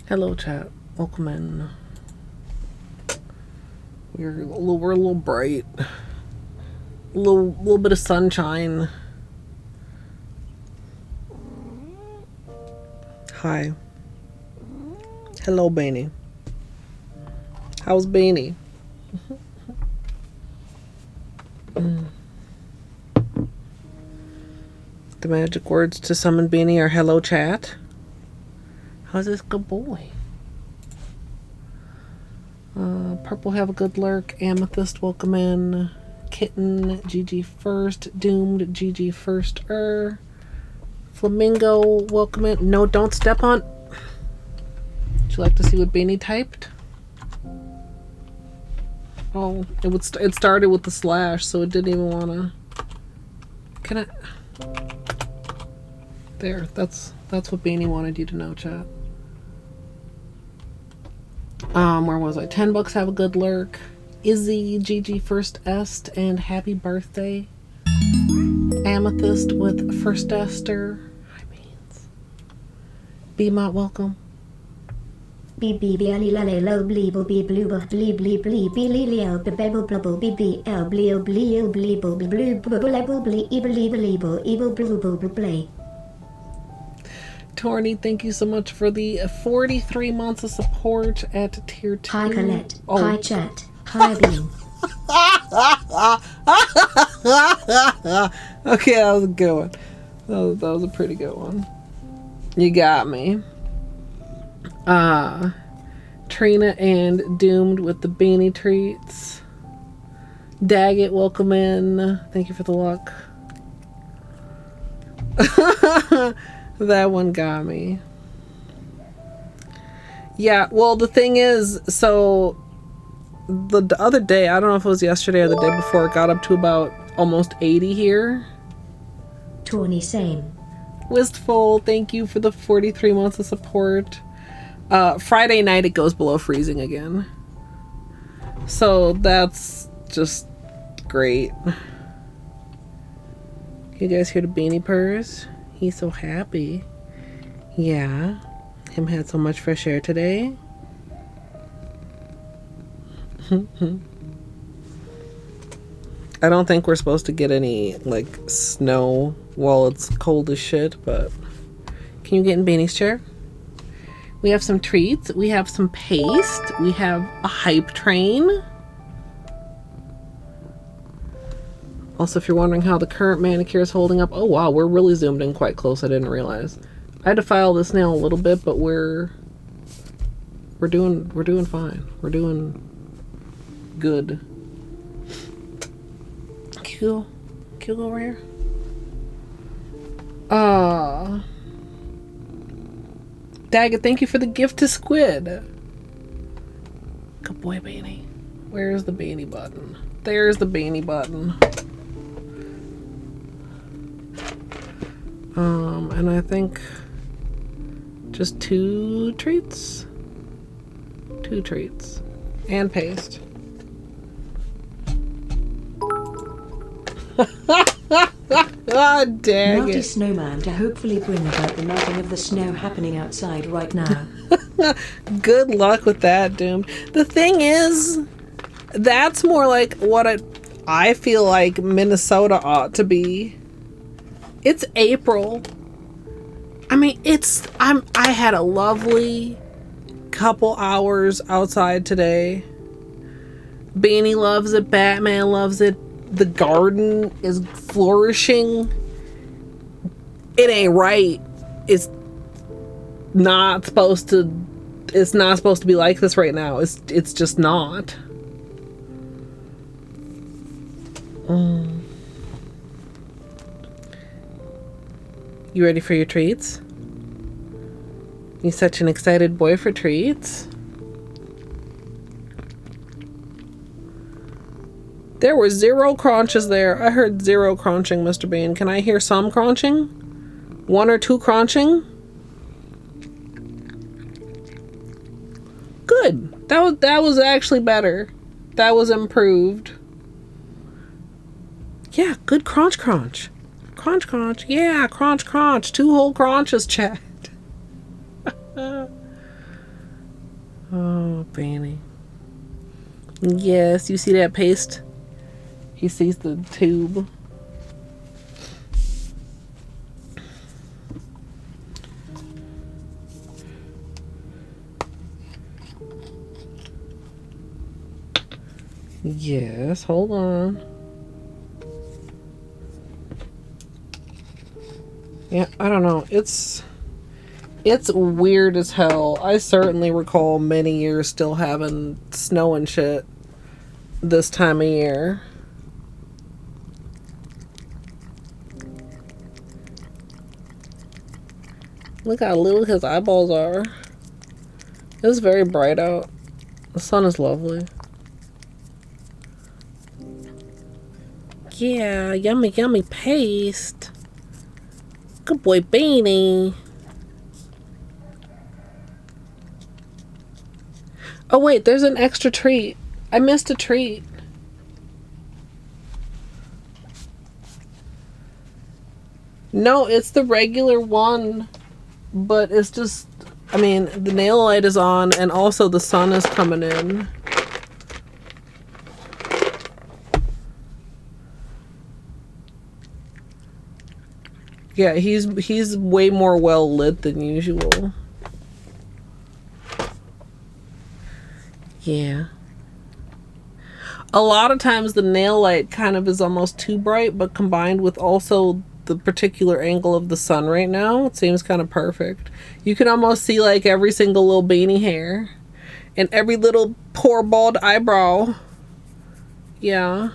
Hello chat, welcome in. We're a little bright. A little bit of sunshine. Hi. Hello Beanie. How's Beanie? The magic words to summon Beanie are hello chat. How's this good boy? Purple, have a good lurk. Amethyst, welcome in. Kitten, GG first. Doomed, GG first. Flamingo, welcome in. No, don't step on. Would you like to see what Beanie typed? Oh, it started with the slash, so it didn't even wanna. Can I? There, that's what Beanie wanted you to know, chat. Where was I? $10, have a good lurk. Izzy, GG first est, and happy birthday. Amethyst with first ester. Hi beans. Beamont, welcome. Torny, thank you so much for the 43 months of support at tier 2. Hi Colette. Oh. Hi chat. Hi Bean. Okay, that was a good one. That was a pretty good one. You got me. Trina and Doomed with the Beanie treats. Daggett, welcome in. Thank you for the luck. That one got me. Yeah, well, the thing is, so the other day, I don't know if it was yesterday or the day before, it got up to about almost 80 here. Tawny, same. Wistful, thank you for the 43 months of support. Friday night, it goes below freezing again. So that's just great. You guys hear the Beanie purrs? He's so happy. Yeah. Him had so much fresh air today. I don't think we're supposed to get any, like, snow while it's cold as shit, but... Can you get in Beanie's chair? We have some treats. We have some paste. We have a hype train. Also, if you're wondering how the current manicure is holding up... Oh, wow, we're really zoomed in quite close. I didn't realize. I had to file this nail a little bit, but we're doing fine. We're doing good. Cool over here. Daggett, thank you for the gift to Squid. Good boy, Beanie. Where's the Beanie button? There's the Beanie button. And I think just 2 treats. 2 treats. And paste. God dang Naughty it. snowman to hopefully bring about the melting of the snow happening outside right now. Good luck with that, Doom. The thing is, that's more like what I feel like Minnesota ought to be. It's April. I mean, I had a lovely couple hours outside today. Beanie loves it. Batman loves it. The garden is flourishing. It ain't right. It's not supposed to be like this right now. It's just not. You ready for your treats? You such an excited boy for treats. There were 0 crunches there. I heard 0 crunching, Mr. Bean. Can I hear some crunching? 1 or 2 crunching? Good. That was actually better. That was improved. Yeah, good crunch. Crunch. Yeah, crunch. 2 whole crunches, chat. Oh, Beanie. Yes, you see that paste? He sees the tube. Yes, hold on. Yeah, I don't know. It's weird as hell. I certainly recall many years still having snow and shit this time of year. Look how little his eyeballs are. It's very bright out. The sun is lovely. Yeah, yummy paste. Good boy, Beanie. Oh wait, there's an extra treat. I missed a treat. No, it's the regular one. But it's just, I mean, the nail light is on and also the sun is coming in. Yeah, he's way more well lit than usual. Yeah. A lot of times the nail light kind of is almost too bright, but combined with also the particular angle of the sun right now, it seems kind of perfect. You can almost see like every single little Beanie hair and every little poor bald eyebrow. Yeah.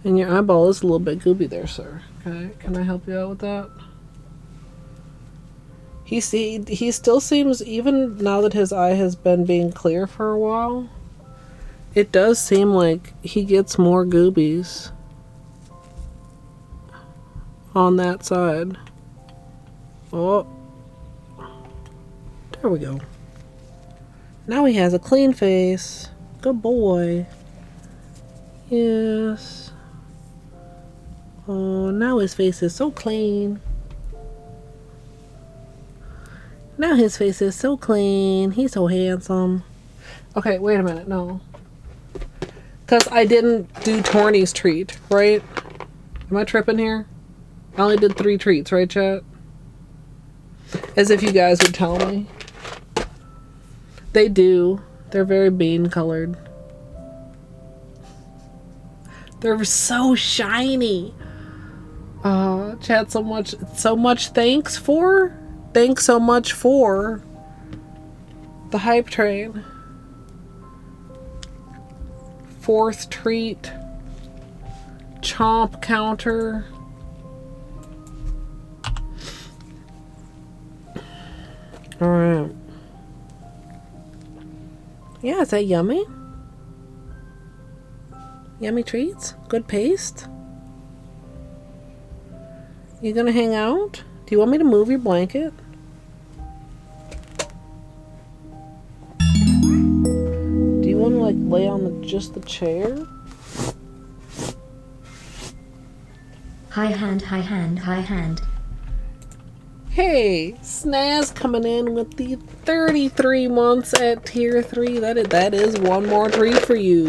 And your eyeball is a little bit goopy there, sir. Okay, can I help you out with that? He still seems, even now that his eye has been being clear for a while, it does seem like he gets more goobies on that side. Oh, there we go. Now he has a clean face. Good boy. Yes. Oh, now his face is so clean. Now his face is so clean. He's so handsome. Okay, wait a minute. No. Because I didn't do Torny's treat, right? Am I tripping here? I only did 3 treats, right, chat? As if you guys would tell me. They do. They're very bean colored. They're so shiny. Chat, so much thanks for? Thanks so much for the hype train. 4th treat. Chomp counter. Alright. Yeah, is that yummy? Yummy treats? Good paste? You gonna hang out? Do you want me to move your blanket? Do you want to like lay on just the chair? High hand, high hand, high hand. Hey, Snaz coming in with the 33 months at tier 3. That is one more treat for you.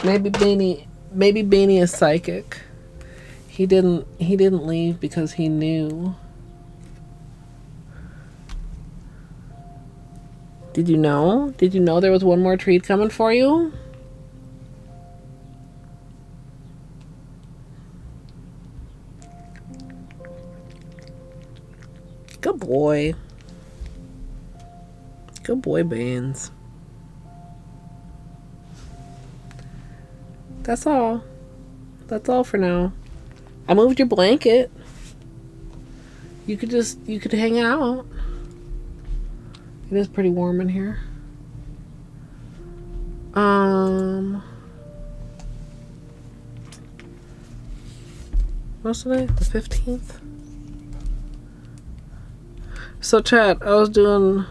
Maybe Beanie is psychic. He didn't leave because he knew. Did you know? Did you know there was one more treat coming for you? Good boy. Good boy, Baines. That's all. That's all for now. I moved your blanket. You could hang out. It is pretty warm in here. What's today? The 15th? So chat, I was doing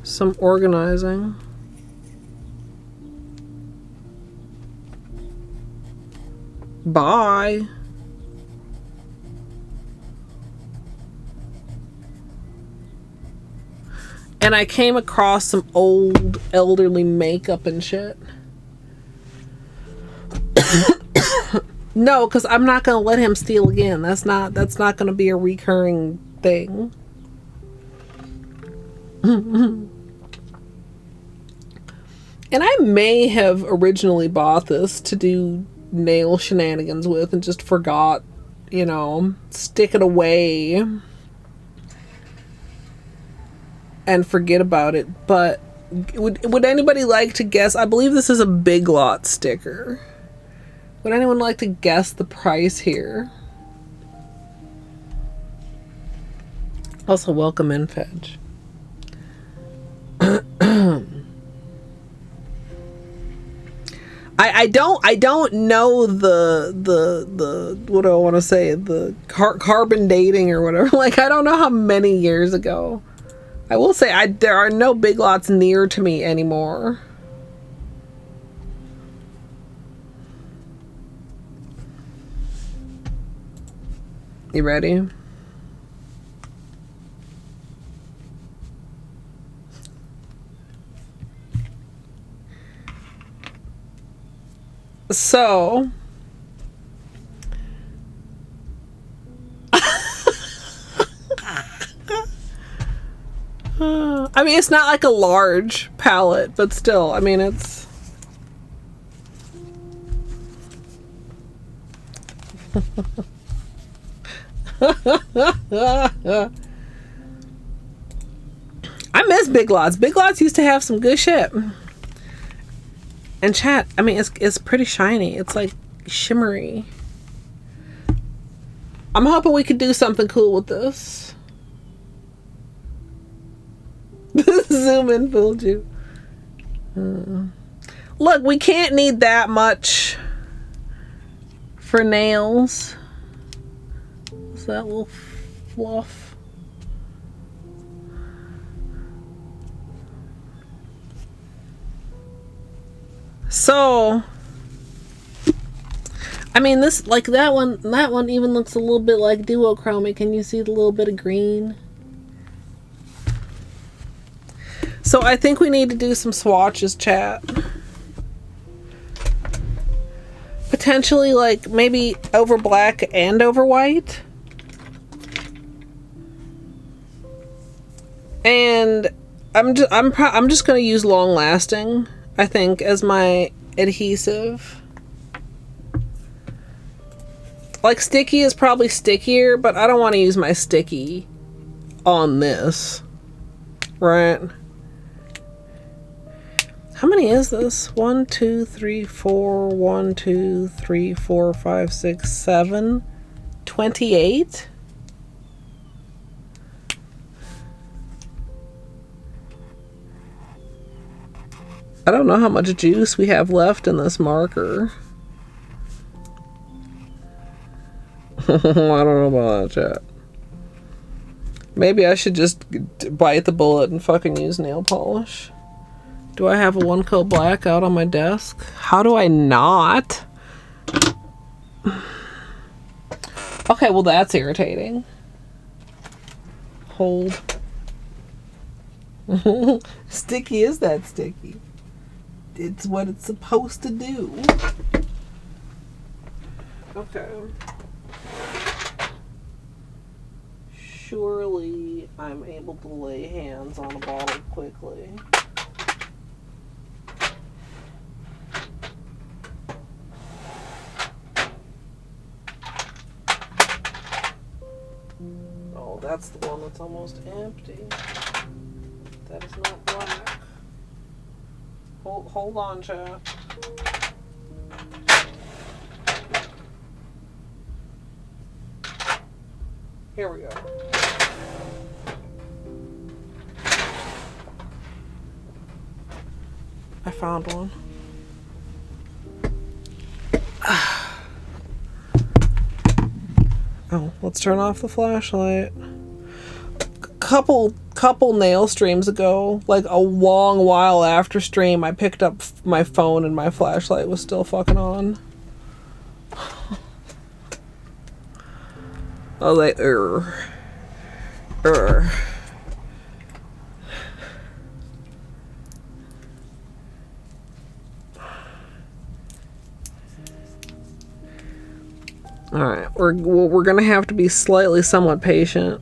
some organizing. Bye. And I came across some old elderly makeup and shit. No, because I'm not gonna let him steal again. That's not gonna be a recurring thing. And I may have originally bought this to do nail shenanigans with and just forgot, you know, stick it away and forget about it. But would anybody like to guess? I believe this is a Big Lot sticker. Would anyone like to guess the price here? Also, welcome in, Fedge. I don't know the what do I want to say, the carbon dating or whatever. Like, I don't know how many years ago. I will say there are no Big Lots near to me anymore. You ready? So I mean, it's not like a large palette, but still, I mean, it's I miss Big Lots. Big Lots used to have some good shit. And chat, I mean, it's pretty shiny. It's like shimmery. I'm hoping we could do something cool with this. Zoom in fooled you. Look, we can't need that much for nails. What's that little fluff? So I mean, this, like, that one even looks a little bit like duochrome. Can you see the little bit of green? So I think we need to do some swatches, chat. Potentially, like, maybe over black and over white. And I'm just gonna use long lasting, I think, as my adhesive. Like, sticky is probably stickier, but I don't want to use my sticky on this, right? How many is this? 1, 2, 3, 4, 1, 2, 3, 4, 5, 6, 7, 28? I don't know how much juice we have left in this marker. I don't know about that, chat. Maybe I should just bite the bullet and fucking use nail polish. Do I have a one coat black out on my desk? How do I not? Okay, well, that's irritating. Hold. Sticky is that sticky? It's what it's supposed to do. Okay. Surely I'm able to lay hands on a bottle quickly. Oh, that's the one that's almost empty. That is not black. Hold on, chat. Here we go. I found one. Oh, let's turn off the flashlight. Couple nail streams ago, like a long while after stream, I picked up my phone and my flashlight was still fucking on. I was like, Alright, we're gonna have to be slightly somewhat patient,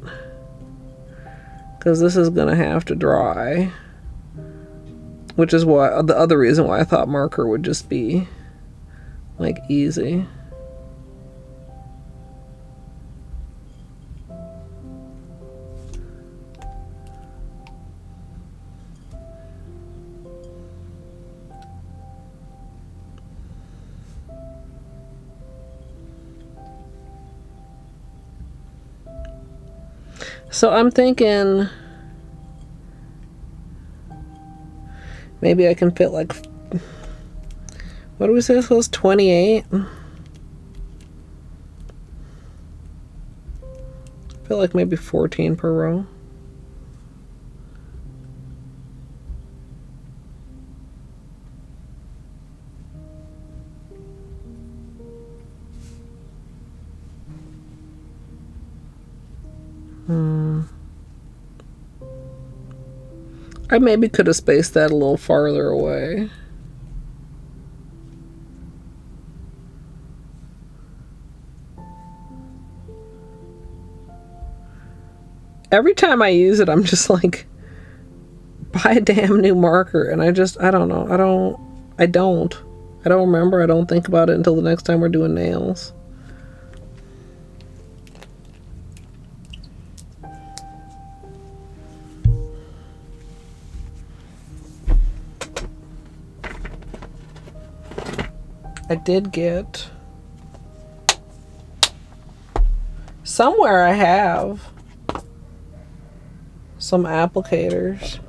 because this is gonna have to dry, which is why the other reason why I thought marker would just be like easy. So I'm thinking maybe I can fit like, what do we say this was, 28? I feel like maybe 14 per row. I maybe could have spaced that a little farther away. Every time I use it, I'm just like, buy a damn new marker, and I don't know. I don't remember. I don't think about it until the next time we're doing nails. I did get somewhere, I have some applicators,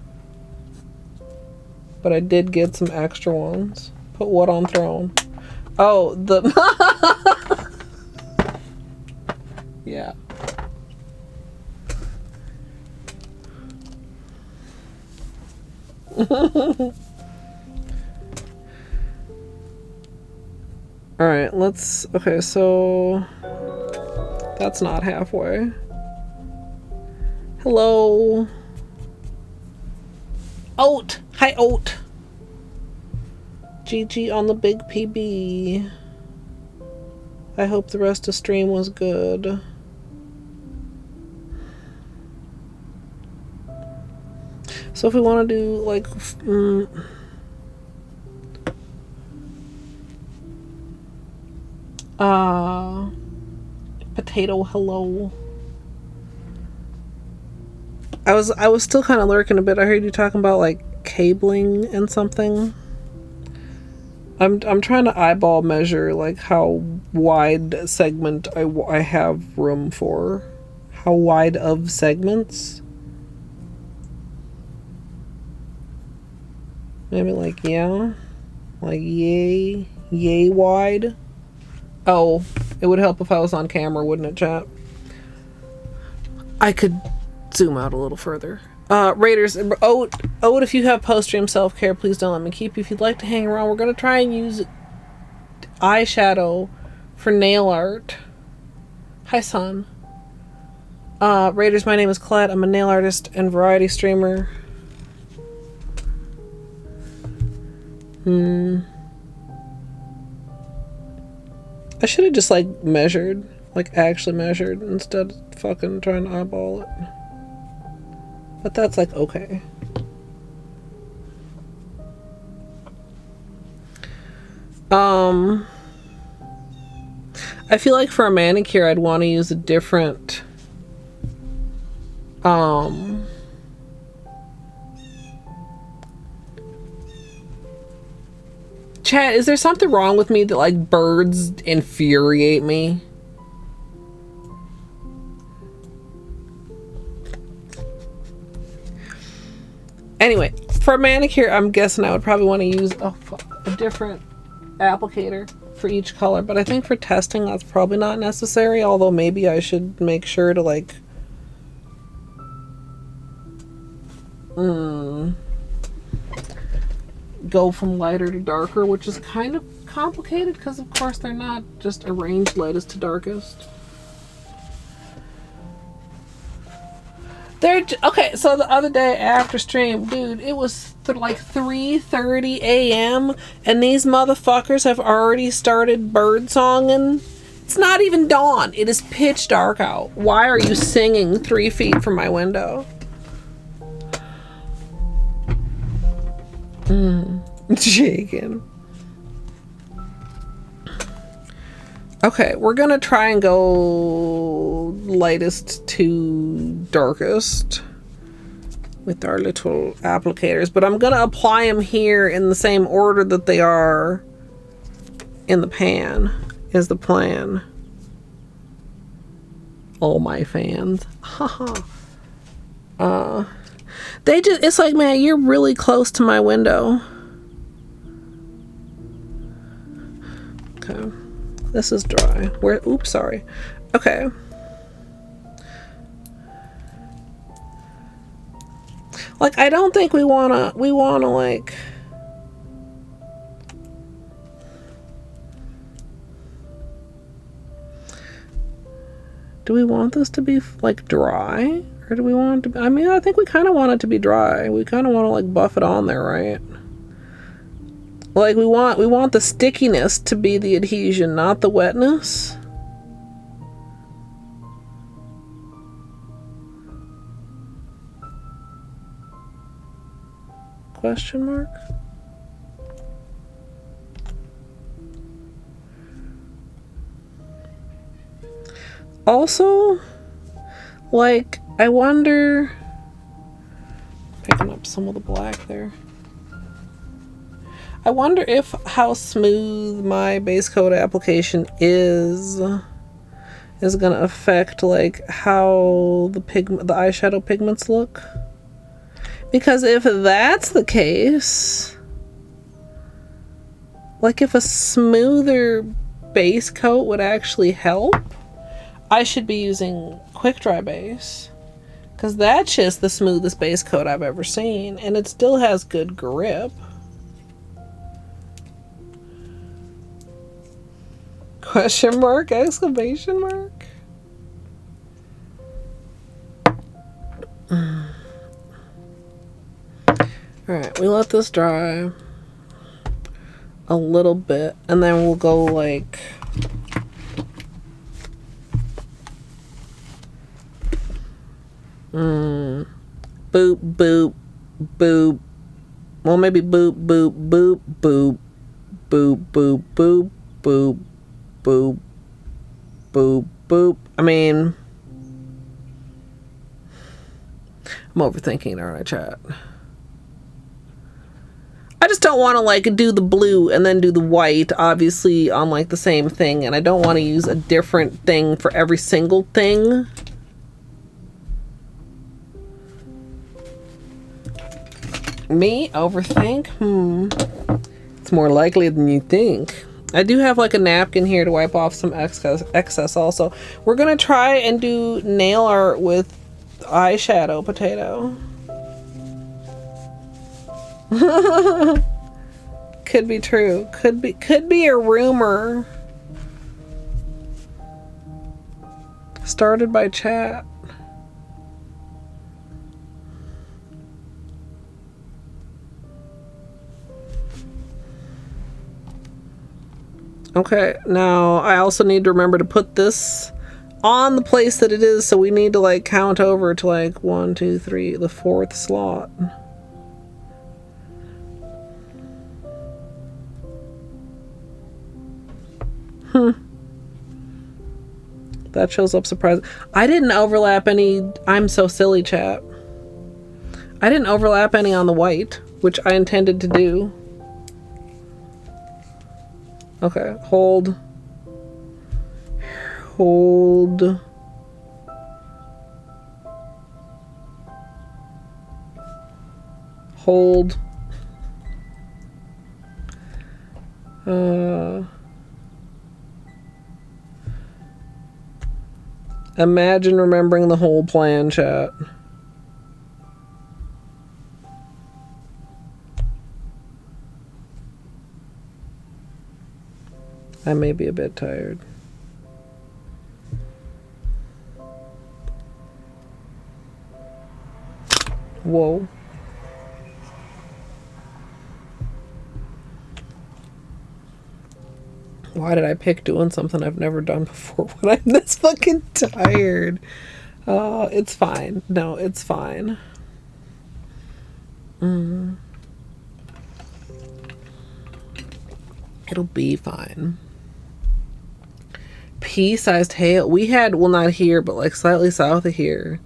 but I did get some extra ones. Put what on throne? Oh, the yeah. Alright, let's... Okay, so... That's not halfway. Hello. Oat! Hi, Oat! GG on the big PB. I hope the rest of stream was good. So if we want to do like potato hello. I was still kind of lurking a bit. I heard you talking about like cabling and something. I'm trying to eyeball measure like how wide segment I have room for. How wide of segments? Maybe like, yeah, like yay wide. Oh, it would help if I was on camera, wouldn't it, chat? I could zoom out a little further. Raiders, Oat, if you have post-stream self-care, please don't let me keep you. If you'd like to hang around, we're going to try and use eyeshadow for nail art. Hi, son. Raiders, my name is Colette. I'm a nail artist and variety streamer. I should have just like measured, like actually measured instead of fucking trying to eyeball it. But that's like okay. I feel like for a manicure I'd want to use a different Chat, is there something wrong with me that like birds infuriate me? Anyway, for a manicure, I'm guessing I would probably want to use a different applicator for each color, but I think for testing that's probably not necessary, although maybe I should make sure to like go from lighter to darker, which is kind of complicated because of course they're not just arranged lightest to darkest. Okay, so the other day after stream, dude, it was like 3:30 a.m. and these motherfuckers have already started bird songing. It's not even dawn. It is pitch dark out. Why are you singing 3 feet from my window? Shaking. Okay, we're gonna try and go lightest to darkest with our little applicators, but I'm gonna apply them here in the same order that they are in the pan, is the plan. All my fans. Haha. They just, it's like, man, you're really close to my window. Okay. This is dry. Oops, sorry. Okay. Like, I don't think we wanna like... Do we want this to be, like, dry? Or do we want it to be... I mean, I think we kind of want it to be dry. We kind of want to, like, buff it on there, right? Like, we want the stickiness to be the adhesion, not the wetness. Question mark? Also, like, I wonder... Picking up some of the black there. I wonder if how smooth my base coat application is gonna affect like how the eyeshadow pigments look. Because if that's the case, like if a smoother base coat would actually help, I should be using quick dry base. Because that's just the smoothest base coat I've ever seen, and it still has good grip. Question mark? Exclamation mark? Alright, we let this dry a little bit, and then we'll go like boop, boop, boop. Well, maybe boop, boop, boop, boop, boop, boop, boop, boop, boop, boop, boop. I mean, I'm overthinking it, aren't I, chat? I just don't want to like do the blue and then do the white, obviously, on like the same thing, and I don't want to use a different thing for every single thing. Me overthink? It's more likely than you think. I do have like a napkin here to wipe off some excess also. We're gonna try and do nail art with eyeshadow potato. Could be true. Could be a rumor. Started by chat. Okay, now I also need to remember to put this on the place that it is, so we need to like count over to like 1, 2, 3, the 4th slot. That shows up surprising. I didn't overlap any. I'm so silly, chat. I didn't overlap any on the white, which I intended to do. Okay, hold. Hold. Hold. Imagine remembering the whole plan, chat. I may be a bit tired. Whoa. Why did I pick doing something I've never done before when I'm this fucking tired? Oh, it's fine. No, it's fine. It'll be fine. Pea-sized hail. We had, well, not here, but like slightly south of here,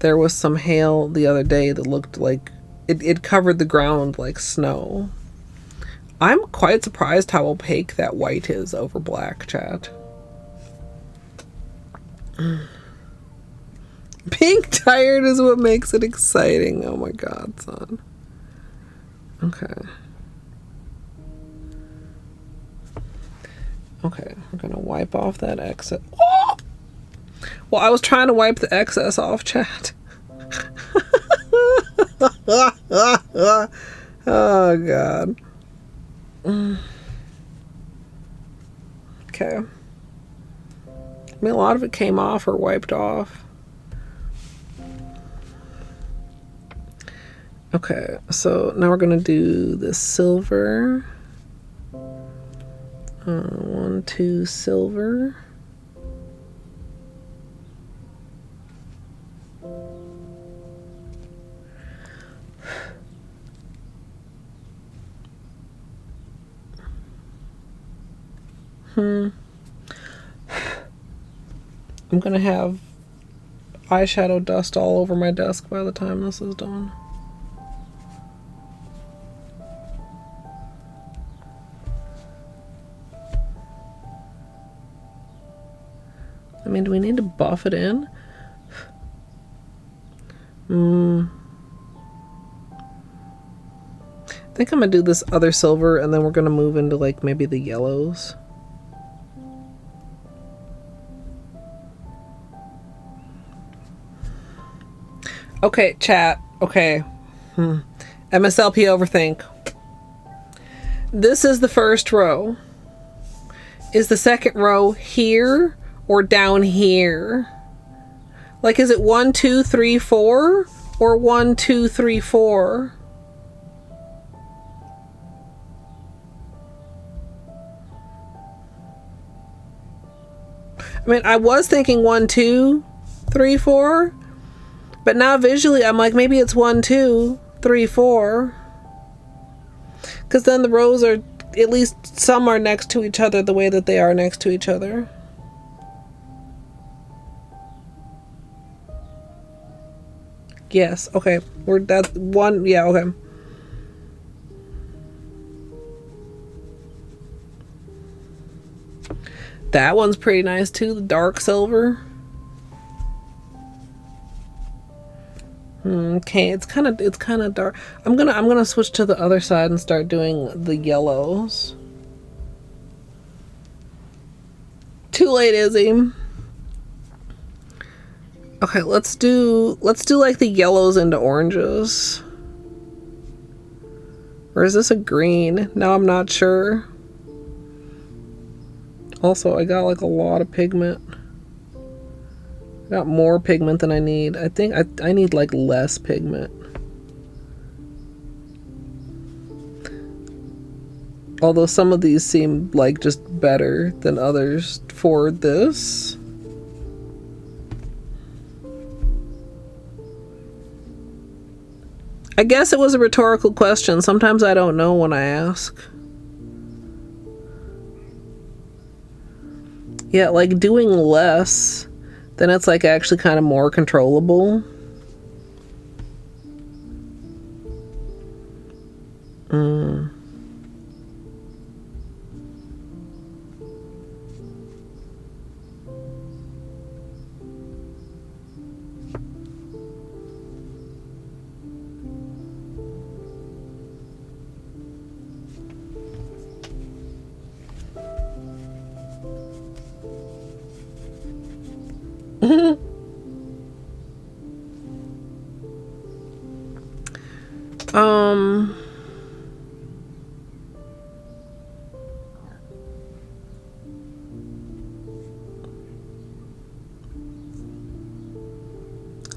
there was some hail the other day that looked like it covered the ground like snow. I'm quite surprised how opaque that white is over black, chat. Being tired is what makes it exciting. Oh my god, son. Okay. Okay, we're gonna wipe off that excess. Oh! Well, I was trying to wipe the excess off, chat. Oh god. Okay. I mean, a lot of it came off or wiped off. Okay, so now we're gonna do the silver. 1, 2, silver. I'm gonna have eyeshadow dust all over my desk by the time this is done. I mean, do we need to buff it in? I think I'm gonna do this other silver and then we're gonna move into like maybe the yellows. Okay, chat. Okay. MSLP overthink. This is the first row. Is the second row here or down here? Like, is it 1, 2, 3, 4 or 1, 2, 3, 4? I mean, I was thinking 1, 2, 3, 4, but now visually I'm like, maybe it's 1, 2, 3, 4. Because then the rows are, at least some are next to each other the way that they are next to each other. Yes, okay. That's one, yeah, okay. That one's pretty nice too, the dark silver. Okay, it's kind of dark. I'm gonna switch to the other side and start doing the yellows. Too late, Izzy. Okay, let's do like the yellows into oranges. Or is this a green? Now I'm not sure. Also, I got like a lot of pigment. I got more pigment than I need. I think I need like less pigment. Although some of these seem like just better than others for this. I guess it was a rhetorical question. Sometimes I don't know when I ask. Yeah, like doing less, then it's like actually kind of more controllable.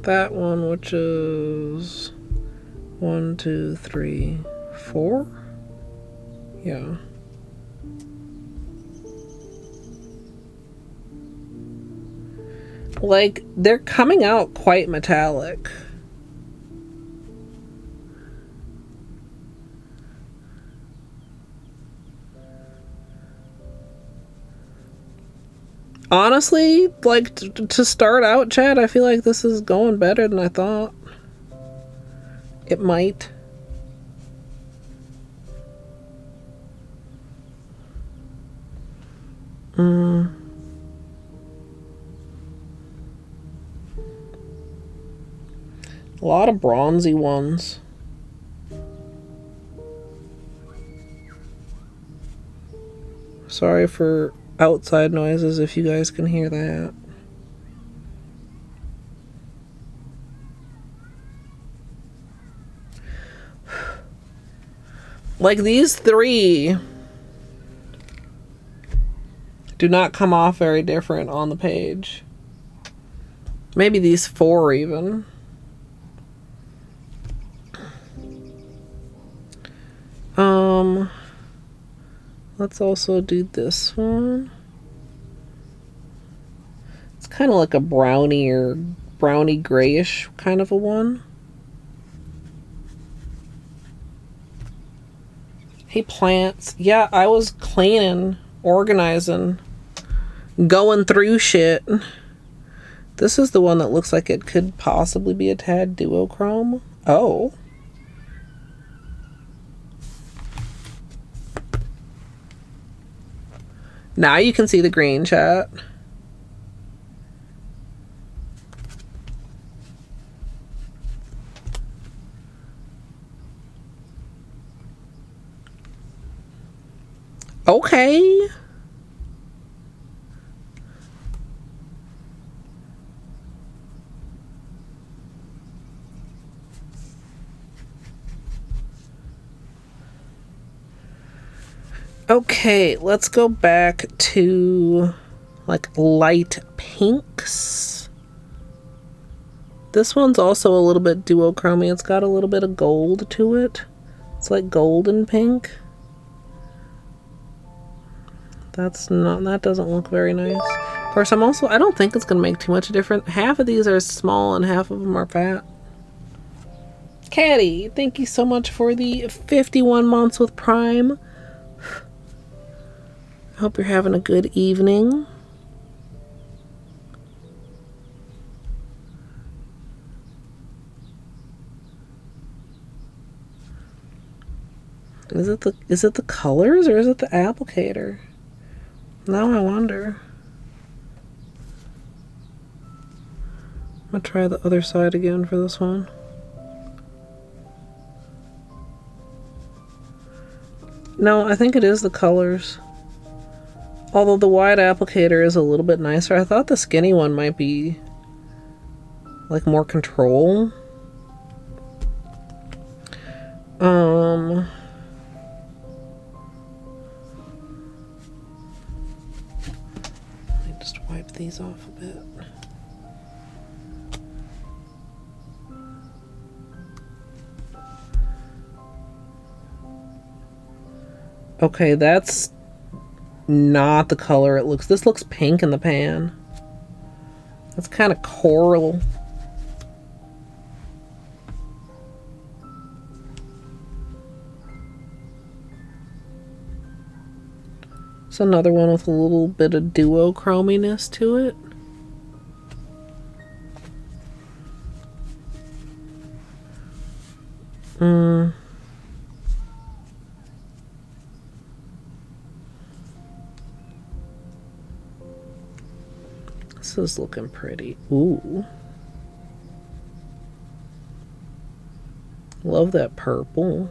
That one, which is 1, 2, 3, 4. Yeah. Like, they're coming out quite metallic. Honestly, like, to start out, Chad, I feel like this is going better than I thought. It might. A lot of bronzy ones. Sorry for outside noises if you guys can hear that. Like, these three do not come off very different on the page. Maybe these four even. Let's also do this one. It's kind of like a brownie or brownie grayish kind of a one. Hey, plants. Yeah, I was cleaning, organizing, going through shit. This is the one that looks like it could possibly be a tad duochrome. Oh. Now you can see the green, chat. Okay. Okay, let's go back to like light pinks. This one's also a little bit duochromy. It's got a little bit of gold to it. It's like golden pink. That doesn't look very nice. Of course, I don't think it's gonna make too much difference. Half of these are small and half of them are fat. Caddy, thank you so much for the 51 months with Prime. Hope you're having a good evening. Is it the colors or is it the applicator? Now I wonder. I'm gonna try the other side again for this one. No, I think it is the colors. Although the wide applicator is a little bit nicer. I thought the skinny one might be like more control. Let me just wipe these off a bit. Okay, that's not the color it looks. This looks pink in the pan. That's kind of coral. It's another one with a little bit of duochrominess to it. This is looking pretty. Ooh. Love that purple.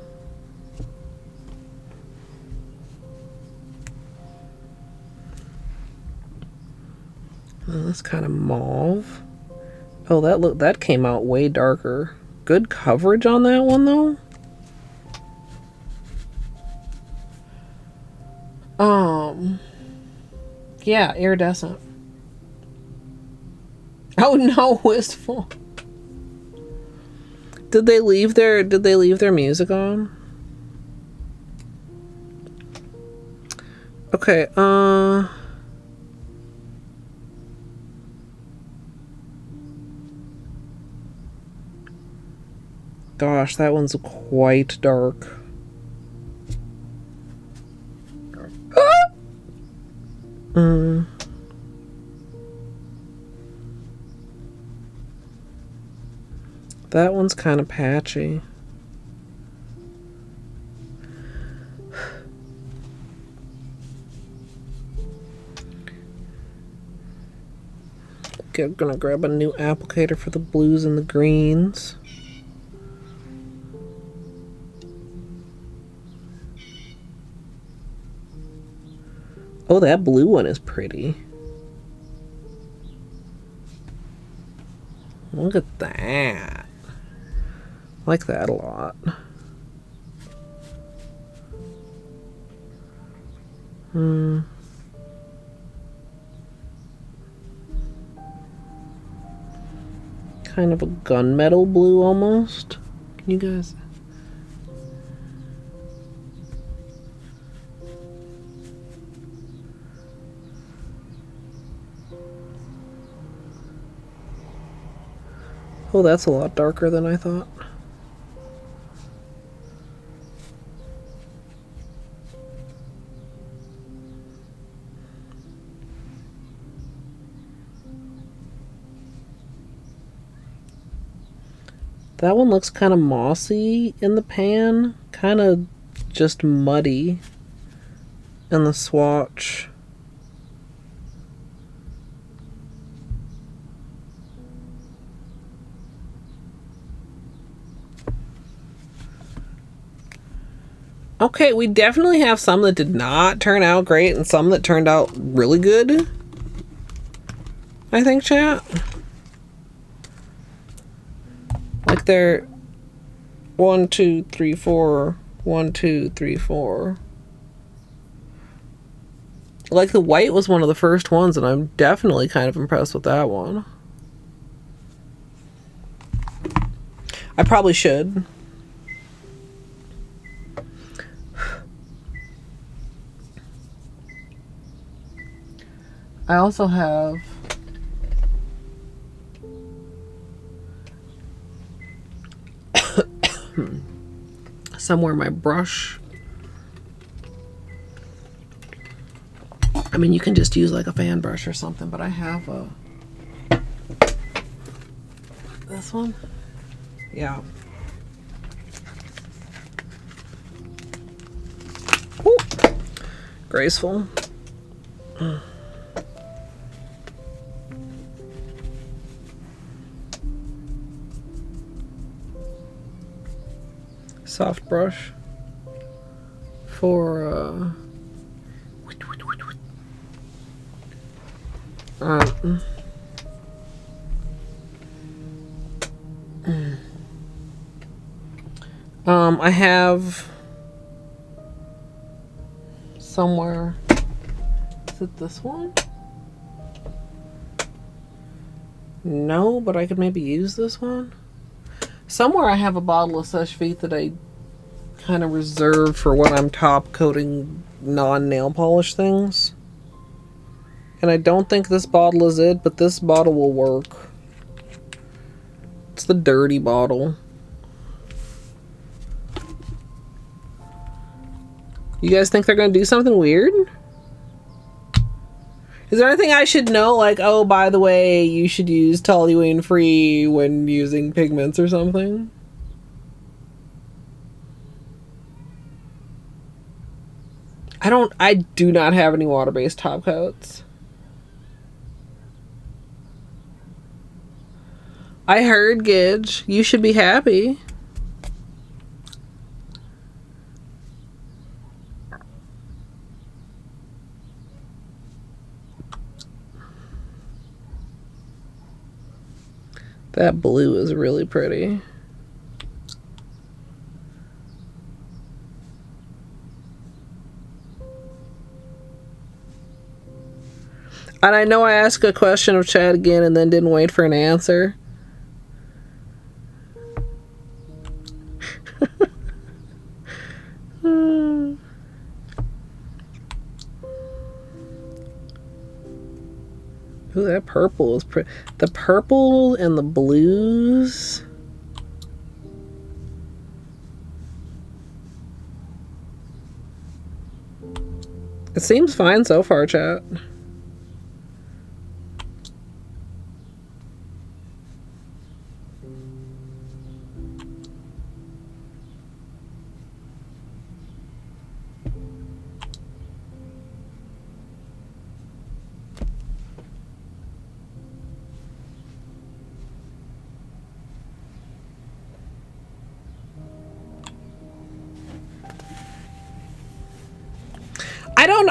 Oh, that's kind of mauve. Oh, that came out way darker. Good coverage on that one though. Yeah, iridescent. Oh no, wistful. Did they leave their music on? Okay, gosh, that one's quite dark. That one's kind of patchy. Okay, I'm gonna grab a new applicator for the blues and the greens. Oh, that blue one is pretty. Look at that. I like that a lot. Kind of a gunmetal blue almost. Can you guys... Oh, that's a lot darker than I thought. That one looks kind of mossy in the pan, kind of just muddy in the swatch. Okay, we definitely have some that did not turn out great and some that turned out really good. I think, chat. Like they're 1, 2, 3, 4, 1, 2, 3, 4. Like, the white was one of the first ones, and I'm definitely kind of impressed with that one. I probably should. I also have somewhere my brush. I mean, you can just use like a fan brush or something, but I have a this one. Yeah. Ooh. Graceful. Soft brush for I have somewhere, is it this one? No, but I could maybe use this one. Somewhere I have a bottle of Seche Vite that I kind of reserved for when I'm top coating non-nail polish things. And I don't think this bottle is it, but this bottle will work. It's the dirty bottle. You guys think they're going to do something weird? Is there anything I should know? Like, oh, by the way, you should use toluene free when using pigments or something? I do not have any water-based top coats. I heard, Gidge. You should be happy. That blue is really pretty. And I know I asked a question of Chad again and then didn't wait for an answer. Ooh, that purple is pretty. The purple and the blues. It seems fine so far, chat.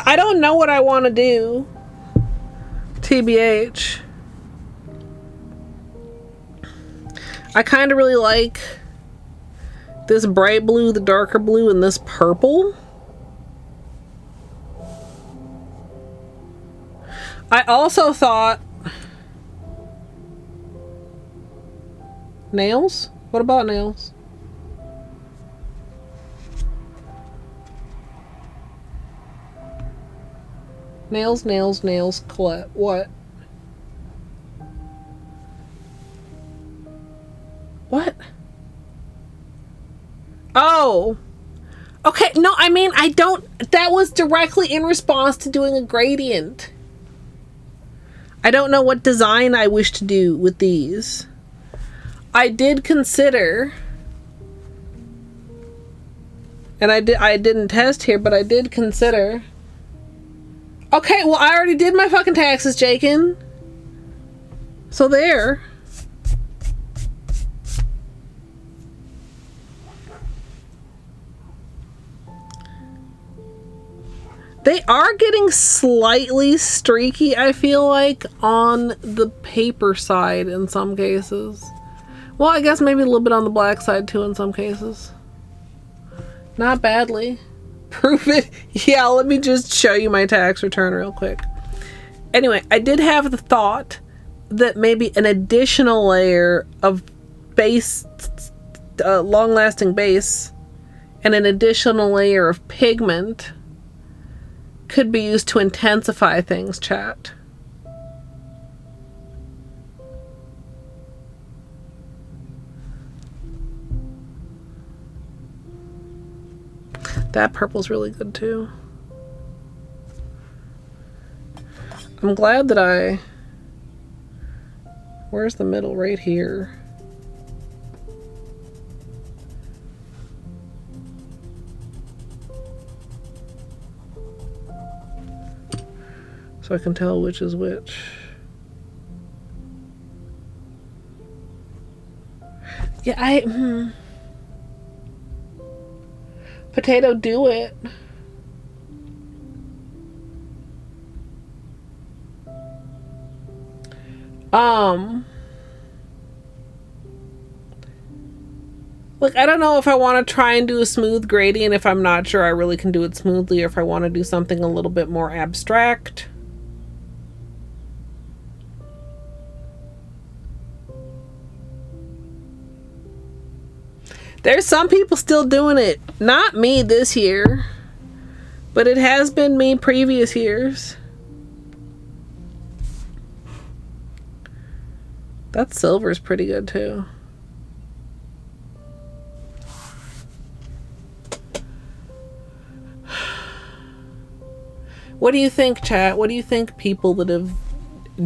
I don't know what I want to do. TBH. I kind of really like this bright blue, the darker blue, and this purple. I also thought nails? What about nails? Nails, nails, nails, Colette. What? What? Oh. Okay, no, I mean, I don't... That was directly in response to doing a gradient. I don't know what design I wish to do with these. I did consider... And I didn't test here, but I did consider... Okay, well, I already did my fucking taxes, Jakin. So there. They are getting slightly streaky, I feel like, on the paper side in some cases. Well, I guess maybe a little bit on the black side, too, in some cases. Not badly. Prove it. Yeah, let me just show you my tax return real quick. Anyway, I did have the thought that maybe an additional layer of base, long-lasting base, and an additional layer of pigment could be used to intensify things, chat. That purple's really good too. I'm glad that I... Where's the middle? Right here. So I can tell which is which. Yeah, Potato, do it. Look, I don't know if I want to try and do a smooth gradient if I'm not sure I really can do it smoothly, or if I want to do something a little bit more abstract. There's some people still doing it. Not me this year, but it has been me previous years. That silver's pretty good too. What do you think, chat? What do you think, people that have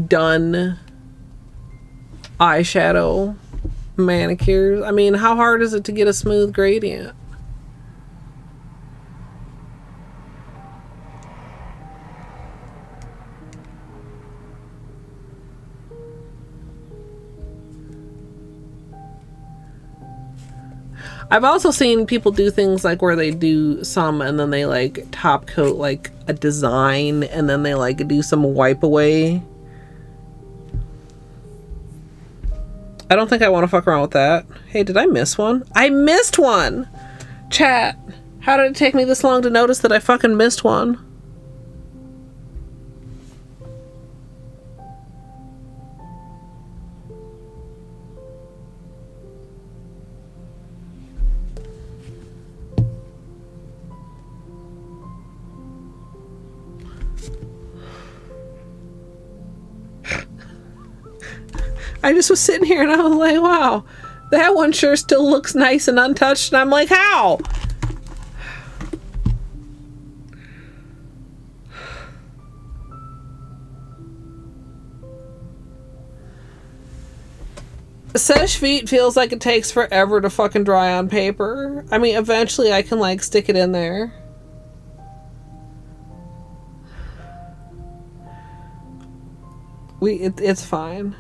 done eyeshadow manicures? I mean, how hard is it to get a smooth gradient? I've also seen people do things like where they do some and then they like top coat like a design and then they like do some wipe away. I don't think I want to fuck around with that. Hey, did I miss one? I missed one! Chat, how did it take me this long to notice that I fucking missed one? I just was sitting here and I was like, wow, that one sure still looks nice and untouched. And I'm like, how? Seche Vite feels like it takes forever to fucking dry on paper. I mean, eventually I can like stick it in there. It's fine.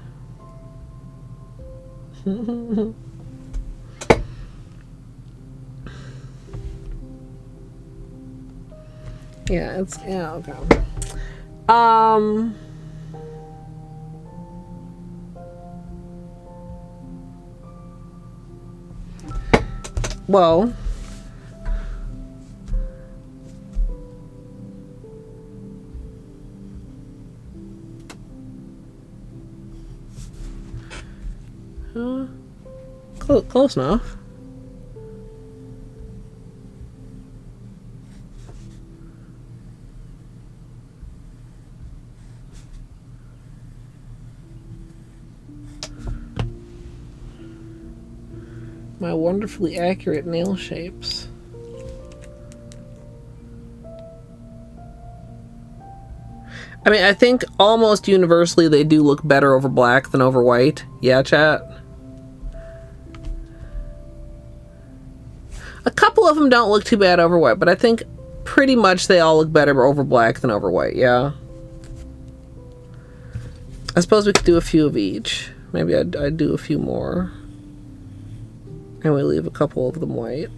Yeah, okay. Well, close enough. My wonderfully accurate nail shapes. I mean, I think almost universally they do look better over black than over white. Yeah, chat? A couple of them don't look too bad over white, but I think pretty much they all look better over black than over white, yeah? I suppose we could do a few of each. Maybe I'd do a few more. And we leave a couple of them white.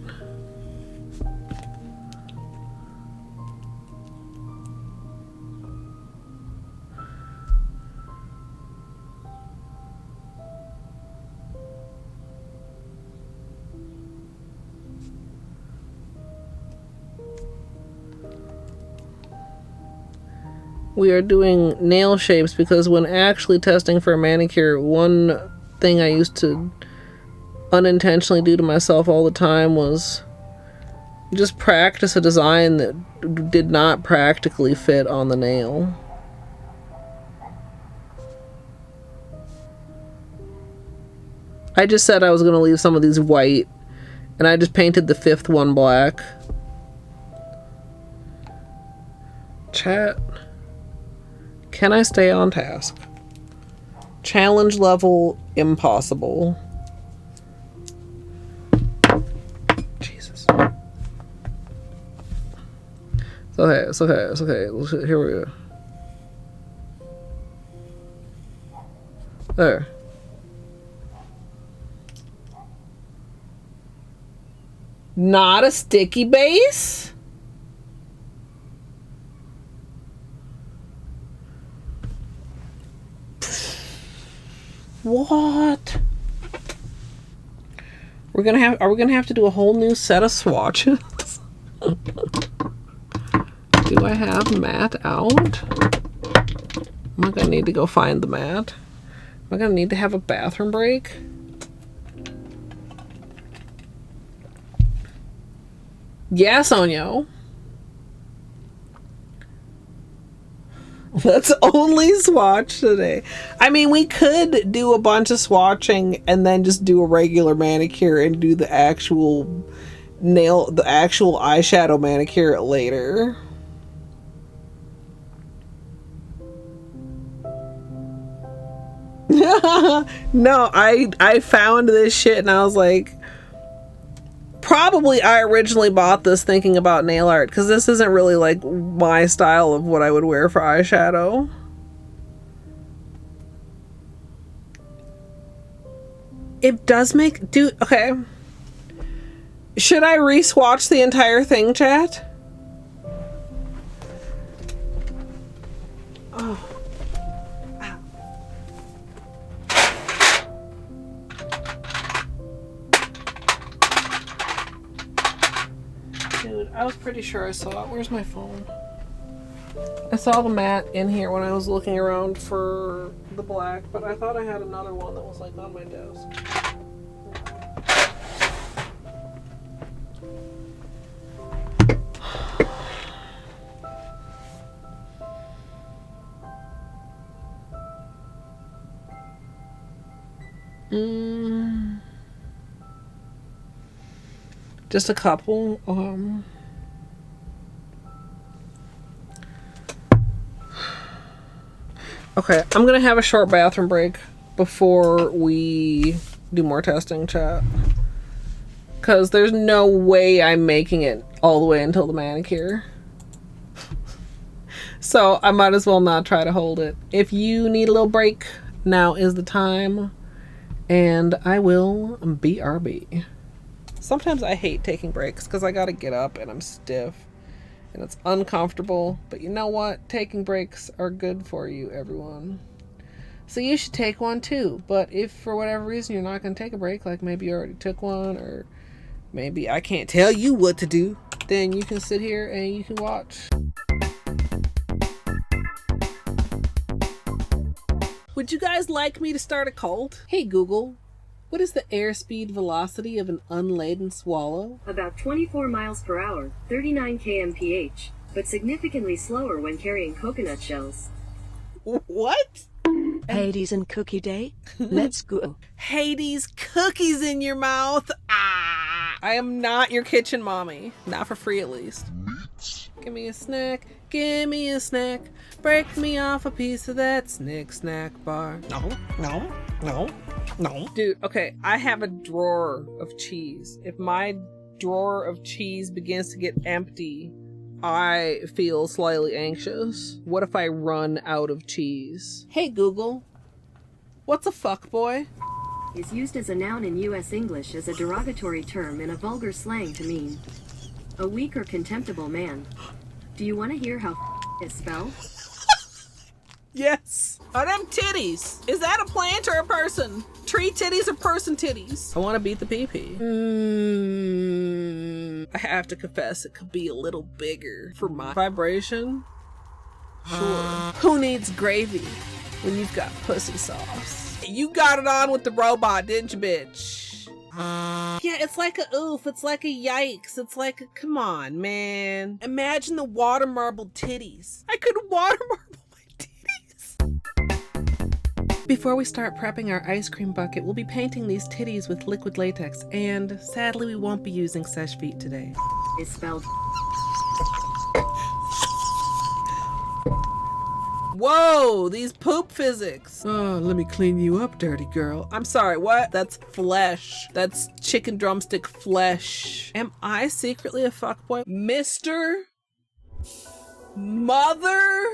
we are doing nail shapes because when actually testing for a manicure, one thing I used to unintentionally do to myself all the time was just practice a design that did not practically fit on the nail. I just said I was going to leave some of these white, and I just painted the fifth one black. Chat. Can I stay on task? Challenge level impossible. Jesus. It's okay, it's okay, it's okay. Here we go. There. Not a sticky base? What? Are we gonna have to do a whole new set of swatches? Do I have matte out? Am I gonna need to go find the matte? Am I gonna need to have a bathroom break? Yeah, Sonyo. Let's only swatch today. I mean, we could do a bunch of swatching and then just do a regular manicure and do the actual eyeshadow manicure later. No, I found this shit and I was like, probably I originally bought this thinking about nail art because this isn't really like my style of what I would wear for eyeshadow. It does make... Dude, okay. Should I re-swatch the entire thing, chat? Oh. I was pretty sure I saw it. Where's my phone? I saw the matte in here when I was looking around for the black, but I thought I had another one that was like on my desk. Just a couple. Okay, I'm gonna have a short bathroom break before we do more testing, chat. Because there's no way I'm making it all the way until the manicure. So I might as well not try to hold it. If you need a little break, now is the time. And I will BRB. Sometimes I hate taking breaks because I gotta get up and I'm stiff. And it's uncomfortable, but you know what? Taking breaks are good for you, everyone. So you should take one too. But if for whatever reason you're not going to take a break, like maybe you already took one, or maybe I can't tell you what to do, then you can sit here and you can watch. Would you guys like me to start a cult? Hey Google, what is the airspeed velocity of an unladen swallow? About 24 miles per hour, 39 kmph, but significantly slower when carrying coconut shells. What? Hades and Cookie Day? Let's go. Hades, cookies in your mouth. Ah! I am not your kitchen mommy. Not for free, at least. Give me a snack. Give me a snack. Break me off a piece of that snack bar. No, no, no. No. Dude, okay, I have a drawer of cheese. If my drawer of cheese begins to get empty, I feel slightly anxious. What if I run out of cheese? Hey Google, what's a fuckboy? Is used as a noun in U.S. English as a derogatory term in a vulgar slang to mean a weak or contemptible man. Do you want to hear how is spelled? Yes. Are them titties? Is that a plant or a person? Tree titties or person titties? I want to beat the pee-pee. I have to confess, it could be a little bigger for my vibration. Sure. Who needs gravy when you've got pussy sauce? You got it on with the robot, didn't you, bitch? Yeah, it's like a oof. It's like a yikes. It's like a, come on, man. Imagine the water marble titties. I could water marble my titties. Before we start prepping our ice cream bucket, we'll be painting these titties with liquid latex, and sadly we won't be using sesh feet today. Is spelled. Whoa, these poop physics. Oh, let me clean you up, dirty girl. I'm sorry, what? That's flesh. That's chicken drumstick flesh. Am I secretly a fuckboy? Mr. Mother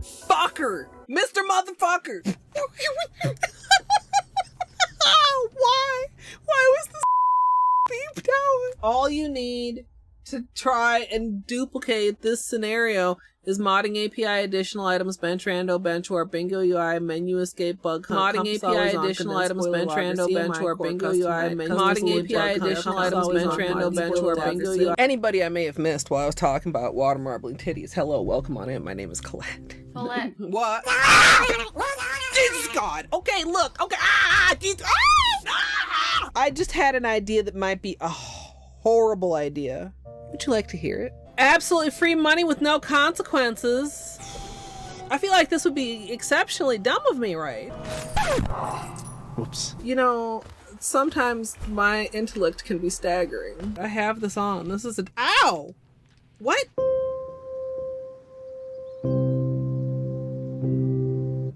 Fucker. Mr. Motherfucker. Why? Why was this beeped out? All you need to try and duplicate this scenario is modding API additional items, bench rando, bench warp, bingo UI, menu escape, bug hunt. Modding API additional items, bench rando, bench warp, bingo UI, menu modding API additional items, bench rando, bench warp, bingo UI. Anybody I may have missed while I was talking about water marbling titties, hello, welcome on in. My name is Colette. Colette. What? Jesus God. Okay, look. Okay. I just had an idea that might be a horrible idea. Would you like to hear it? Absolutely free money with no consequences. I feel like this would be exceptionally dumb of me, right? Whoops. You know, sometimes my intellect can be staggering. I have this on. This is a... Ow! What?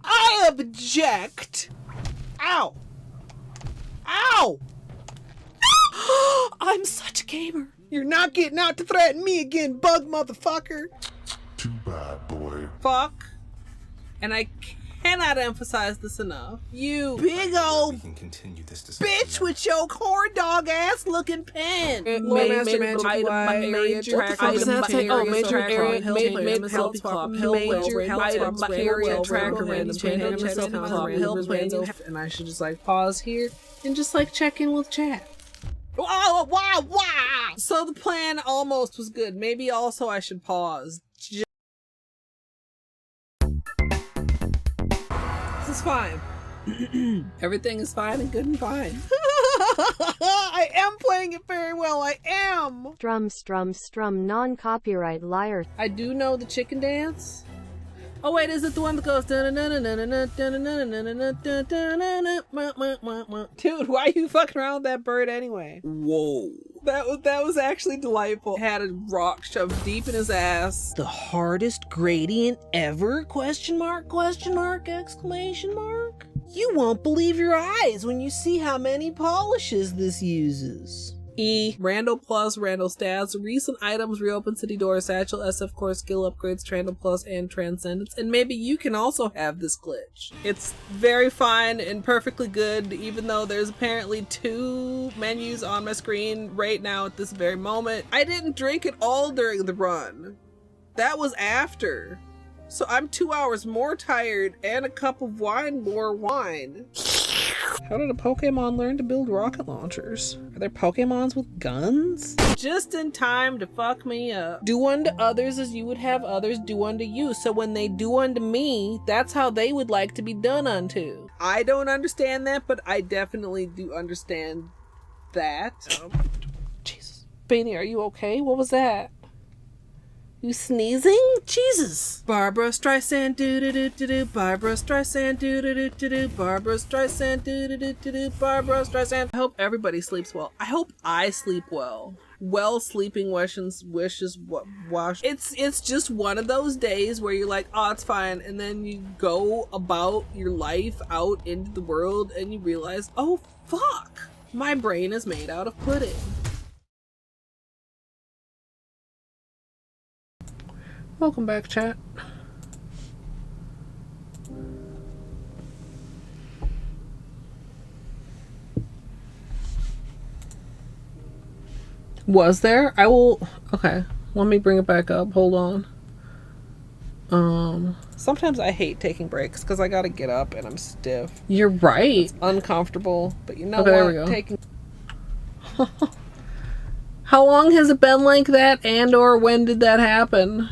I object! Ow! Ow! I'm such a gamer. You're not getting out to threaten me again, bug motherfucker. Too bad, boy. Fuck. And I cannot emphasize this enough. You big old We can continue this bitch with your corn dog ass looking pen. Master Magic item, major What the fuck is that saying? Oh, major area, MSLP club, major item, area, tracker, random channel, MSLP club, hill plans. And I should just like pause here and just like check in with chat. Wow, wow, wow. So the plan almost was good. Maybe also I should pause. This is fine. Everything is fine and good and fine. I am playing it very well. I am. Strum, non-copyright liar. I do know the chicken dance. Oh wait, is it the one that goes? Dude, why are you fucking around with that bird anyway? Whoa. That was actually delightful. Had a rock shoved deep in his ass. The hardest gradient ever? Question mark, exclamation mark. You won't believe your eyes when you see how many polishes this uses. E. Rando Plus, Rando Stats, recent items, reopen city doors, satchel, SF core, skill upgrades, Rando Plus, and Transcendence. And maybe you can also have this glitch. It's very fine and perfectly good, even though there's apparently 2 menus on my screen right now at this very moment. I didn't drink it all during the run. That was after. So I'm 2 hours more tired and a cup of wine more wine. How did a Pokemon learn to build rocket launchers? Are there Pokemons with guns? Just in time to fuck me up. Do unto others as you would have others do unto you. So when they do unto me, that's how they would like to be done unto. I don't understand that, but I definitely do understand that. Jesus. Beanie, are you okay? What was that? You sneezing? Jesus. Barbara Streisand do-do-do-do-do. Barbara Streisand do-do-do-do-do. Barbara Streisand do-do-do-do-do. Barbara Streisand. I hope everybody sleeps well. I hope I sleep well. Well, sleeping wishes wash. It's just one of those days where you're like, oh, it's fine. And then you go about your life out into the world and you realize, oh, fuck. My brain is made out of pudding. Welcome back, chat. Was there? I will... Okay, let me bring it back up. Hold on. Sometimes I hate taking breaks because I gotta get up and I'm stiff. You're right. It's uncomfortable, but you know what? There we go. Taking... How long has it been like that, and or when did that happen?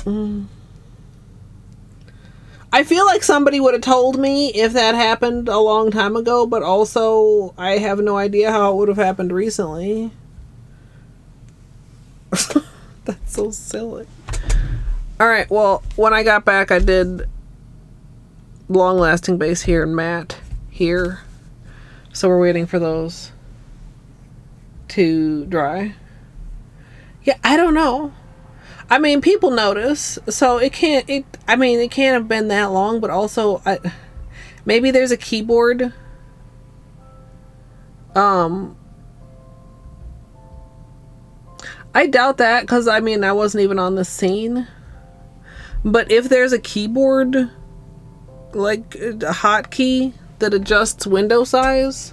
I feel like somebody would have told me if that happened a long time ago, but also I have no idea how it would have happened recently. That's so silly. Alright, well, when I got back, I did long-lasting base here and matte here. So we're waiting for those to dry. Yeah, I don't know. I mean, people notice, so it can't have been that long, but also maybe there's a keyboard. I doubt that, because I mean, I wasn't even on the scene. But if there's a keyboard, like a hotkey that adjusts window size,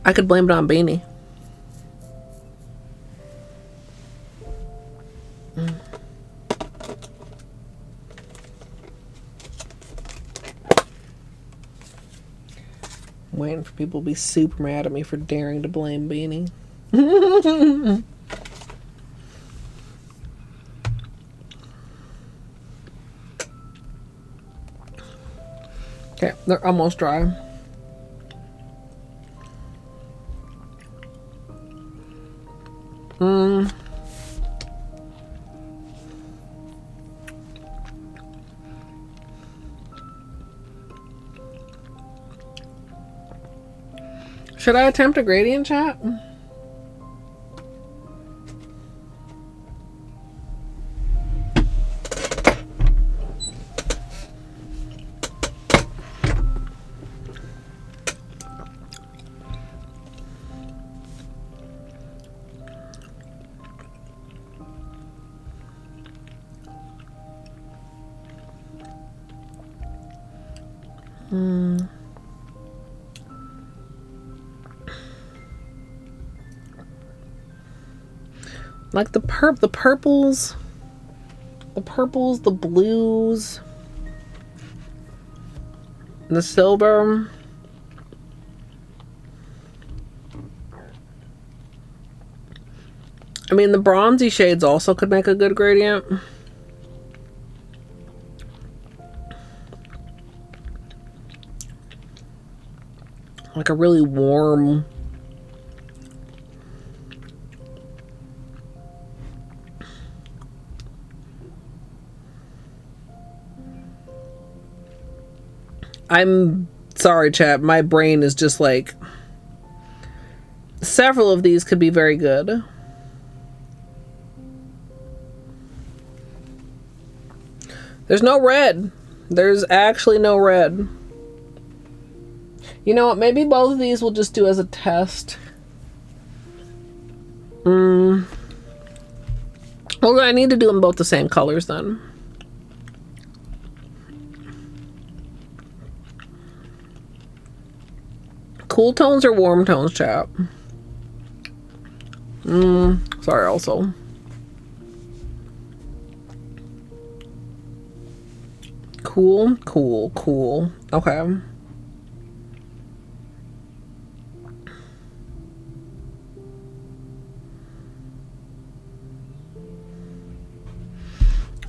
I could blame it on Beanie. I'm waiting for people to be super mad at me for daring to blame Beanie. Okay, they're almost dry. Should I attempt a gradient, chat? Like the purples, the blues, the silver. I mean, the bronzy shades also could make a good gradient. Like a really warm, I'm sorry, chat. My brain is just like, several of these could be very good. There's no red. There's actually no red. You know what? Maybe both of these we'll just do as a test. Well, I need to do them both the same colors then. Cool tones or warm tones, chat? Sorry, also. Cool, cool, cool. Okay.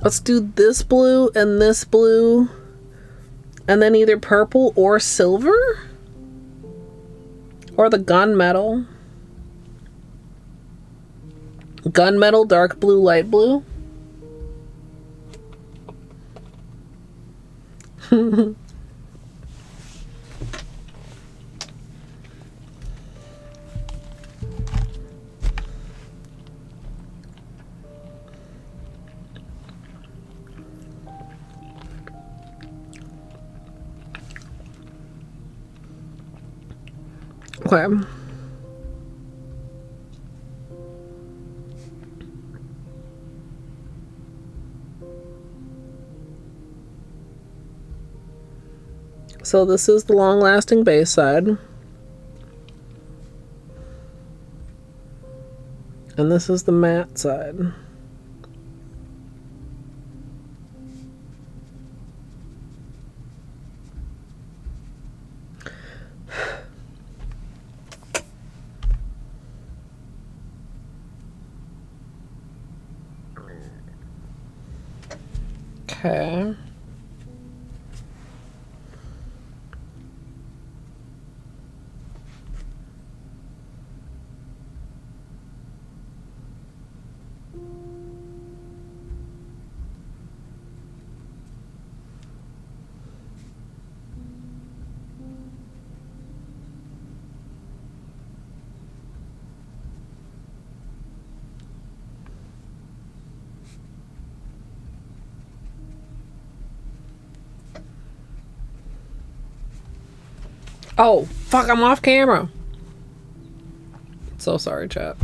Let's do this blue, and then either purple or silver? Or the gunmetal. Gunmetal, dark blue, light blue. Okay. So this is the long-lasting base side. And this is the matte side. Okay. Oh, fuck, I'm off camera. So sorry, chat.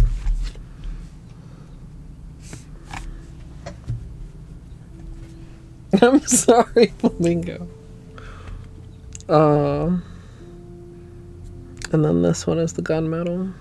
I'm sorry, Flamingo. And then this one is the gunmetal.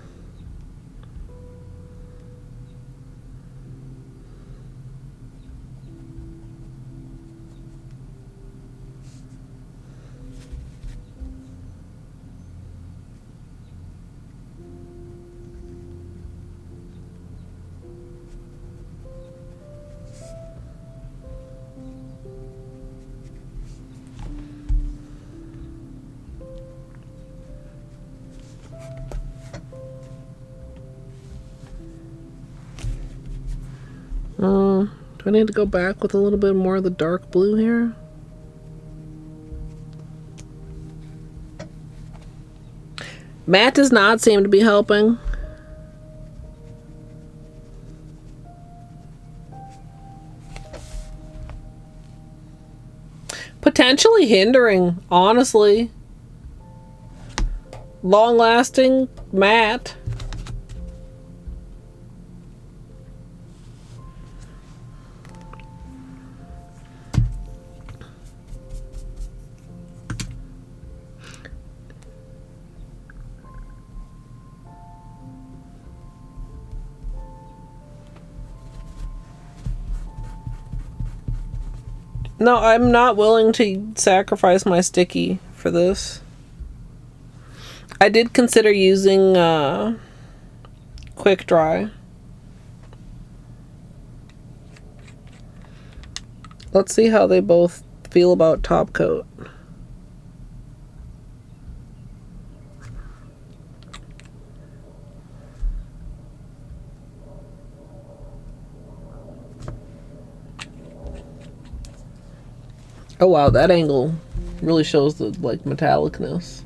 Do I need to go back with a little bit more of the dark blue here? Matte does not seem to be helping. Potentially hindering, honestly. Long-lasting matte. No, I'm not willing to sacrifice my sticky for this. I did consider using quick dry. Let's see how they both feel about top coat. Oh wow, that angle really shows the like metallicness.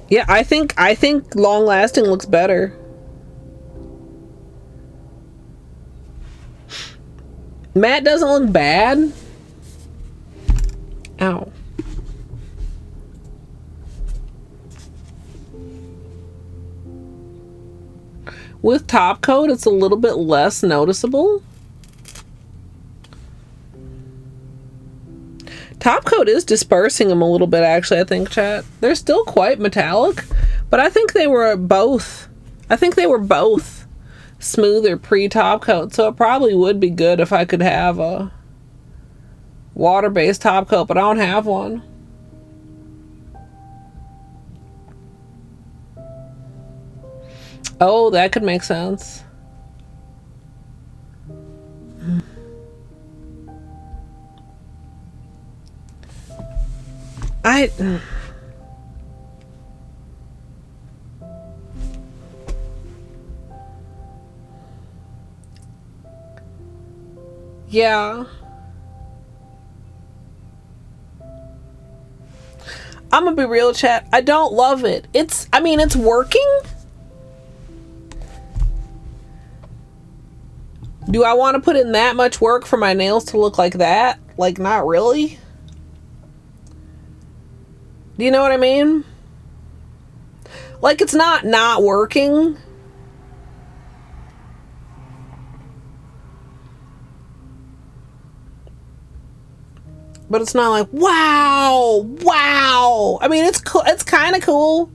Yeah, I think long lasting looks better. Matte doesn't look bad. Ow. With top coat, it's a little bit less noticeable. Top coat is dispersing them a little bit, actually, I think, chat. They're still quite metallic, but I think they were both. I think they were both smoother pre-top coat, so it probably would be good if I could have a water-based top coat, but I don't have one. Oh, that could make sense. Yeah. I'm gonna be real, chat. I don't love it. I mean, it's working. Do I want to put in that much work for my nails to look like that? Like, not really. Do you know what I mean? Like, it's not working. But it's not like, wow, wow. I mean, it's cool. It's kind of cool.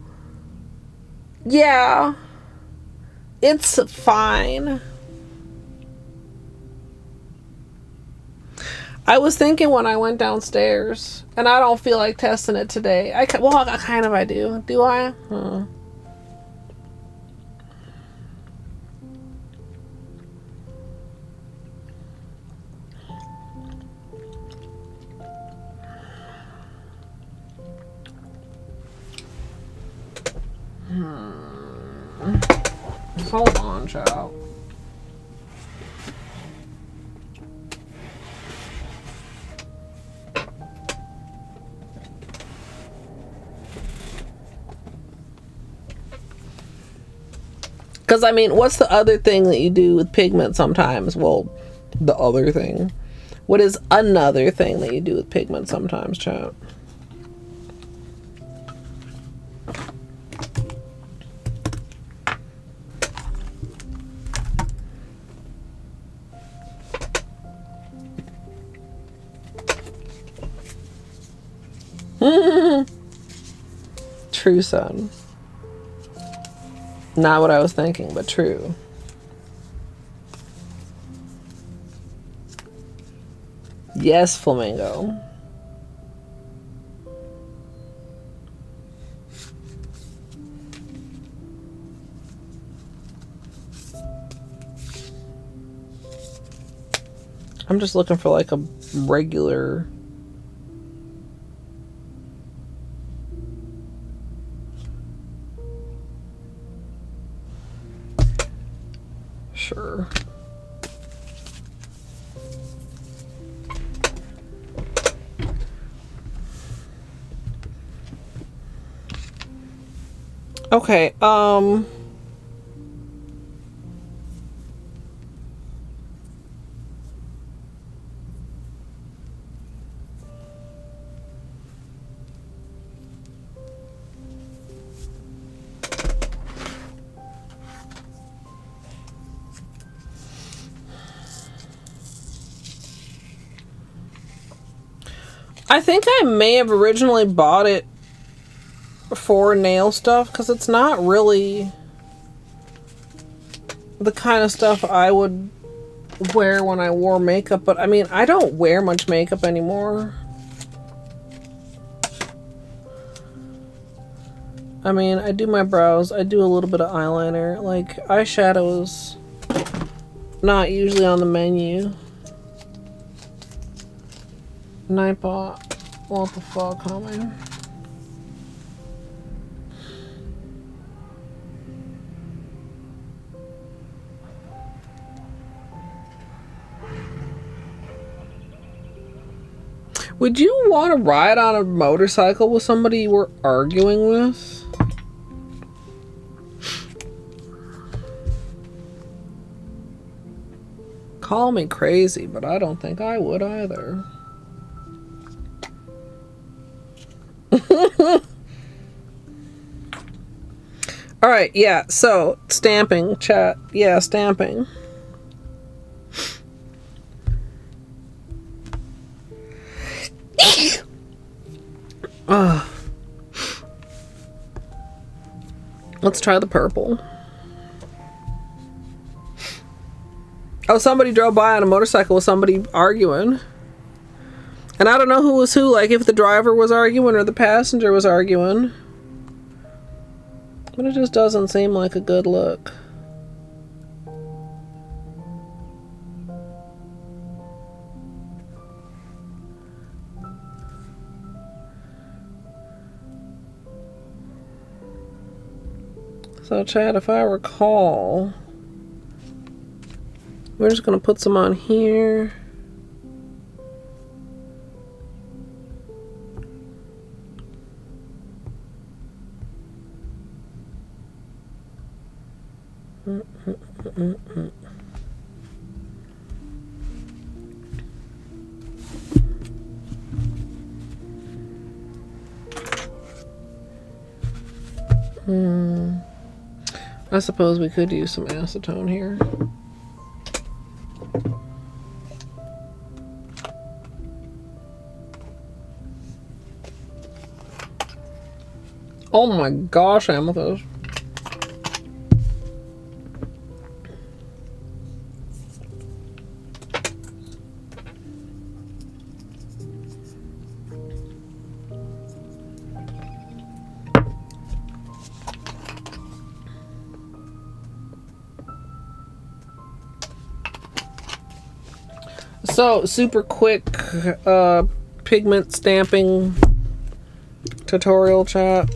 Yeah. It's fine. I was thinking when I went downstairs, and I don't feel like testing it today. Well, kind of I do. Do I? Hold on, child. Because, I mean, what's the other thing that you do with pigment sometimes? Well, the other thing. What is another thing that you do with pigment sometimes, chat? True, son. Not what I was thinking, but true. Yes, Flamingo. I'm just looking for like a regular... Sure. Okay, I think I may have originally bought it for nail stuff because it's not really the kind of stuff I would wear when I wore makeup. But I mean, I don't wear much makeup anymore. I mean, I do my brows, I do a little bit of eyeliner, like eyeshadows not usually on the menu. Nightbot, what the fuck, homie? Would you want to ride on a motorcycle with somebody you were arguing with? Call me crazy, but I don't think I would either. Alright, yeah, so stamping, chat. Yeah, stamping. Let's try the purple. Oh, somebody drove by on a motorcycle with somebody arguing. And I don't know who was who, like if the driver was arguing or the passenger was arguing. But it just doesn't seem like a good look. So Chad, if I recall, we're just gonna put some on here. I suppose we could use some acetone here. Oh my gosh, Amethyst. So, super quick pigment stamping tutorial chat.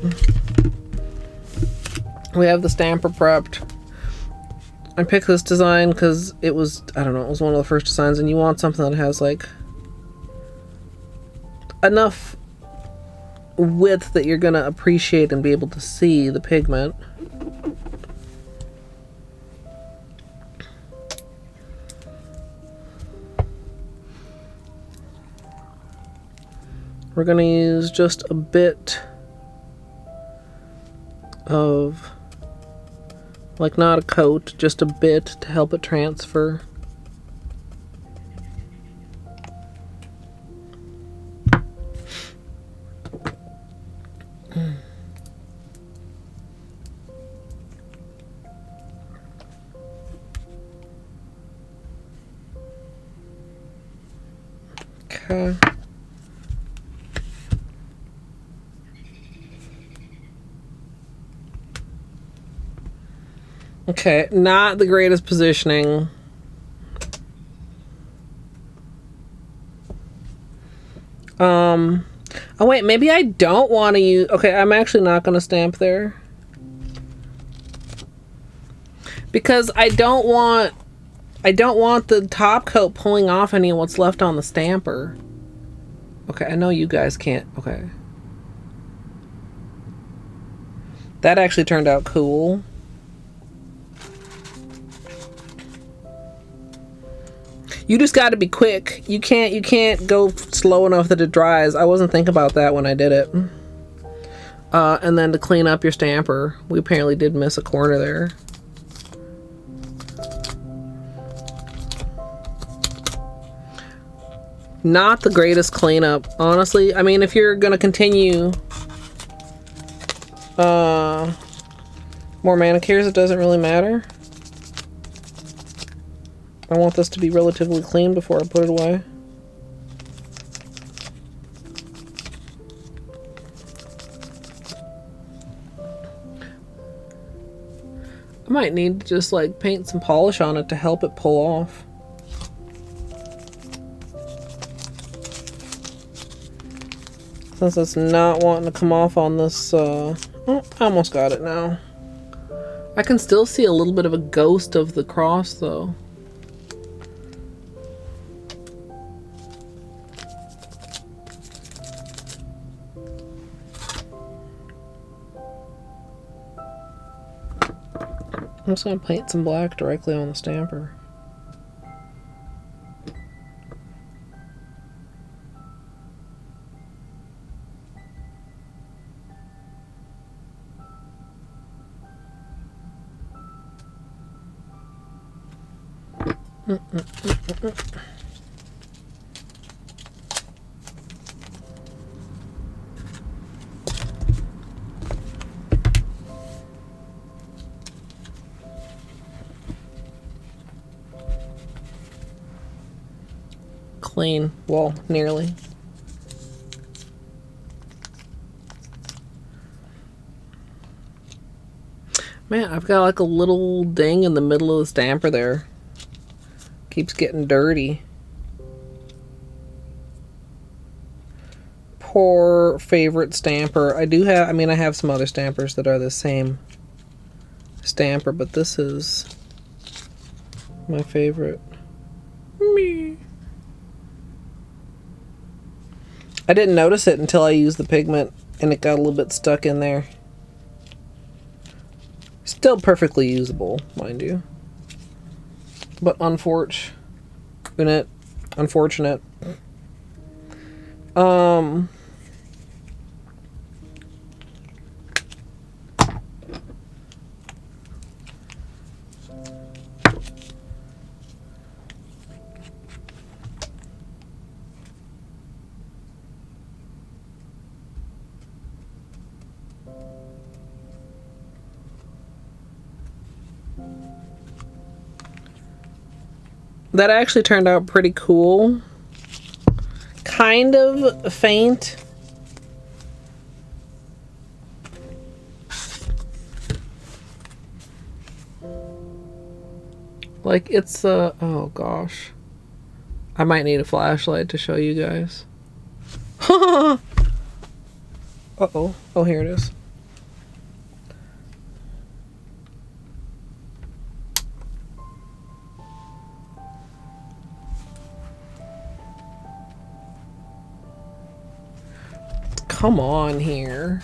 We have the stamper prepped. I picked this design because it was, I don't know, it was one of the first designs, and you want something that has like enough width that you're gonna appreciate and be able to see the pigment. We're gonna use just a bit of, like, not a coat, just a bit to help it transfer. Okay. Okay, not the greatest positioning. Oh wait, maybe I don't want to use... Okay, I'm actually not going to stamp there. Because I don't want the top coat pulling off any of what's left on the stamper. Okay, I know you guys can't... Okay. That actually turned out cool. You just got to be quick. You can't go slow enough that it dries. I wasn't thinking about that when I did it. And then to clean up your stamper, we apparently did miss a corner there. Not the greatest cleanup, honestly. I mean, if you're gonna continue more manicures, it doesn't really matter. I want this to be relatively clean before I put it away. I might need to just like paint some polish on it to help it pull off. Since it's not wanting to come off on this, oh, I almost got it now. I can still see a little bit of a ghost of the cross though. I'm just going to paint some black directly on the stamper. Clean. Well, nearly. Man, I've got like a little ding in the middle of the stamper there. Keeps getting dirty. Poor favorite stamper. I do have, I mean, I have some other stampers that are the same stamper, but this is my favorite. Me. I didn't notice it until I used the pigment and it got a little bit stuck in there. Still perfectly usable, mind you. But unfortunate. That actually turned out pretty cool. Kind of faint. Like it's oh gosh. I might need a flashlight to show you guys. Uh-oh. Oh, here it is. Come on here.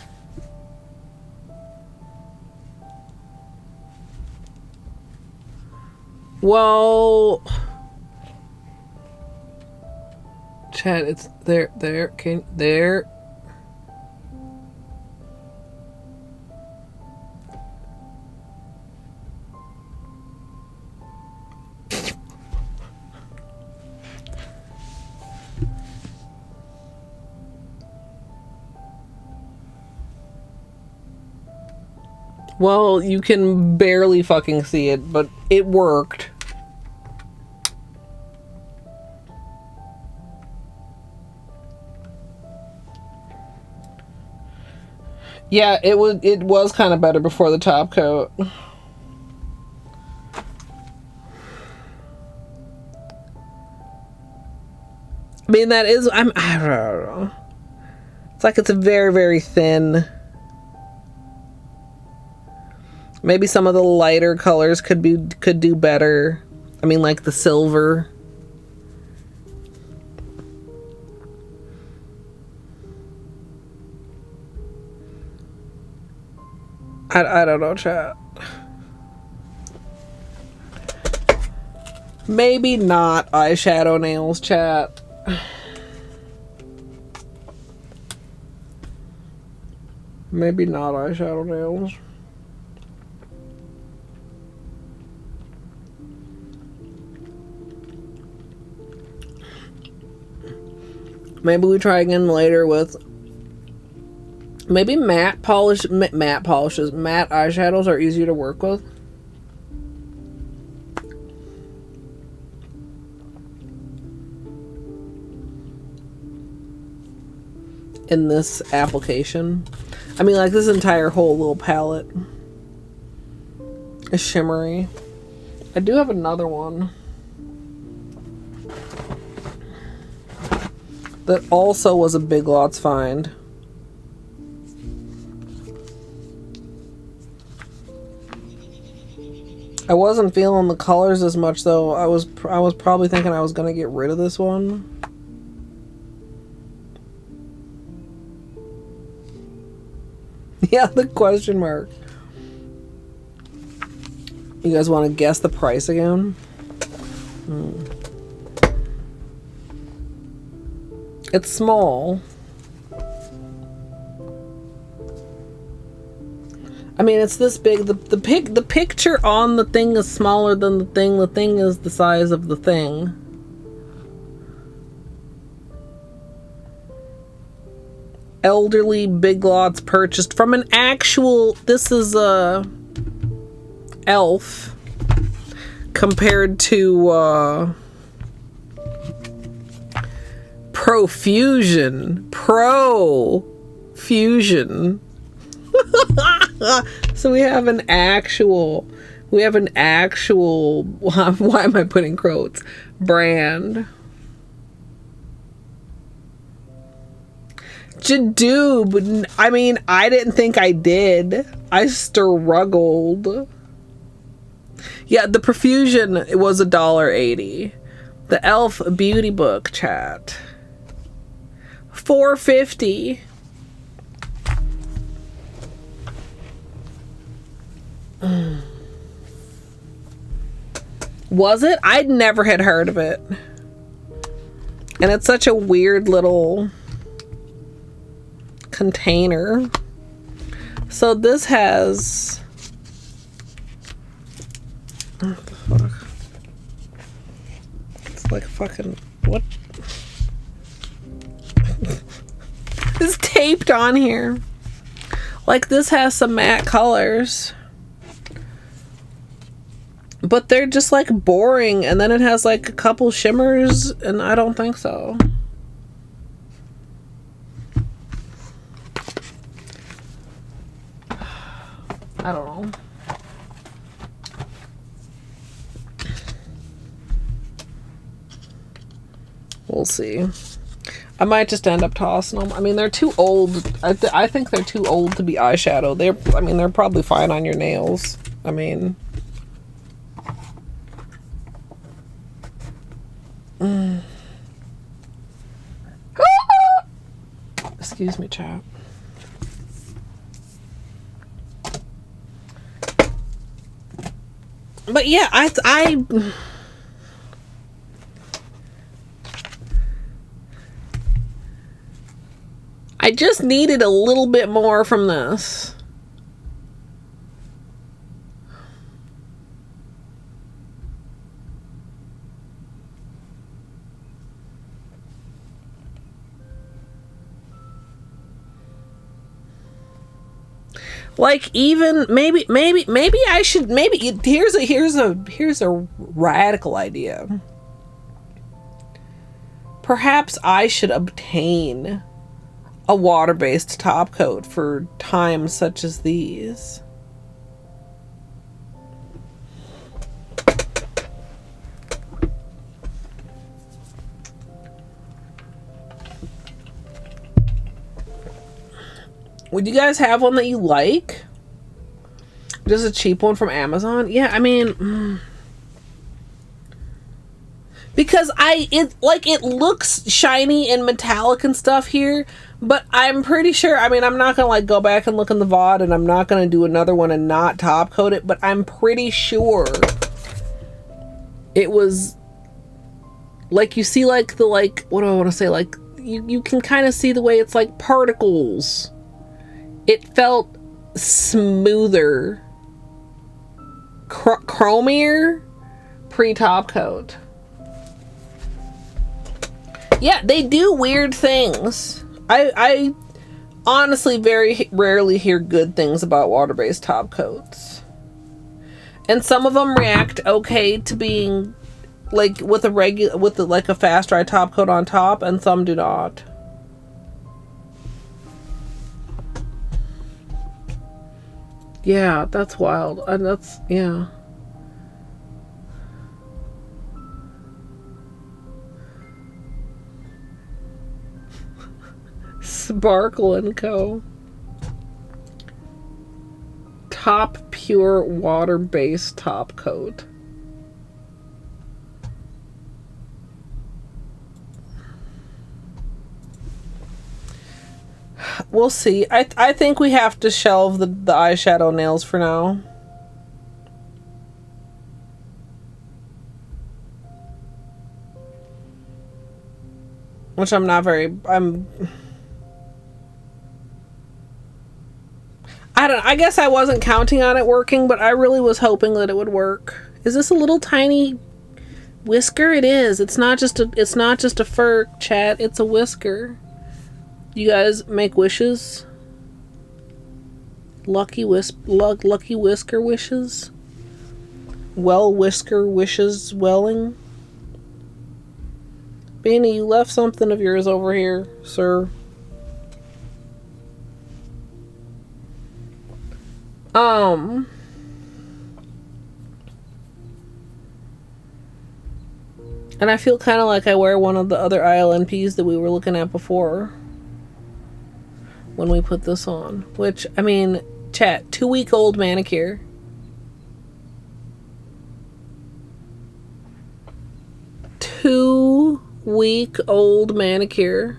Well, Chad, it's there, there. Well, you can barely fucking see it, but it worked. Yeah, it was kind of better before the top coat. I mean, that is, I don't know. It's like it's a very, very thin. Maybe some of the lighter colors could do better. I mean, like the silver. I don't know, chat. Maybe not eyeshadow nails, chat. Maybe not eyeshadow nails. Maybe we try again later with maybe matte polishes. Matte eyeshadows are easier to work with. In this application. I mean, like, this entire whole little palette is shimmery. I do have another one that also was a Big Lots find. I wasn't feeling the colors as much though. I was probably thinking I was gonna get rid of this one. Yeah, the question mark. You guys want to guess the price again? It's small. I mean, it's this big. The picture on the thing is smaller than the thing. The thing is the size of the thing. Elderly Big Lots purchased from an actual. This is a elf compared to Profusion. So we have an actual. Why am I putting quotes? Brand. Dude, I mean, I didn't think I did. I struggled. Yeah, the Profusion, it was $1.80. The Elf Beauty Book, chat, $4.50. Was it? I'd never had heard of it. And it's such a weird little container. So this has, what the fuck? It's like fucking, what? It's taped on here. Like, this has some matte colors, but they're just like boring, and then it has like a couple shimmers, and I don't think so. I don't know. We'll see. I might just end up tossing them. I mean, they're too old. I think they're too old to be eyeshadow. They're probably fine on your nails. I mean... Excuse me, chat. But yeah, I just needed a little bit more from this. Like, even maybe I should, here's a radical idea. Perhaps I should obtain a water-based top coat for times such as these. Would you guys have one that you like? Just a cheap one from Amazon? Yeah, I mean... Because it looks shiny and metallic and stuff here, but I'm pretty sure, I mean, I'm not gonna like go back and look in the VOD, and I'm not gonna do another one and not top coat it, but I'm pretty sure it was, like, you see, like, the, like, what do I want to say, like, you can kind of see the way it's like particles. It felt smoother, chromier pre-top coat. Yeah, they do weird things. I honestly very rarely hear good things about water-based top coats. And some of them react okay to being like with a fast dry top coat on top, and some do not. Yeah, that's wild. And that's, yeah. Sparkle & Co. Top Pure water-based top coat. We'll see. I think we have to shelve the eyeshadow nails for now. Which I'm not very... I don't know. I guess I wasn't counting on it working, but I really was hoping that it would work. Is this a little tiny whisker? It is. It's not just a fur, chat. It's a whisker. You guys make wishes? Lucky whisker wishes? Well whisker wishes welling? Beanie, you left something of yours over here, sir. And I feel kind of like I wear one of the other ILNPs that we were looking at before when we put this on. Which, I mean, chat, 2-week-old manicure. Two-week-old manicure.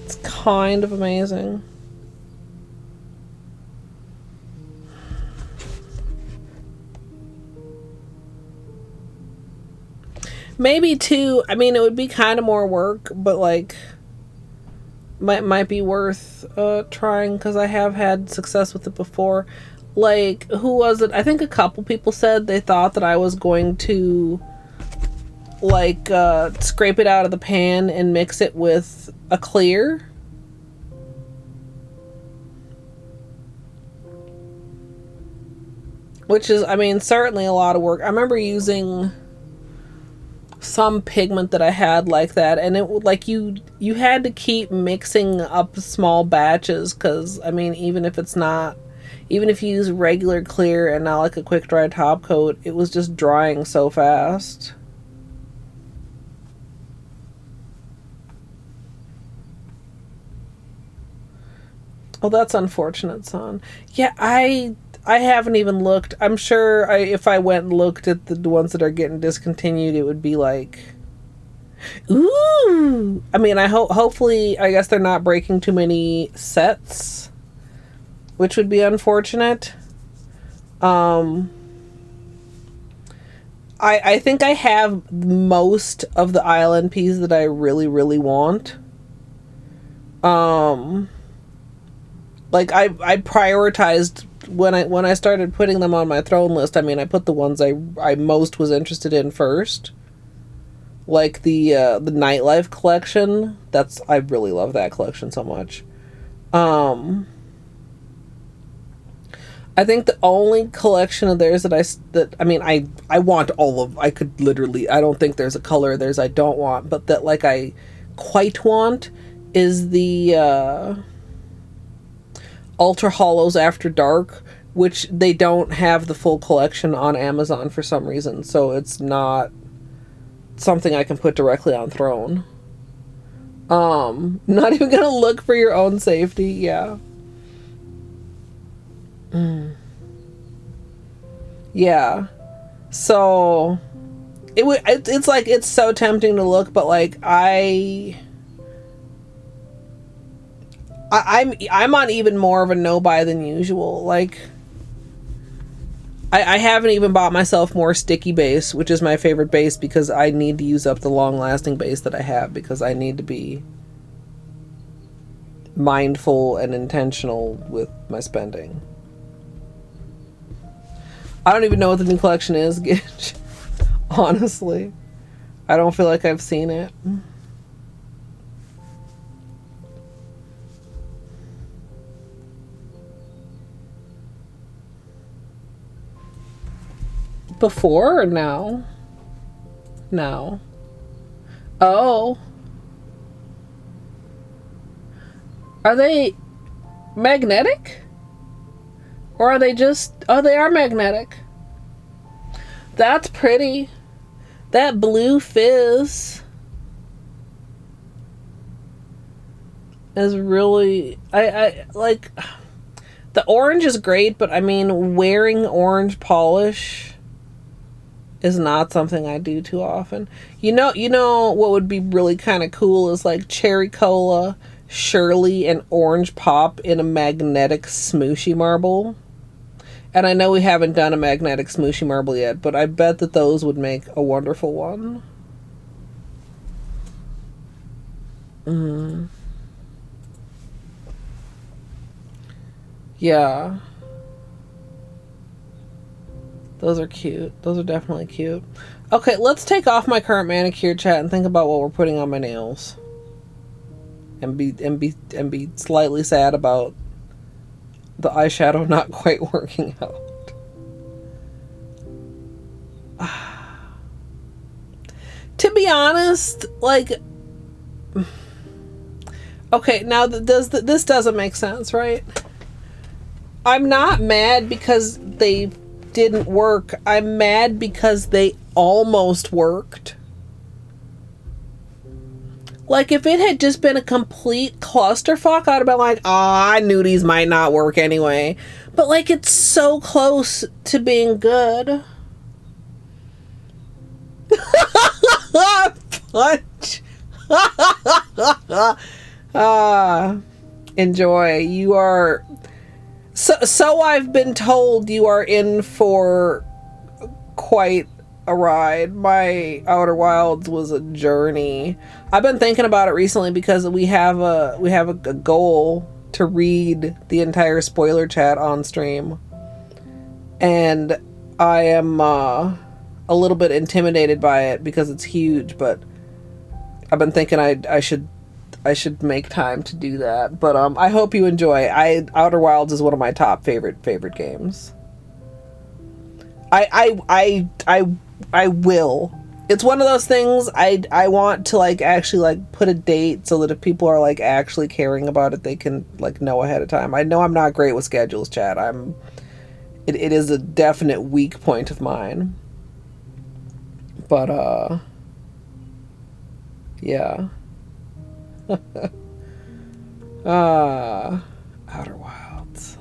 It's kind of amazing. Maybe two. I mean, it would be kind of more work, but like might be worth trying, because I have had success with it before. Like, who was it? I think a couple people said they thought that I was going to like scrape it out of the pan and mix it with a clear. Which is, I mean, certainly a lot of work. I remember using some pigment that I had like that, and it would like you had to keep mixing up small batches, because I mean, even if you use regular clear and not like a quick dry top coat, it was just drying so fast. Oh, that's unfortunate, son. Yeah, I haven't even looked. I'm sure if I went and looked at the ones that are getting discontinued, it would be like, ooh. I mean, hopefully, I guess they're not breaking too many sets, which would be unfortunate. I think I have most of the ILNPs that I really, really want. Like I prioritized when I started putting them on my throne list. I mean, I put the ones I most was interested in first, like the Nightlife collection. I really love that collection so much. I think the only collection of theirs that I want all of. I could literally. I don't think there's a color of theirs I don't want, but that like I quite want is the Ultra Holos After Dark, which they don't have the full collection on Amazon for some reason, so it's not something I can put directly on Throne. Not even gonna look for your own safety. Yeah. Yeah. So it's like, it's so tempting to look, but like I'm on even more of a no buy than usual. Like I haven't even bought myself more sticky base, which is my favorite base, because I need to use up the long lasting base that I have, because I need to be mindful and intentional with my spending. I don't even know what the new collection is, Gitch. Honestly, I don't feel like I've seen it. Before or now? Now. Oh. Are they magnetic? Or are they just... Oh, they are magnetic. That's pretty. That blue fizz is really... I like... The orange is great, but I mean, wearing orange polish is not something I do too often. You know what would be really kind of cool is like cherry cola, Shirley, and orange pop in a magnetic smooshy marble. And I know we haven't done a magnetic smooshy marble yet, but I bet that those would make a wonderful one. Yeah. Those are cute. Those are definitely cute. Okay, let's take off my current manicure chat and think about what we're putting on my nails. And be slightly sad about the eyeshadow not quite working out. To be honest, like, okay, now this doesn't make sense, right? I'm not mad because they didn't work. I'm mad because they almost worked. Like, if it had just been a complete clusterfuck, I'd have been like, I knew these might not work anyway. But, like, it's so close to being good. Punch. Enjoy. You are... So I've been told you are in for quite a ride. My Outer Wilds was a journey. I've been thinking about it recently because we have a goal to read the entire spoiler chat on stream, and I am a little bit intimidated by it because it's huge. But I've been thinking I should make time to do that. But I hope you enjoy. Outer Wilds is one of my top favorite games. I will. It's one of those things I want to like actually like put a date so that if people are like actually caring about it, they can like know ahead of time. I know I'm not great with schedules, chat. It is a definite weak point of mine. But yeah. Outer Wilds.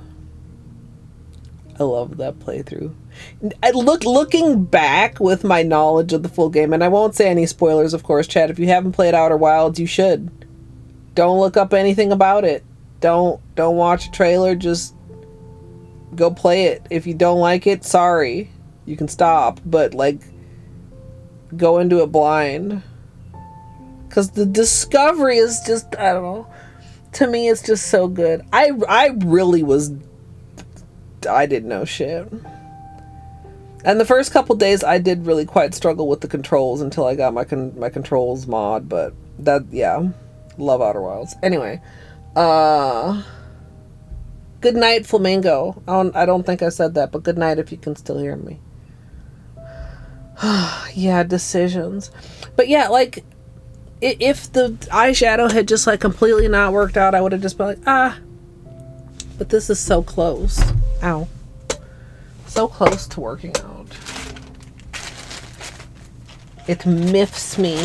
I love that playthrough. Looking back with my knowledge of the full game, and I won't say any spoilers, of course, chat. If you haven't played Outer Wilds, you should. Don't look up anything about it. Don't watch a trailer. Just go play it. If you don't like it, sorry, you can stop. But like, go into it blind, because the discovery is just, I don't know. To me, it's just so good. I really was. I didn't know shit. And the first couple days, I did really quite struggle with the controls until I got my controls mod. But that, yeah, love Outer Wilds. Anyway, good night, Flamingo. I don't think I said that, but good night if you can still hear me. Yeah, decisions. But yeah, like, if the eyeshadow had just like completely not worked out, I would have just been like, but this is so close. Ow. So close to working out. It miffs me.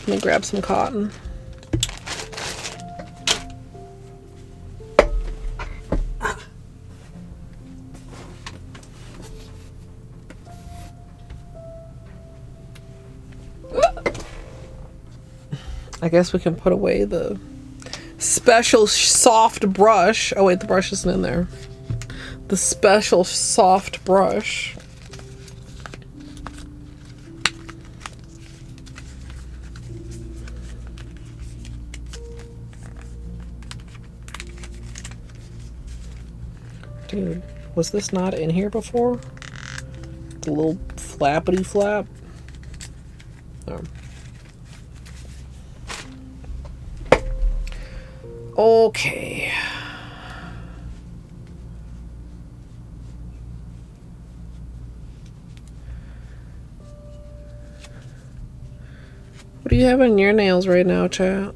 Let me grab some cotton. I guess we can put away the special soft brush. Oh wait, the brush isn't in there. The special soft brush. Dude, was this not in here before? The little flappity flap? Oh. Okay. What do you have on your nails right now, chat?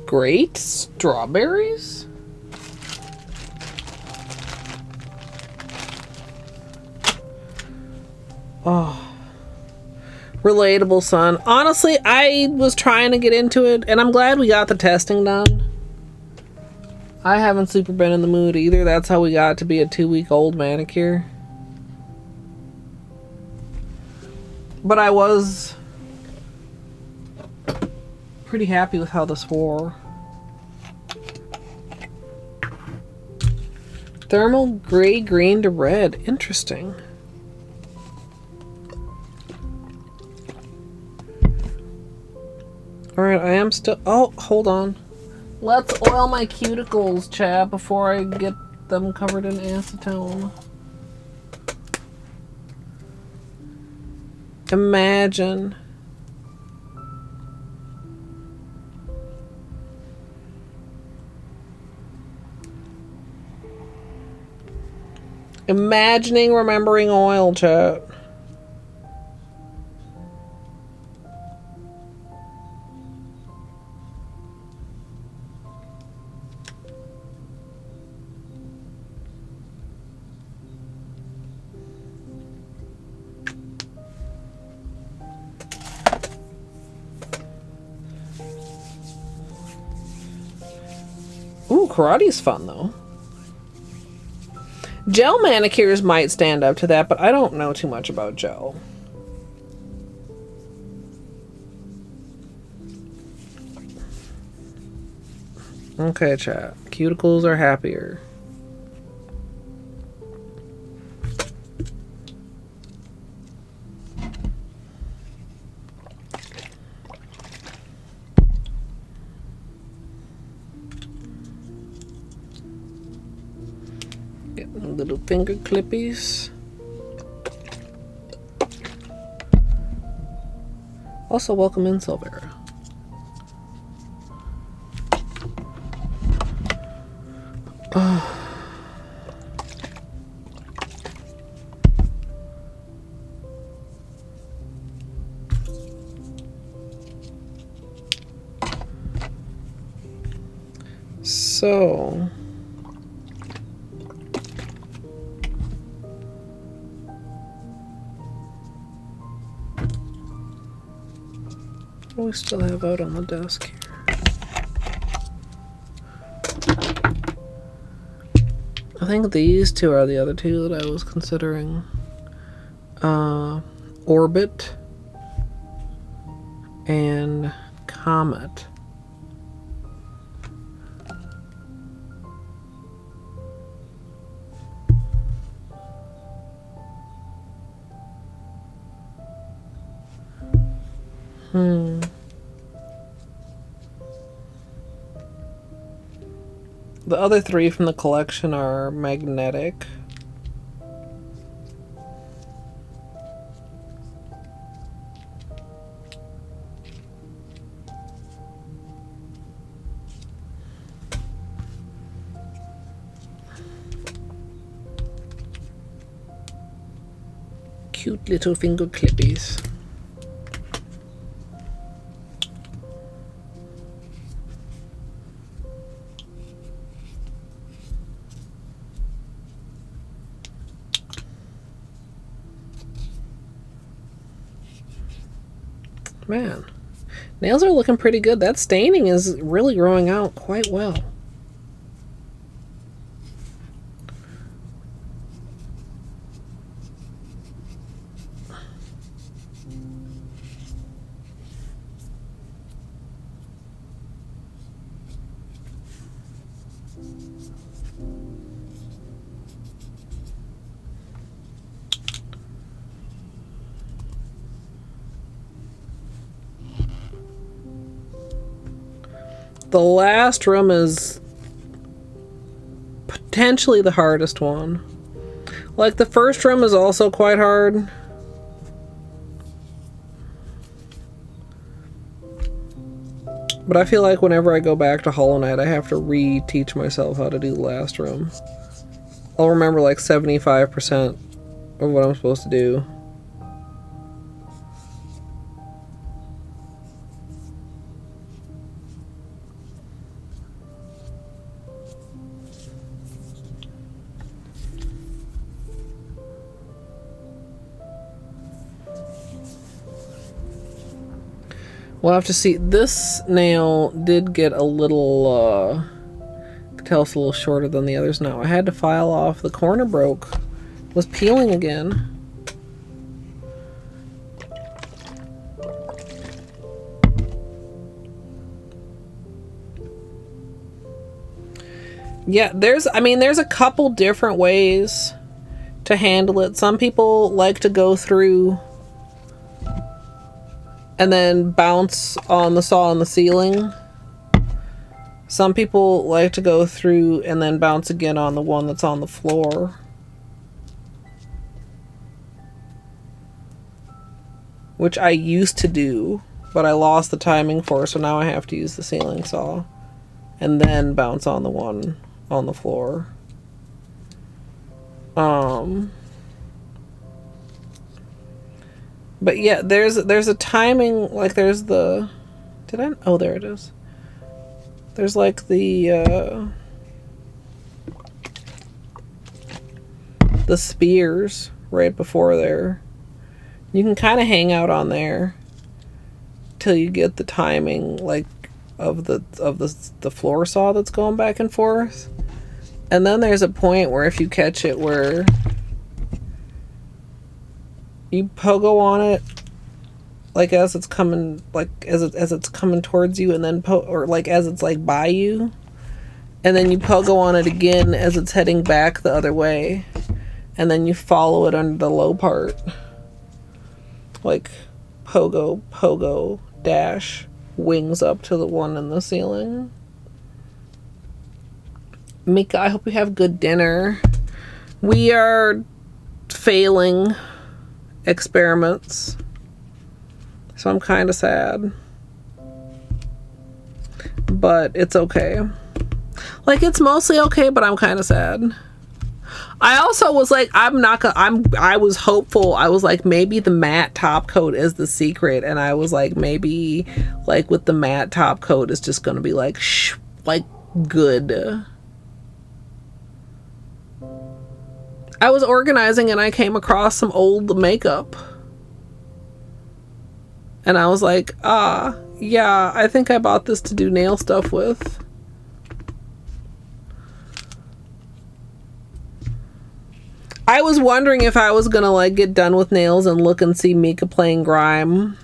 Great strawberries? Oh. Relatable, son. Honestly, I was trying to get into it, and I'm glad we got the testing done. I haven't super been in the mood either. That's how we got to be a 2-week-old manicure. But I was pretty happy with how this wore. Thermal gray green to red. Interesting. Alright, I am still... Oh, hold on. Let's oil my cuticles, chat, before I get them covered in acetone. Imagine. Imagining remembering oil, chat. Ooh, karate's fun though. Gel manicures might stand up to that, but I don't know too much about gel. Okay, chat. Cuticles are happier. little finger clippies. Also, welcome in, Silvera. So what do we still have out on the desk here? I think these two are the other two that I was considering. Orbit and Comet. The other three from the collection are magnetic. Cute little finger clippies. Man, nails are looking pretty good. That staining is really growing out quite well. The last room is potentially the hardest one. Like, the first room is also quite hard. But I feel like whenever I go back to Hollow Knight, I have to re-teach myself how to do the last room. I'll remember like 75% of what I'm supposed to do. We'll have to see. This nail did get a little, I could tell it's a little shorter than the others now. I had to file off. The corner broke. It was peeling again. Yeah, there's a couple different ways to handle it. Some people like to go through and then bounce on the saw on the ceiling. Some people like to go through and then bounce again on the one that's on the floor. Which I used to do, but I lost the timing for, so now I have to use the ceiling saw. And then bounce on the one on the floor. But yeah, there's a timing, like there's the, oh, there it is. There's like the spears right before there. You can kind of hang out on there till you get the timing, like of the floor saw that's going back and forth. And then there's a point where if you catch it where you pogo on it, like as it's coming, like as it's coming towards you, and then or like as it's like by you, and then you pogo on it again as it's heading back the other way, and then you follow it under the low part, like pogo dash wings up to the one in the ceiling. Mika, I hope you have good dinner. We are failing experiments. So I'm kind of sad. But it's okay. Like, it's mostly okay, but I'm kind of sad. I also was like, I was hopeful. I was like, maybe the matte top coat is the secret. And I was like, maybe, like, with the matte top coat, it's just going to be like, good. I was organizing and I came across some old makeup. And I was like, yeah, I think I bought this to do nail stuff with. I was wondering if I was gonna like get done with nails and look and see Mika playing Grime.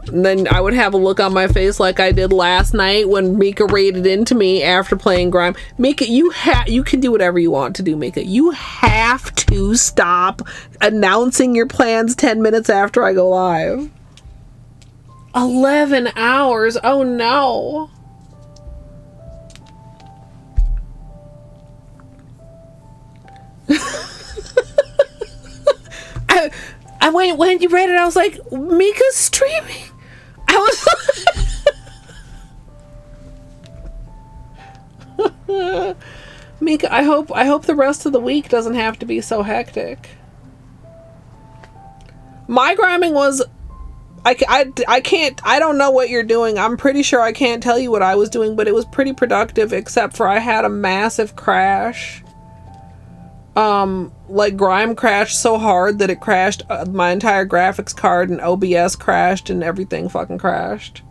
And then I would have a look on my face like I did last night when Mika raided into me after playing Grime. Mika, you can do whatever you want to do, Mika. You have to stop announcing your plans 10 minutes after I go live. 11 hours? Oh no. When you read it, I was like, Mika's streaming. I was Mika, I hope the rest of the week doesn't have to be so hectic. My griming was I don't know what you're doing. I'm pretty sure I can't tell you what I was doing, but it was pretty productive, except for I had a massive crash. Like Grime crashed so hard that it crashed my entire graphics card, and OBS crashed and everything fucking crashed.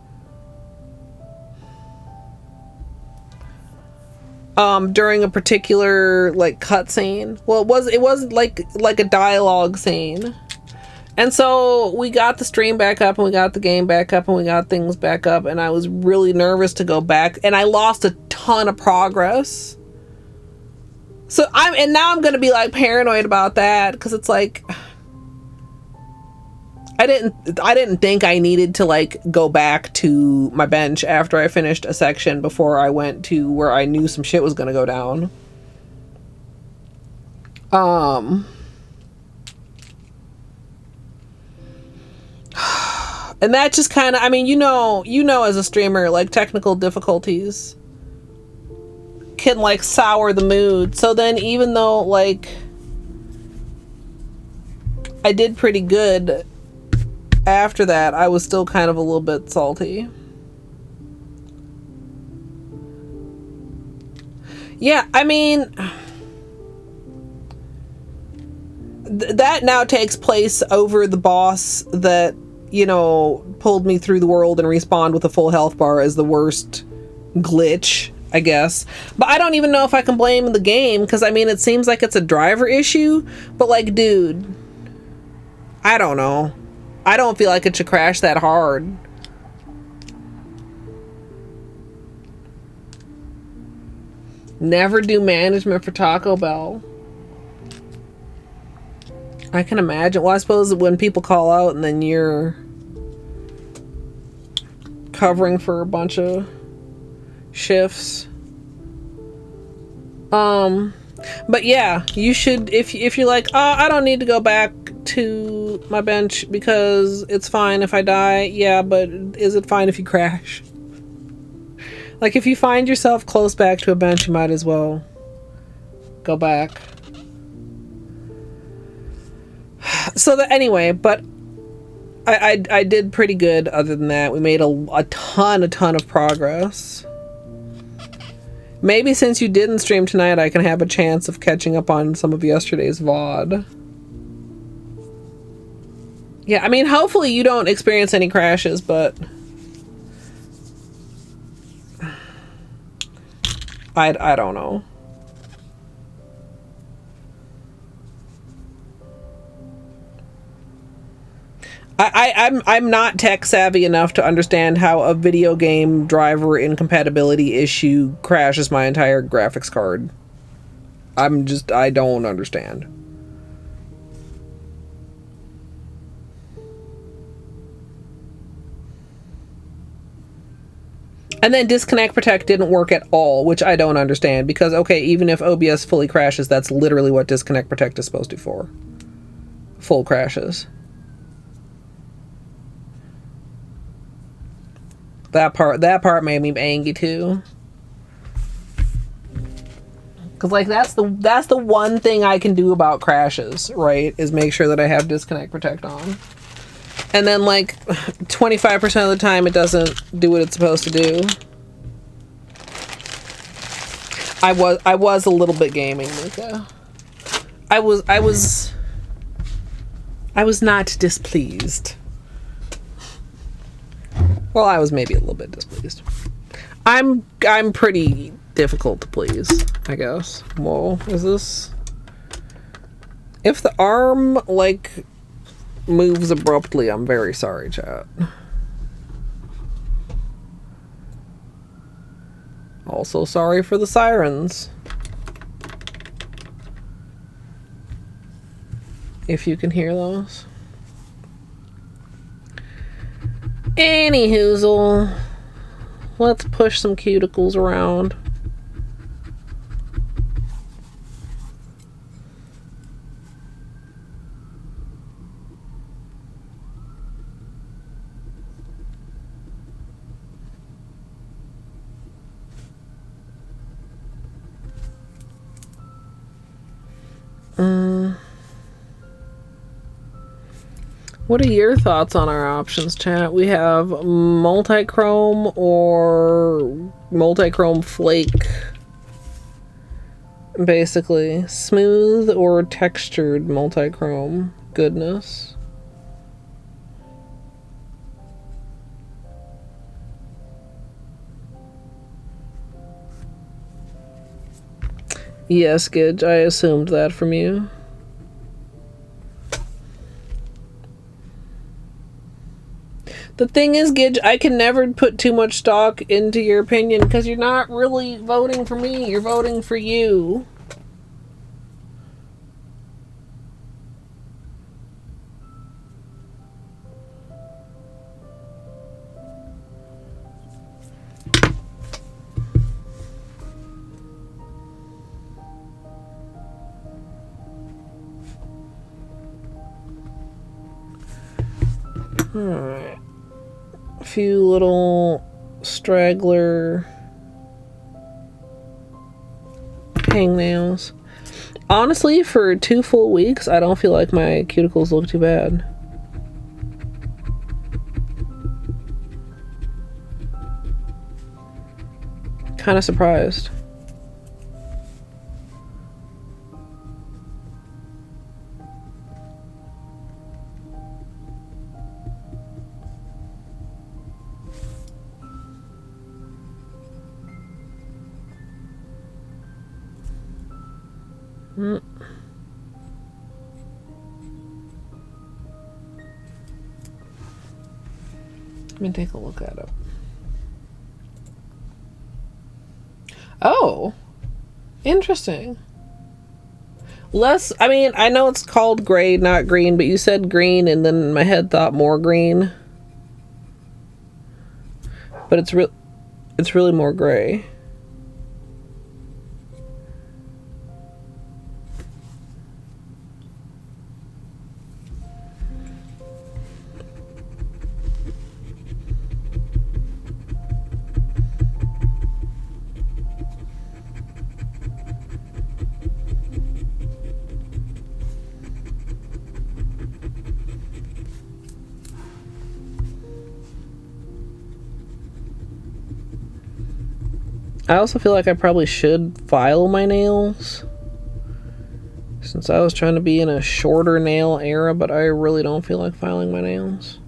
During a particular like cutscene. Well, it was like a dialogue scene. And so we got the stream back up and we got the game back up and we got things back up, and I was really nervous to go back, and I lost a ton of progress. So now I'm gonna be like paranoid about that, because it's like I didn't think I needed to like go back to my bench after I finished a section before I went to where I knew some shit was gonna go down. And that just kind of, I mean, you know as a streamer, like technical difficulties can like sour the mood. So then even though like I did pretty good after that, I was still kind of a little bit salty. Yeah, I mean, that now takes place over the boss that, you know, pulled me through the world and respawned with a full health bar as the worst glitch, I guess. But I don't even know if I can blame the game, because I mean, it seems like it's a driver issue, but like, dude, I don't know. I don't feel like it should crash that hard. Never do management for Taco Bell. I can imagine. Well, I suppose when people call out and then you're covering for a bunch of shifts. But yeah, you should, if you're like, oh, I don't need to go back to my bench because it's fine if I die. Yeah, but is it fine if you crash? Like, if you find yourself close back to a bench, you might as well go back. So that, anyway, but I did pretty good other than that. We made a ton of progress. Maybe since you didn't stream tonight, I can have a chance of catching up on some of yesterday's VOD. Yeah, I mean, hopefully you don't experience any crashes, but I don't know. I'm not tech savvy enough to understand how a video game driver incompatibility issue crashes my entire graphics card. I don't understand. And then disconnect protect didn't work at all, which I don't understand because, okay, even if OBS fully crashes, that's literally what disconnect protect is supposed to be for. Full crashes. That part made me angry too. Cause like that's the one thing I can do about crashes, right? Is make sure that I have disconnect protect on. And then like 25% of the time it doesn't do what it's supposed to do. I was a little bit gaming, Luca. I was not displeased. Well, I was maybe a little bit displeased. I'm pretty difficult to please, I guess. Whoa, is this? If the arm like moves abruptly, I'm very sorry, chat. Also sorry for the sirens. If you can hear those. Anyhoozle. Let's push some cuticles around. What are your thoughts on our options, chat? We have multi-chrome or multi-chrome flake. Basically. Smooth or textured multi-chrome goodness. Yes, Gidge, I assumed that from you. The thing is, Gidge, I can never put too much stock into your opinion because you're not really voting for me. You're voting for you. Alright. A few little straggler hangnails. Honestly, for 2 full weeks, I don't feel like my cuticles look too bad. Kind of surprised. Let me take a look at it. Oh, interesting. Less, I mean, I know it's called gray, not green, but you said green and then my head thought more green. But it's really more gray. I also feel like I probably should file my nails since I was trying to be in a shorter nail era, but I really don't feel like filing my nails.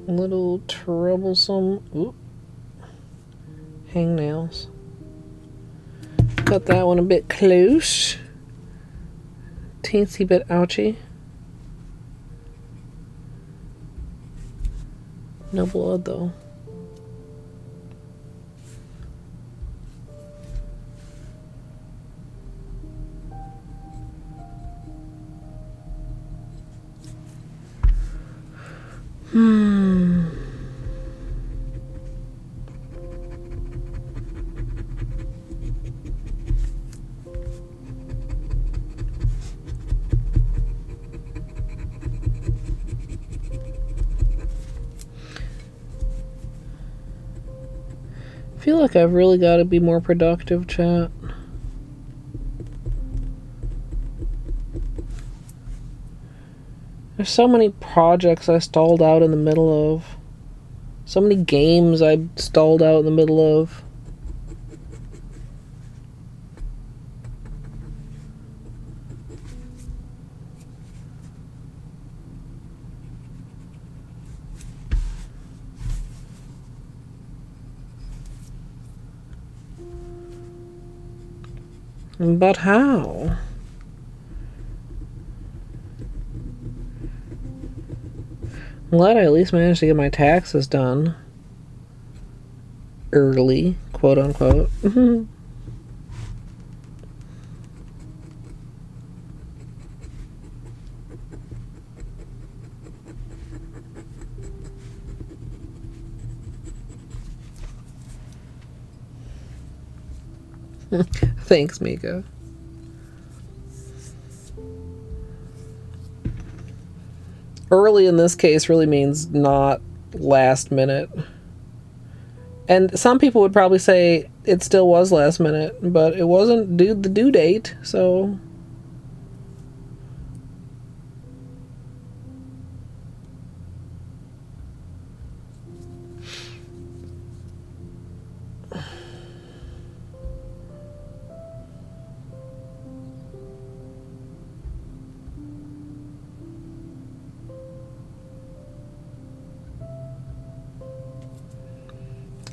A little troublesome. Oop. Hangnails. Got that one a bit close. Teensy bit ouchy. No blood though. I feel like I've really got to be more productive, chat. There's so many projects I stalled out in the middle of. So many games I stalled out in the middle of. But how? I'm glad I at least managed to get my taxes done. Early, quote unquote. Thanks, Mika. Early in this case really means not last minute. And some people would probably say it still was last minute, but it wasn't the due date, so...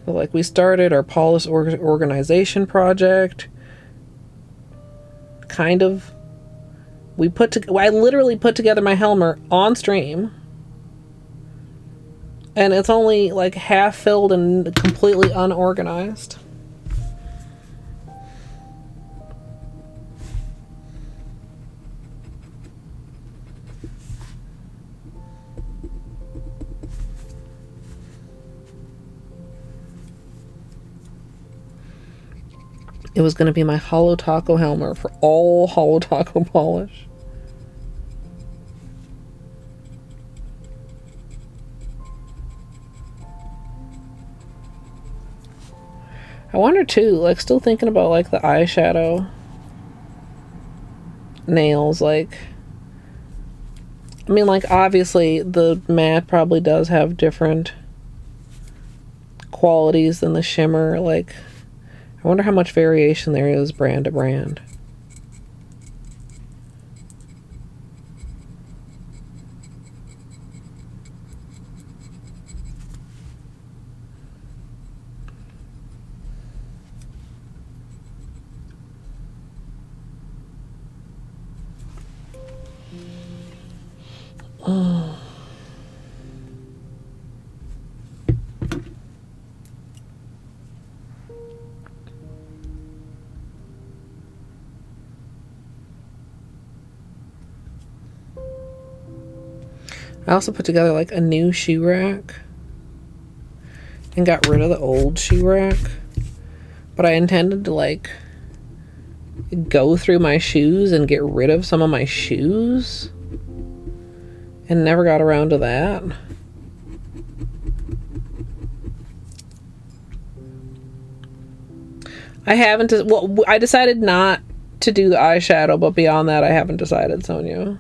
Like, we started our policy organization project. Kind of. I literally put together my Helmer on stream. And it's only like half filled and completely unorganized. It was going to be my Holo Taco Helmer for all Holo Taco polish. I wonder too, like, still thinking about like the eyeshadow nails, like, I mean, like, obviously the matte probably does have different qualities than the shimmer, like, I wonder how much variation there is brand to brand. Oh. I also put together like a new shoe rack and got rid of the old shoe rack, but I intended to like go through my shoes and get rid of some of my shoes and never got around to that. I decided not to do the eyeshadow, but beyond that I haven't decided, Sonia.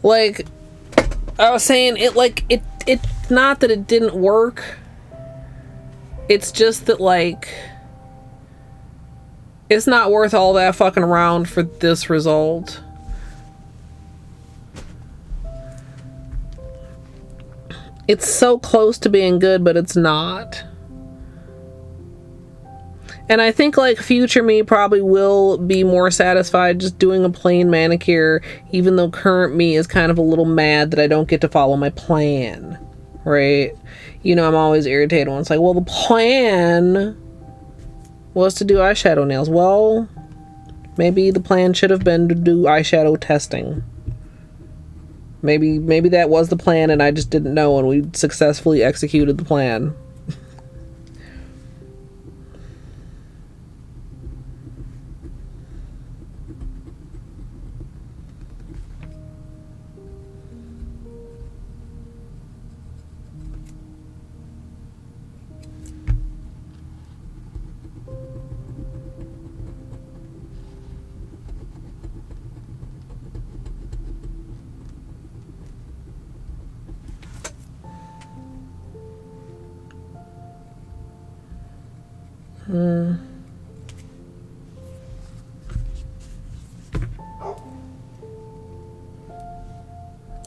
Like, I was saying, it's not that it didn't work. It's just that, like, It's not worth all that fucking around for this result. It's so close to being good, but it's not. And I think like future me probably will be more satisfied just doing a plain manicure, even though current me is kind of a little mad that I don't get to follow my plan, right? You know, I'm always irritated when it's like, well, the plan was to do eyeshadow nails. Well, maybe the plan should have been to do eyeshadow testing. Maybe that was the plan and I just didn't know and we successfully executed the plan.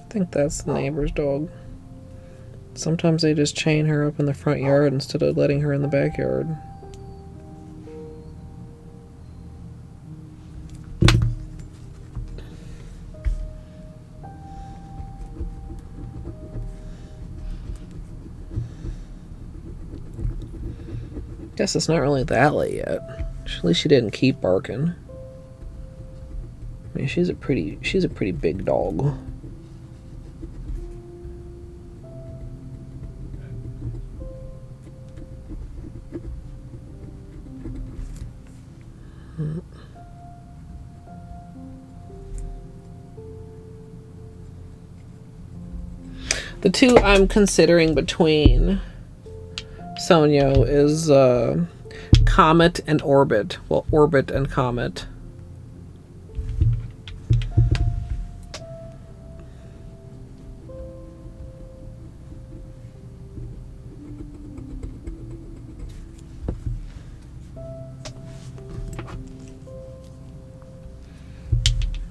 I think that's the neighbor's dog. Sometimes they just chain her up in the front yard instead of letting her in the backyard. Guess it's not really that late yet. At least she didn't keep barking. I mean, she's a pretty big dog. The two I'm considering between Sonyo is Comet and Orbit. Well, Orbit and Comet.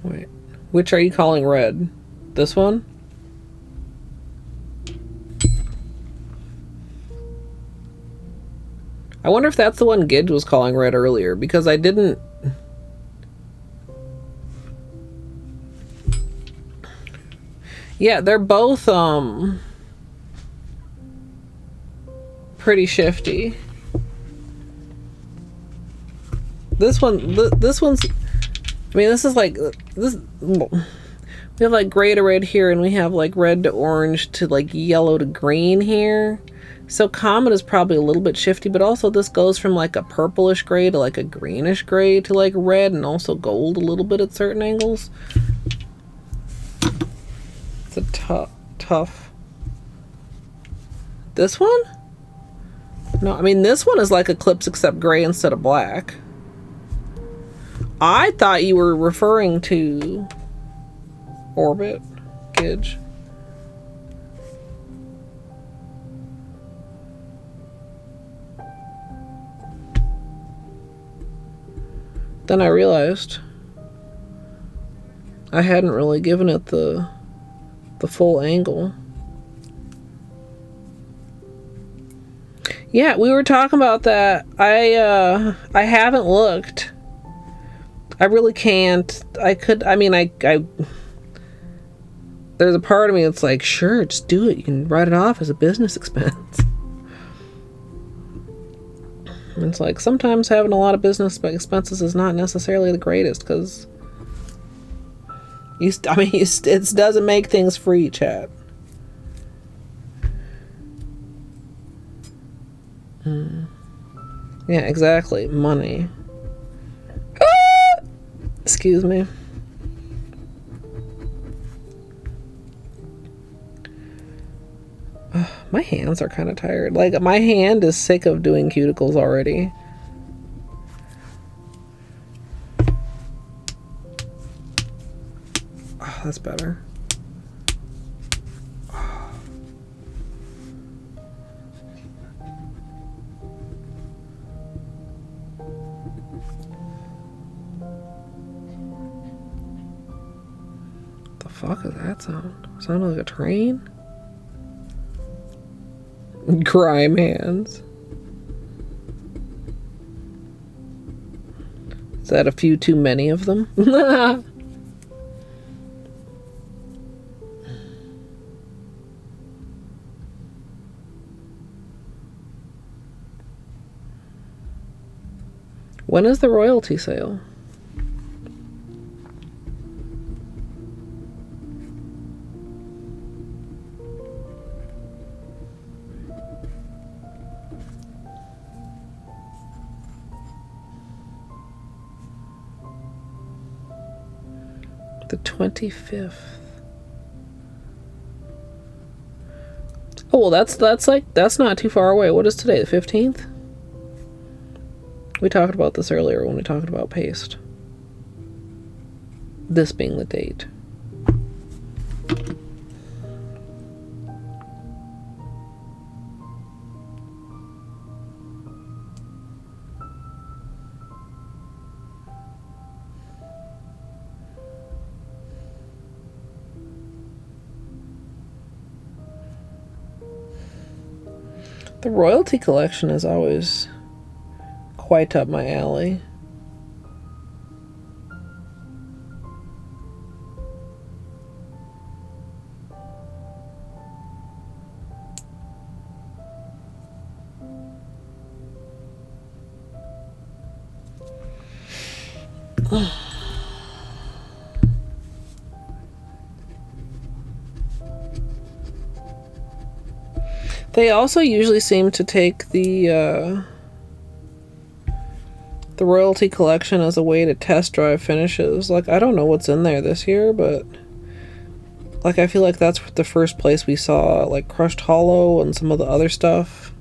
Wait, which are you calling red? This one? I wonder if that's the one Gidge was calling red earlier, because I didn't... Yeah, they're both, pretty shifty. This one's... I mean, this is like... We have like gray to red here, and we have like red to orange to like yellow to green here. So Comet is probably a little bit shifty, but also this goes from like a purplish gray to like a greenish gray to like red, and also gold a little bit at certain angles. It's a tough. This one? No, I mean this one is like Eclipse except gray instead of black. I thought you were referring to Orbit, Gidge. Then I realized I hadn't really given it the full angle. Yeah, we were talking about that. I haven't looked. I really can't. I mean, there's a part of me that's like, sure, just do it. You can write it off as a business expense. It's like sometimes having a lot of business expenses is not necessarily the greatest, because it doesn't make things free, chat. Yeah, exactly. Money. Ah! Excuse me. My hands are kind of tired. Like, my hand is sick of doing cuticles already. Oh, that's better. fuck is that sound? Sounded like a train? Grime hands. Is that a few too many of them? When is the royalty sale? The 25th. Oh, well, that's not too far away. What is today? The 15th? We talked about this earlier when we talked about paste. This being the date. The royalty collection is always quite up my alley. They also usually seem to take the royalty collection as a way to test drive finishes. Like, I don't know what's in there this year, but like, I feel like that's the first place we saw like crushed Holo and some of the other stuff.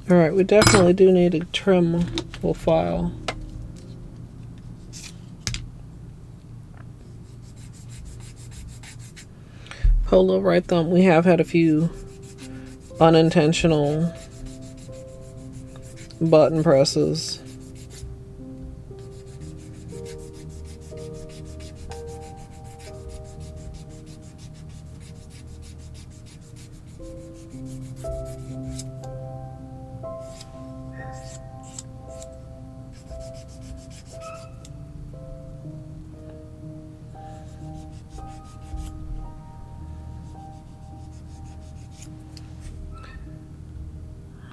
Alright, we definitely do need to trim a little file. Holo right thumb. We have had a few unintentional button presses.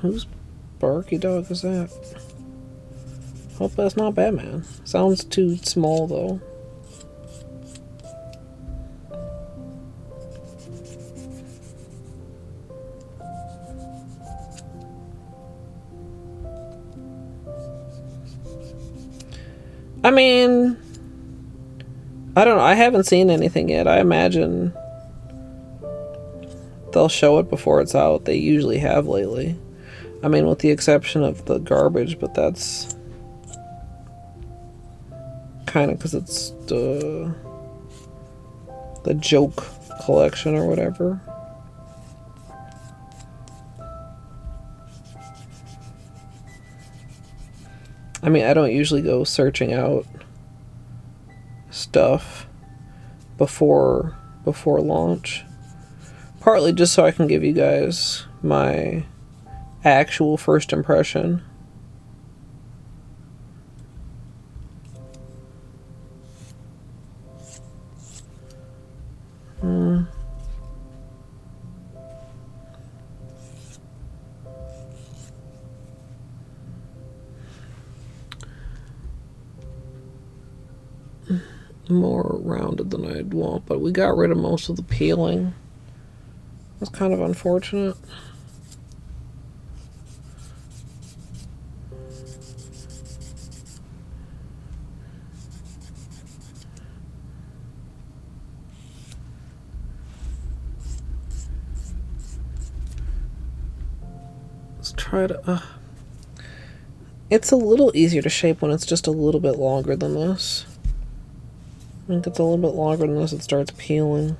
Whose barky dog is that? Hope that's not Batman. Sounds too small though. I mean, I don't know. I haven't seen anything yet. I imagine they'll show it before it's out. They usually have lately. I mean, with the exception of the garbage, but that's kind of because it's the joke collection or whatever. I mean, I don't usually go searching out stuff before launch. Partly just so I can give you guys my actual first impression. More rounded than I'd want, but we got rid of most of the peeling. That's kind of unfortunate. try to... It's a little easier to shape when it's just a little bit longer than this. When it gets a little bit longer than this, it starts peeling.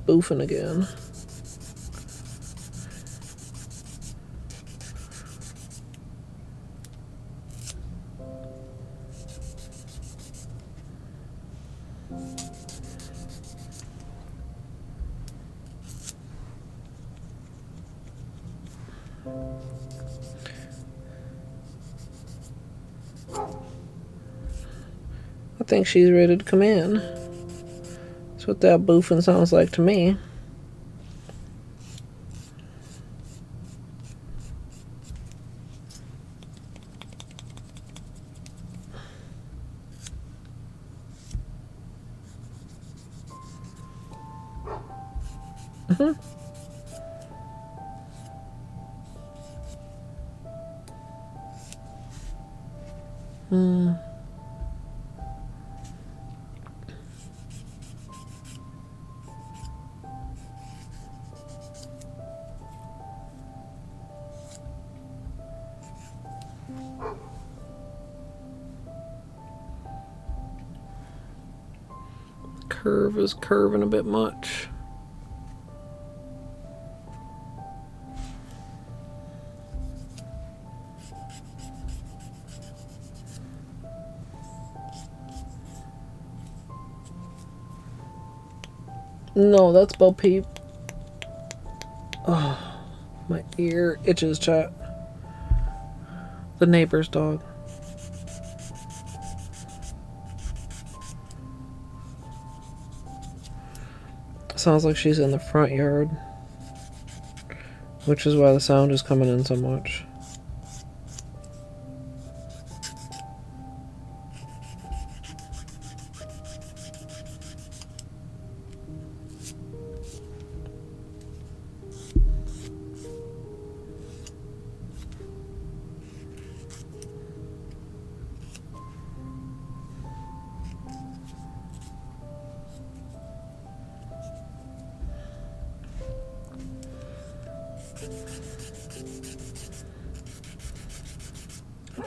Boofing again. I think she's ready to come in. That's what that boofing sounds like to me. Curve is curving a bit much. No, that's Bo Peep. Oh, my ear itches, chat. The neighbor's dog. Sounds like she's in the front yard, which is why the sound is coming in so much.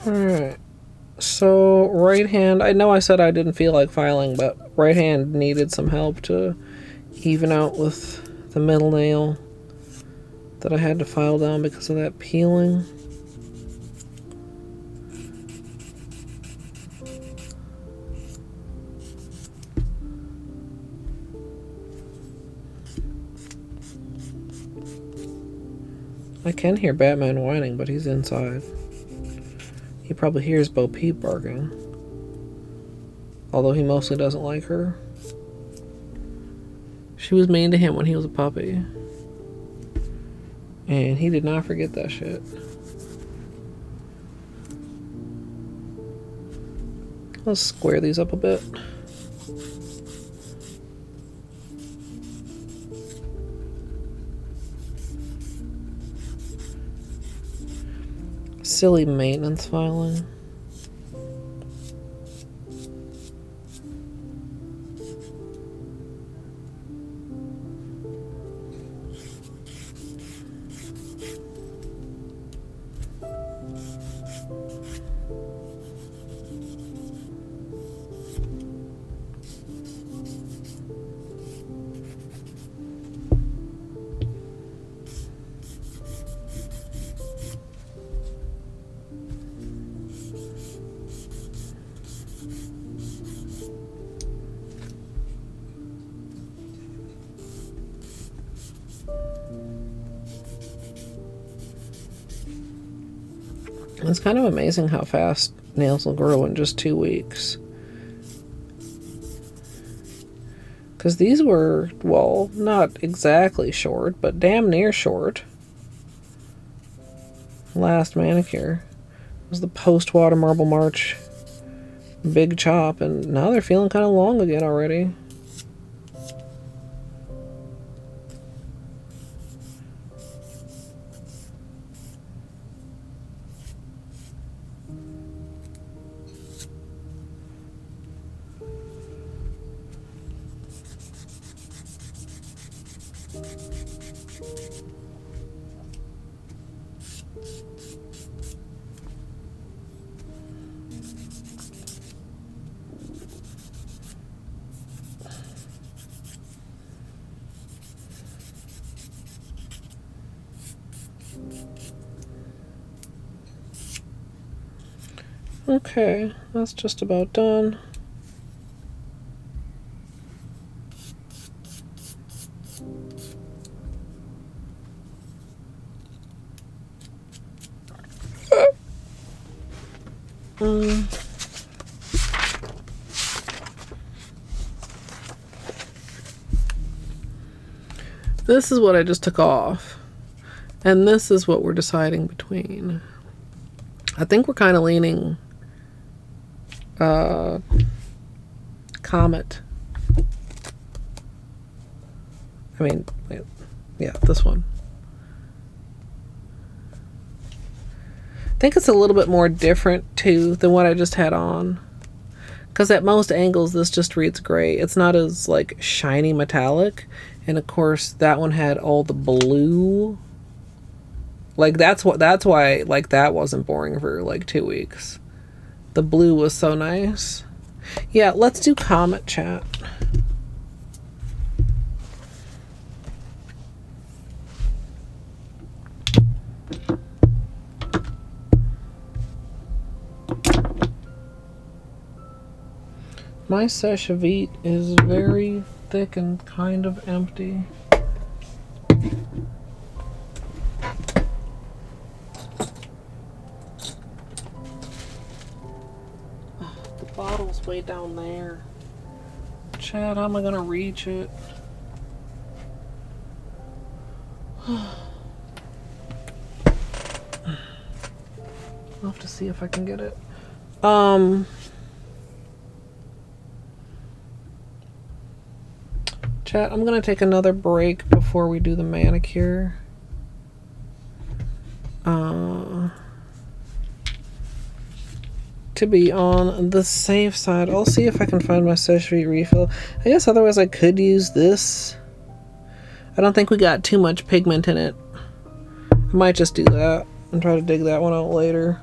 Alright, so right hand, I know I said I didn't feel like filing, but right hand needed some help to even out with the middle nail that I had to file down because of that peeling. I can hear Batman whining, but he's inside. He probably hears Bo Peep barking. Although he mostly doesn't like her. She was mean to him when he was a puppy. And he did not forget that shit. Let's square these up a bit. Silly maintenance filing. It's kind of amazing how fast nails will grow in just 2 weeks. Because these were, well, not exactly short, but damn near short. Last manicure was the post-Water Marble March big chop, and now they're feeling kind of long again already. Okay, that's just about done. This is what I just took off. And this is what we're deciding between. I think we're kind of leaning Comet. I mean, wait, yeah, this one. I think it's a little bit more different too than what I just had on. Because at most angles, this just reads gray. It's not as like shiny metallic. And of course, that one had all the blue. Like that's why like that wasn't boring for like 2 weeks. The blue was so nice. Yeah, let's do Comet, chat. My sèche vite is very thick and kind of empty. The bottle's way down there. Chad, how am I gonna reach it? I'll have to see if I can get it. Chat, I'm gonna take another break before we do the manicure. To be on the safe side, I'll see if I can find my sèche vite refill. I guess otherwise I could use this. I don't think we got too much pigment in it. I might just do that and try to dig that one out later.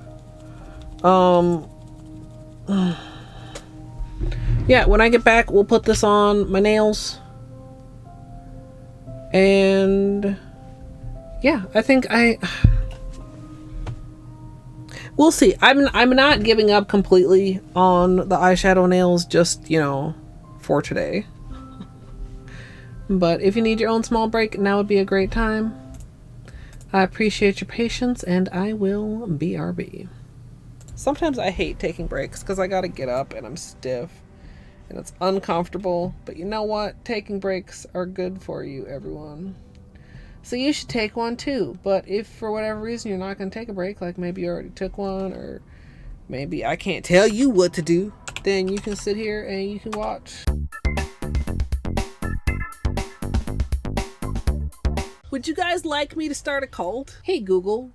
Yeah, when I get back, we'll put this on my nails. And yeah, I think we'll see. I'm not giving up completely on the eyeshadow nails just, you know, for today. But if you need your own small break, now would be a great time. I appreciate your patience, and I will BRB. Sometimes I hate taking breaks because I gotta get up and I'm stiff and it's uncomfortable. But you know what? Taking breaks are good for you, everyone. So you should take one too. But if for whatever reason you're not gonna take a break, like maybe you already took one, or maybe I can't tell you what to do, then you can sit here and you can watch. Would you guys like me to start a cult? Hey Google,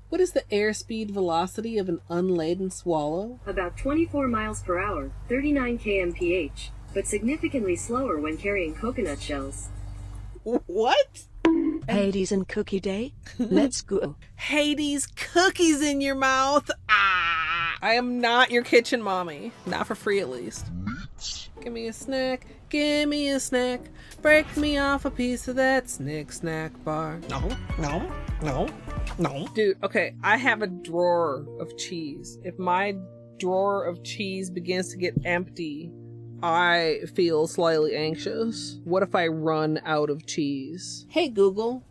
what is the airspeed velocity of an unladen swallow? About 24 miles per hour, 39 kmph, but significantly slower when carrying coconut shells. What? Hades and Cookie Day? Let's go. Hades, cookies in your mouth. Ah! I am not your kitchen mommy. Not for free, at least. Give me a snack. Give me a snack. Break me off a piece of that snack bar. No. Dude, okay, I have a drawer of cheese. If my drawer of cheese begins to get empty, I feel slightly anxious. What if I run out of cheese? Hey Google,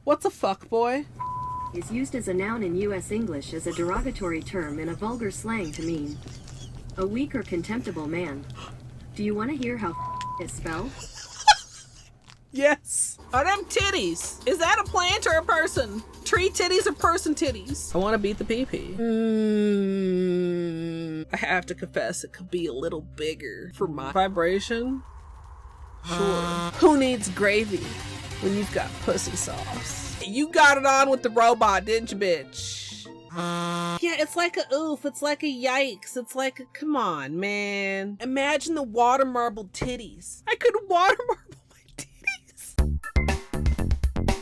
what's a fuckboy? Is used as a noun in U.S. English as a derogatory term in a vulgar slang to mean a weak or contemptible man. Do you want to hear how is spelled? Yes. Are them titties? Is that a plant or a person? Tree titties or person titties? I want to beat the pee-pee. I have to confess, it could be a little bigger for my vibration. Sure. Who needs gravy when you've got pussy sauce? You got it on with the robot, didn't you, bitch? Yeah, it's like a oof, it's like a yikes, it's like a, come on, man. Imagine the water marble titties. I could water marble my titties.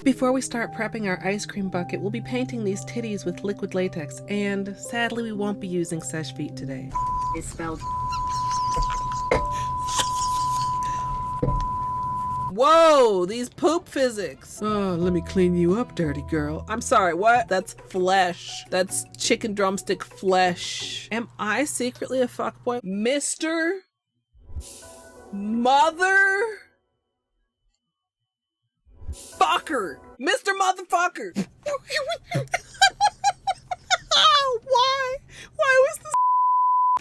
Before we start prepping our ice cream bucket, we'll be painting these titties with liquid latex, and sadly we won't be using sesh feet today. Is spelled Whoa, these poop physics. Oh, let me clean you up, dirty girl. I'm sorry, what? That's flesh. That's chicken drumstick flesh. Am I secretly a fuckboy? Mr. Mother Fucker. Mr. Motherfucker. Why? Why was this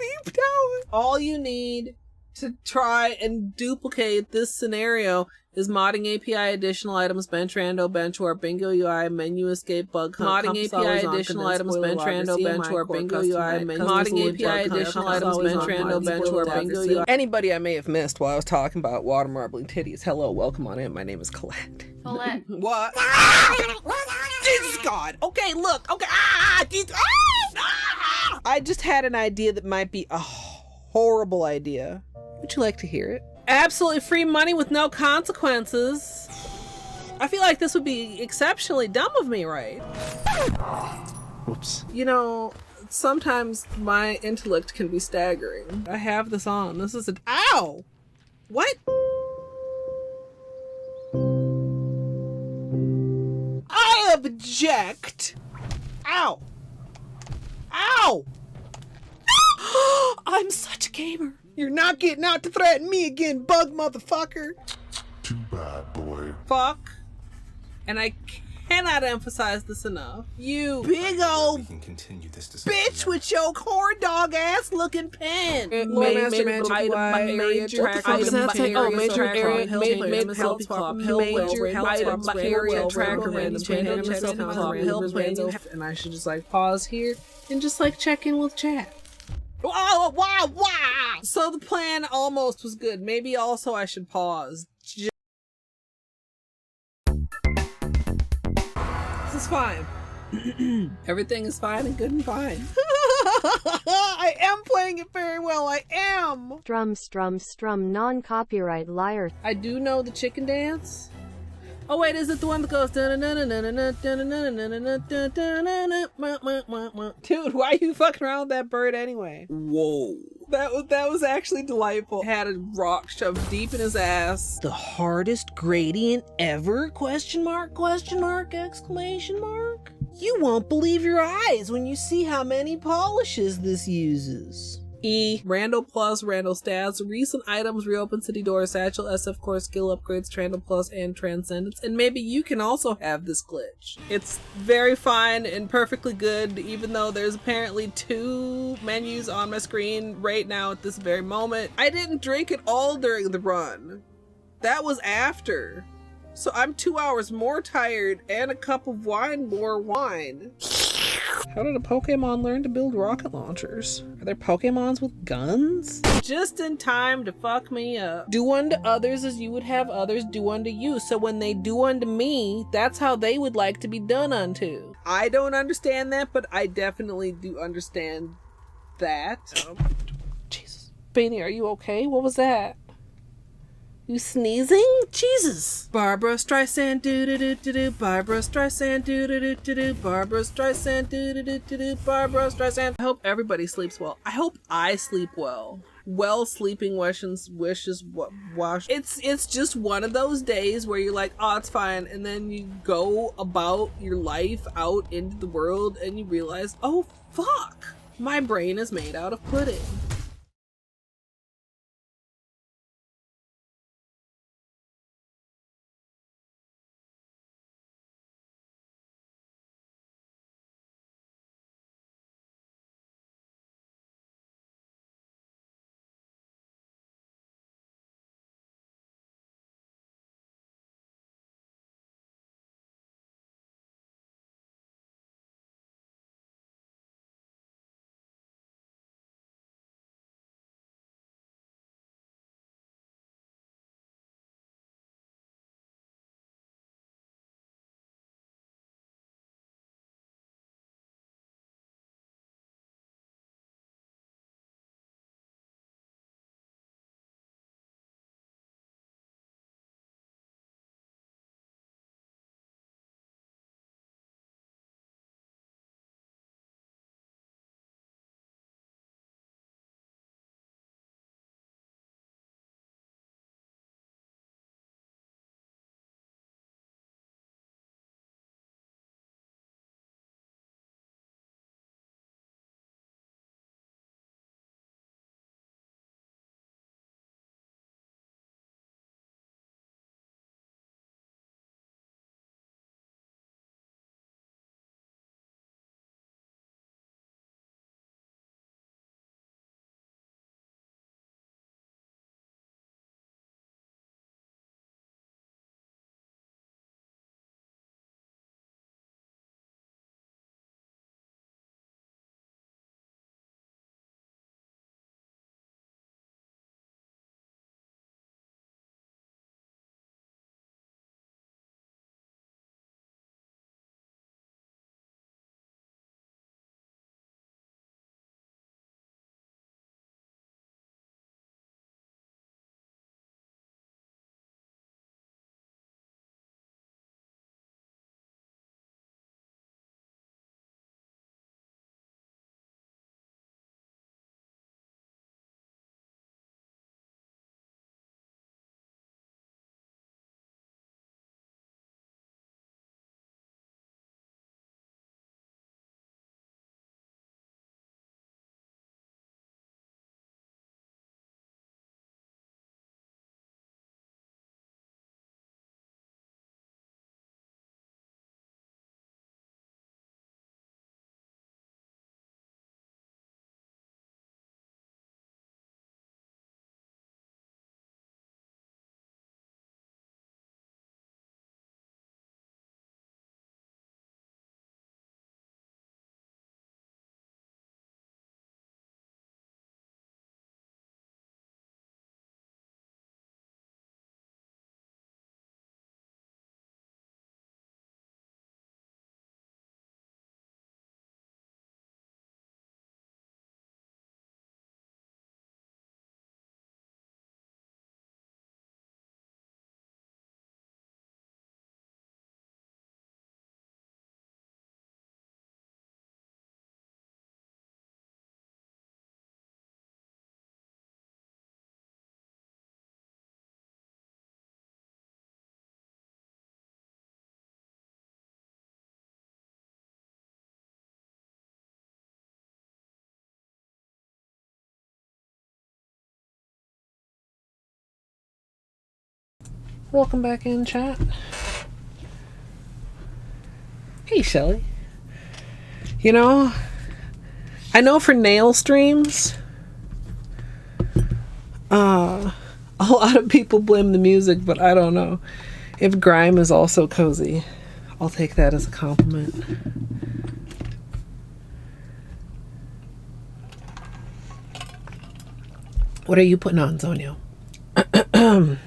beeped out? All you need to try and duplicate this scenario is modding API additional items, bench rando, bench warp, bingo UI, menu escape, bug hunt, modding API additional items, bench rando, bench warp, bingo UI, menu modding API additional items, bench rando, bench warp, bingo UI. Anybody I may have missed while I was talking about water marbling titties, hello, welcome on in. My name is Colette. Colette. What? Jesus God. Okay, look. Okay. I just had an idea that might be a horrible idea. Would you like to hear it? Absolutely free money with no consequences. I feel like this would be exceptionally dumb of me, right? Whoops. You know, sometimes my intellect can be staggering. I have this on. This is a... Ow! What? I object! Ow! Ow! I'm such a gamer. You're not getting out to threaten me again, bug motherfucker. Too bad, boy. Fuck. And I cannot emphasize this enough. You big old We can continue this discussion. bitch with your corn dog ass looking pen. Major area track. Major area MSLP club. Major area tracker. And I should just like pause here and just like check in with chat. Wow, wow, wow. So the plan almost was good. Maybe also I should pause. This is fine. Everything is fine and good and fine. I am playing it very well. I am. Strum, non-copyright liar. I do know the chicken dance. Oh wait, is it the one that goes? Dude, why are you fucking around with that bird anyway? Whoa. That was actually delightful. Had a rock shoved deep in his ass. The hardest gradient ever? Question mark, exclamation mark. You won't believe your eyes when you see how many polishes this uses. Rando Plus, Rando Stats, recent items, reopen city doors, satchel, SF core, skill upgrades, Trando Plus, and Transcendence. And maybe you can also have this glitch. It's very fine and perfectly good, even though there's apparently 2 menus on my screen right now at this very moment. I didn't drink it all during the run. That was after. So I'm 2 hours more tired and a cup of wine more wine. How did a Pokemon learn to build rocket launchers? Are there Pokemons with guns? Just in time to fuck me up. Do unto others as you would have others do unto you. So when they do unto me, that's how they would like to be done unto. I don't understand that, but I definitely do understand that. Jesus. Beanie, are you okay? What was that? You sneezing? Jesus. Barbara Streisand do do do do do. Barbara Streisand do do do do do. Barbara Streisand do do do do do. Barbara Streisand. I hope everybody sleeps well. I hope I sleep well. Well sleeping wishes wash. It's just one of those days where you're like, oh, it's fine, and then you go about your life out into the world and you realize, oh fuck, my brain is made out of pudding. Welcome back in, chat. Hey, Shelly. You know, I know for nail streams, a lot of people blame the music, but I don't know. If grime is also cozy, I'll take that as a compliment. What are you putting on, Zonyo? I'm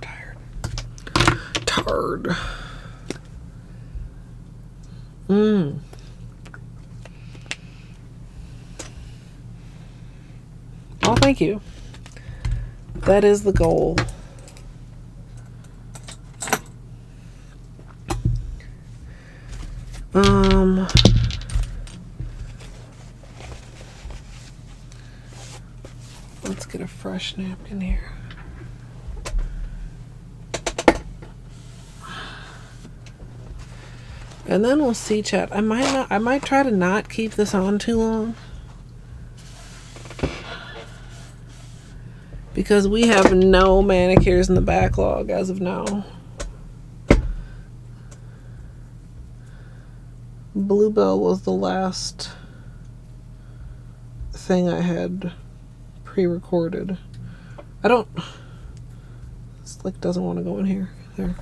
tired. Oh, thank you. That is the goal. Let's get a fresh napkin here. And then we'll see, chat. I might try to not keep this on too long. Because we have no manicures in the backlog as of now. Bluebell was the last thing I had pre-recorded. This like doesn't want to go in here. There.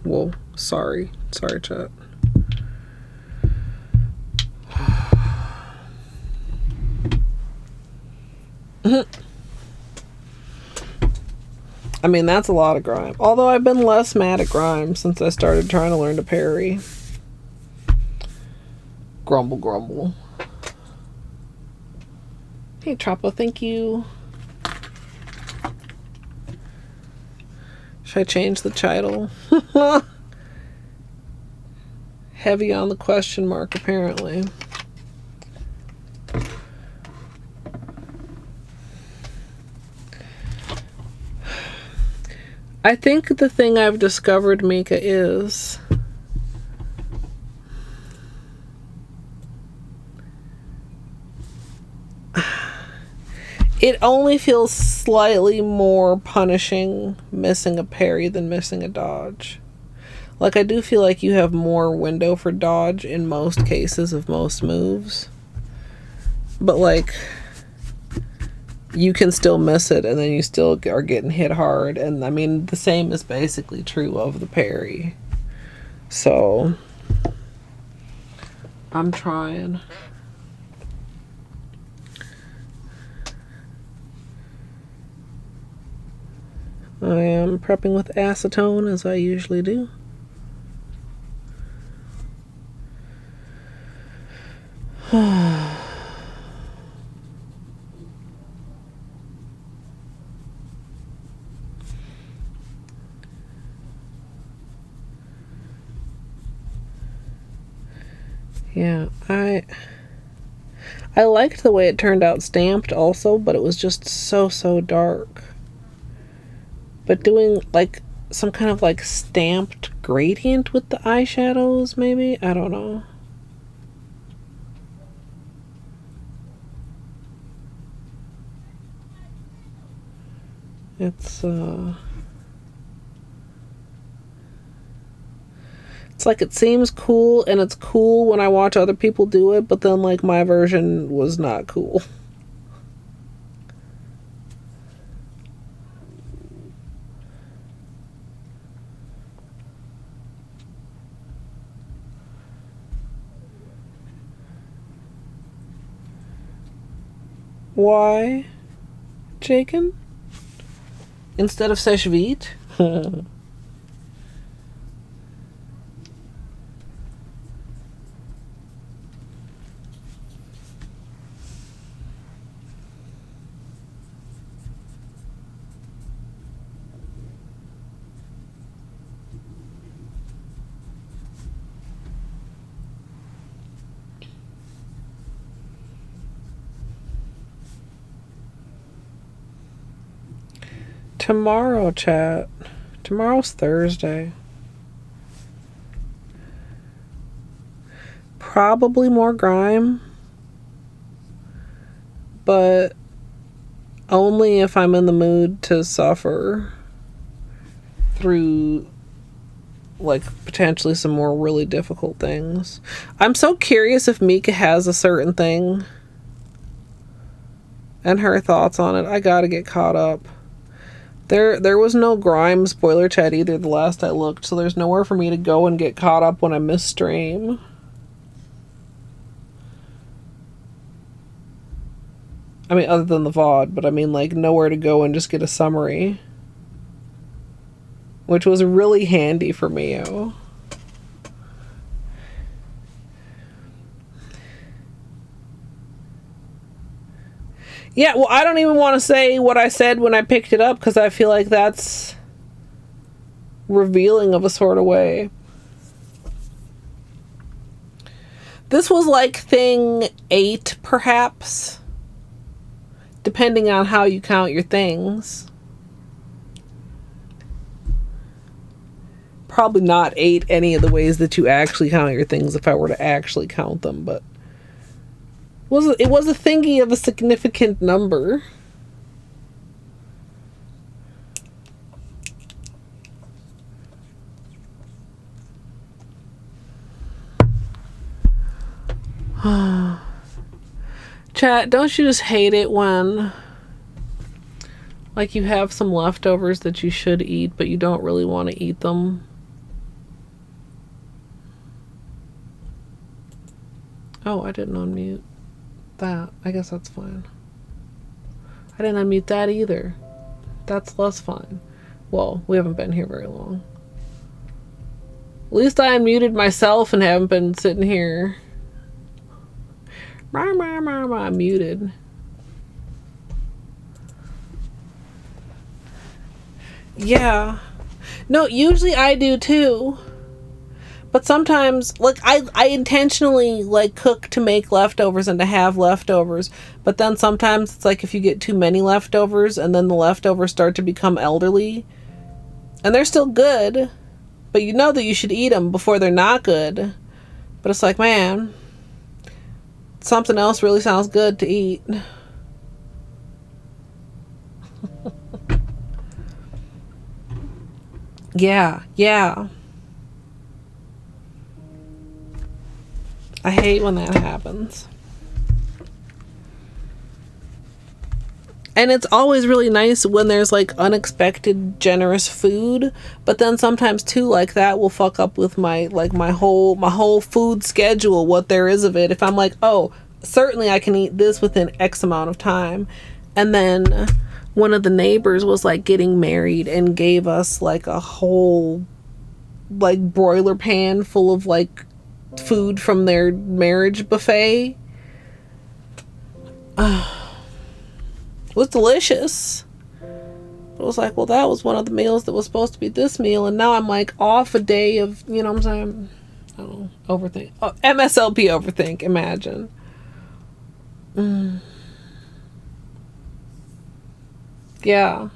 Whoa, sorry, chat. I mean, that's a lot of grime. Although I've been less mad at grime since I started trying to learn to parry. Grumble, grumble. Hey, Trapo, thank you. Should I change the title? Heavy on the question mark, apparently. I think the thing I've discovered, Mika, is it only feels slightly more punishing missing a parry than missing a dodge. Like, I do feel like you have more window for dodge in most cases of most moves. But, like, you can still miss it and then you still are getting hit hard. And, I mean, the same is basically true of the parry. So, I'm trying. I am prepping with acetone as I usually do. Yeah, I liked the way it turned out stamped also, but it was just so dark. But doing like some kind of like stamped gradient with the eyeshadows, maybe? I don't know. It's like it seems cool, and it's cool when I watch other people do it, but then like my version was not cool. Why, Jaken? Instead of Sesh Vite? Tomorrow, chat. Tomorrow's Thursday. probably more grime, but only if I'm in the mood to suffer through like potentially some more really difficult things. I'm so curious if Mika has a certain thing and her thoughts on it. I gotta get caught up. There was no grime spoiler chat either the last I looked, so there's nowhere for me to go and get caught up when I miss stream. I mean, other than the VOD, but I mean, like, nowhere to go and just get a summary. Which was really handy for me. Yeah, well, I don't even want to say what I said when I picked it up, because I feel like that's revealing of a sort of way. This was like thing 8, perhaps. Depending on how you count your things. Probably not 8 any of the ways that you actually count your things if I were to actually count them, but it was a thingy of a significant number. Chat, don't you just hate it when like you have some leftovers that you should eat but you don't really want to eat them? Oh, I didn't unmute that. I guess that's fine. I didn't unmute that either. That's less fine. Well, we haven't been here very long. At least I unmuted myself and haven't been sitting here. I'm muted. Yeah. No, usually I do too. But sometimes, like, I intentionally, like, cook to make leftovers and to have leftovers. But then sometimes it's like if you get too many leftovers and then the leftovers start to become elderly. And they're still good. But you know that you should eat them before they're not good. But it's like, man, something else really sounds good to eat. Yeah. I hate when that happens. And it's always really nice when there's like unexpected generous food, but then sometimes too, like, that will fuck up with my whole food schedule, what there is of it. If I'm like, oh, certainly I can eat this within X amount of time, and then one of the neighbors was like getting married and gave us like a whole like broiler pan full of like food from their marriage buffet. It was delicious. It was like, well, that was one of the meals that was supposed to be this meal, and now I'm like off a day of, you know what I'm saying? I don't know, overthink. Oh, MSLP overthink, imagine. Yeah.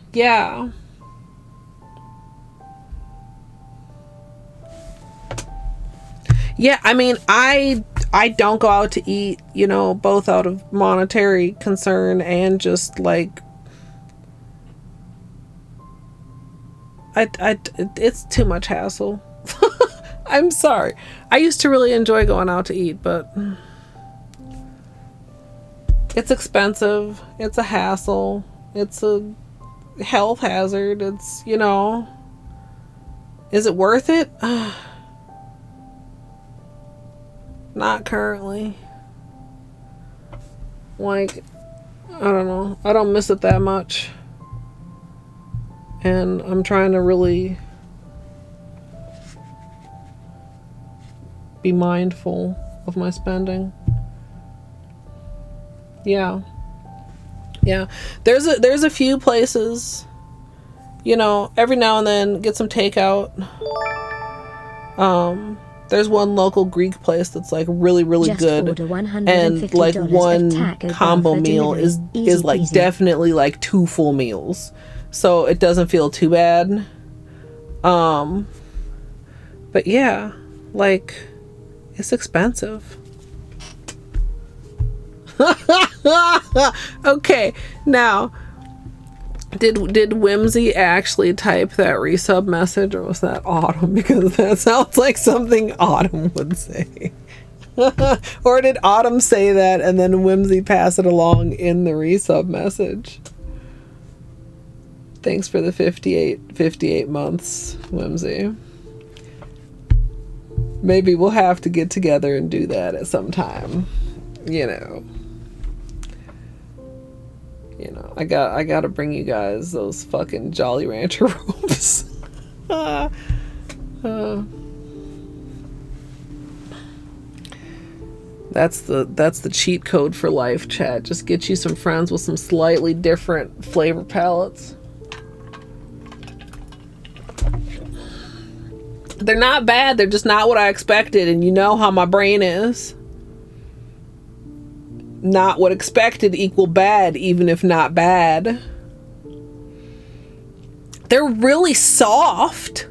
Yeah, I mean, I don't go out to eat, you know, both out of monetary concern and just like it's too much hassle. I'm sorry. I used to really enjoy going out to eat, but it's expensive. It's a hassle. It's a health hazard. It's, you know, is it worth it? Not currently. Like, I don't know. I don't miss it that much. And I'm trying to really be mindful of my spending. Yeah. There's a few places, you know, every now and then get some takeout. There's one local Greek place that's like really, really Just good, and like one combo meal is like easy. Definitely like 2 full meals, so it doesn't feel too bad. But yeah, like, it's expensive. Okay, now, did Whimsy actually type that resub message, or was that Autumn? Because that sounds like something Autumn would say. Or did Autumn say that and then Whimsy pass it along in the resub message? Thanks for the 58 months, Whimsy. Maybe we'll have to get together and do that at some time. You know, I got to bring you guys those fucking Jolly Rancher ropes. That's the cheat code for life, chat. Just get you some friends with some slightly different flavor palettes. They're not bad, they're just not what I expected, and you know how my brain is. Not what expected equal bad, even if not bad. They're really soft.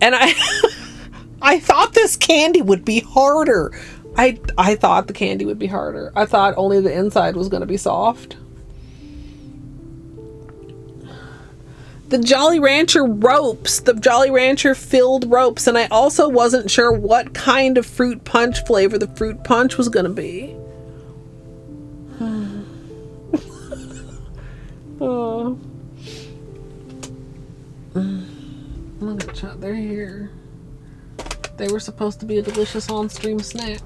And I thought this candy would be harder. I thought the candy would be harder. I thought only the inside was going to be soft. The Jolly Rancher ropes, the Jolly Rancher filled ropes, and I also wasn't sure what kind of fruit punch flavor the fruit punch was going to be. Oh. Look at that, they're here. They were supposed to be a delicious on-stream snack.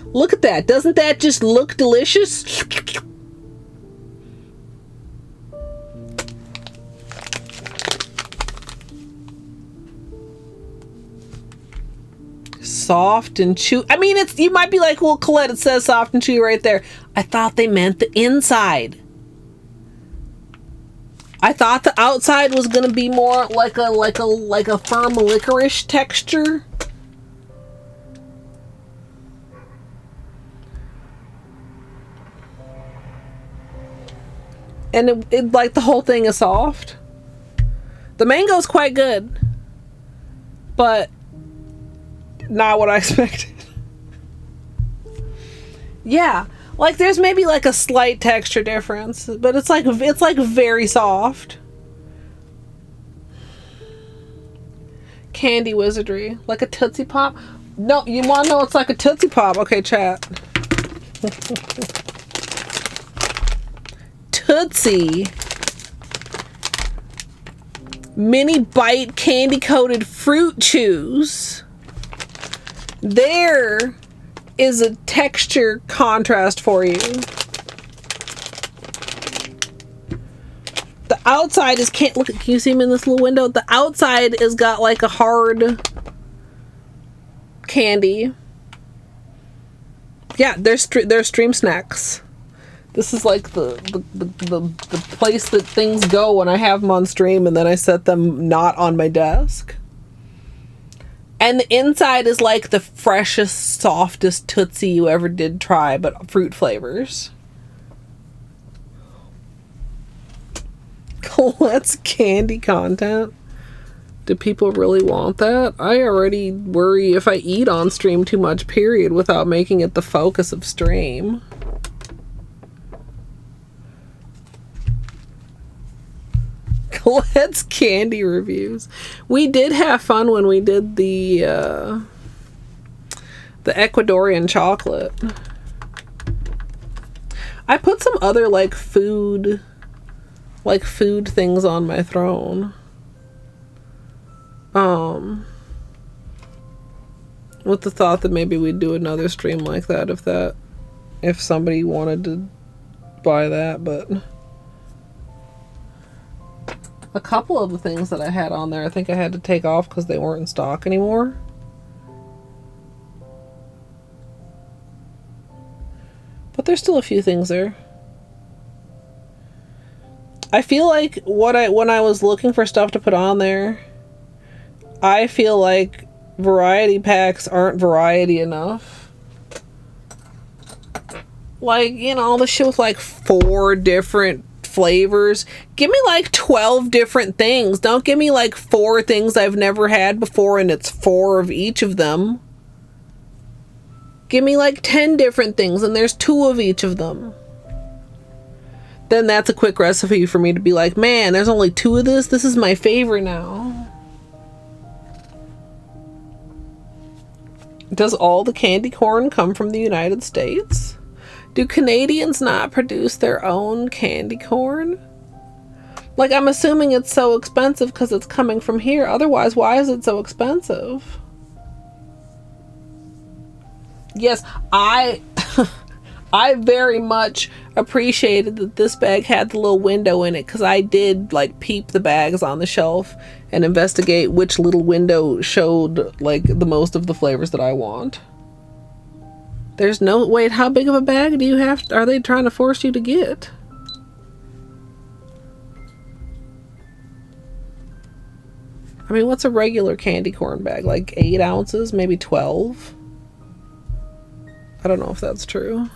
Look at that. Doesn't that just look delicious? Soft and chew. I mean, you might be like, well, Colette, it says soft and chewy right there. I thought they meant the inside. I thought the outside was gonna be more like a firm licorice texture. And it like the whole thing is soft. The mango's quite good, but not what I expected. Yeah, like there's maybe like a slight texture difference, but it's like very soft. Candy wizardry, like a Tootsie Pop. No, you want to know it's like a Tootsie Pop? Okay, chat. Tootsie mini bite candy coated fruit chews. There is a texture contrast for you. The outside is look. Can you see him in this little window? The outside is got like a hard candy. Yeah, they're stream snacks. This is like the place that things go when I have them on stream, and then I set them not on my desk. And the inside is like the freshest, softest Tootsie you ever did try, but fruit flavors. Colette's candy content. Do people really want that? I already worry if I eat on stream too much, period, without making it the focus of stream. Colette's candy reviews. We did have fun when we did the Ecuadorian chocolate. I put some other like food things on my throne. With the thought that maybe we'd do another stream like that if somebody wanted to buy that, but a couple of the things that I had on there, I think I had to take off because they weren't in stock anymore. But there's still a few things there. I feel like when I was looking for stuff to put on there, I feel like variety packs aren't variety enough. Like, you know, all the shit with like 4 different flavors, give me like 12 different things. Don't give me like 4 things I've never had before and it's 4 of each of them. Give me like 10 different things and there's 2 of each of them. Then that's a quick recipe for me to be like, man, there's only 2 of this. This is my favorite now. Does all the candy corn come from the United States? Do Canadians not produce their own candy corn? Like, I'm assuming it's so expensive because it's coming from here. Otherwise, why is it so expensive? Yes, I very much appreciated that this bag had the little window in it, because I did like peep the bags on the shelf and investigate which little window showed like the most of the flavors that I want. There's no, wait, how big of a bag do you have? Are they trying to force you to get? I mean, what's a regular candy corn bag? Like 8 ounces, maybe 12? I don't know if that's true.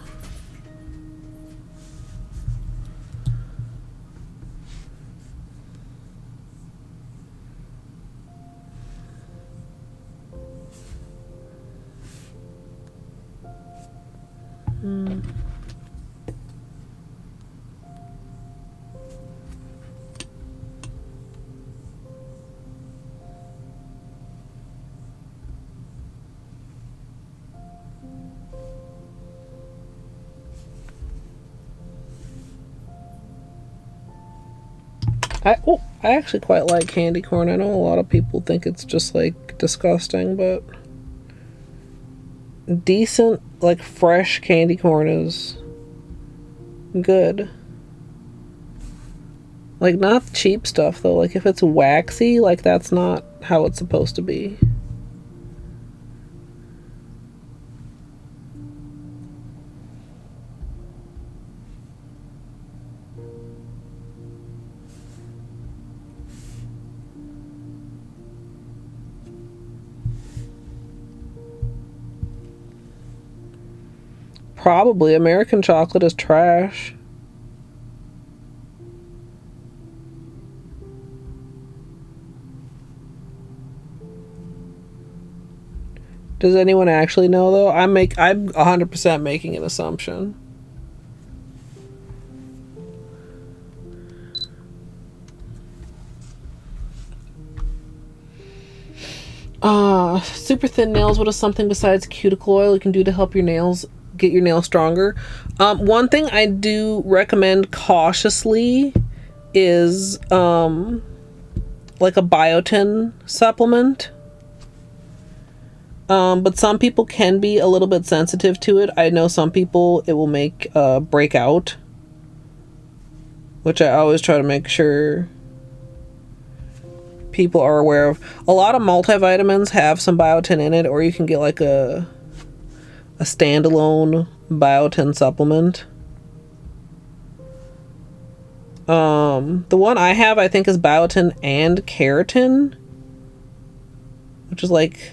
I actually quite like candy corn. I know a lot of people think it's just like disgusting, but decent, like fresh candy corn is good. Like, not cheap stuff though. Like, if it's waxy, like, that's not how it's supposed to be. Probably. American chocolate is trash. Does anyone actually know though? I'm 100% making an assumption. Super thin nails. What is something besides cuticle oil you can do to help your nails get your nails stronger? One thing I do recommend cautiously is like a biotin supplement. But some people can be a little bit sensitive to it. I know some people it will make break out, which I always try to make sure people are aware of. A lot of multivitamins have some biotin in it, or you can get like a standalone biotin supplement. The one I have, I think, is biotin and keratin, which is like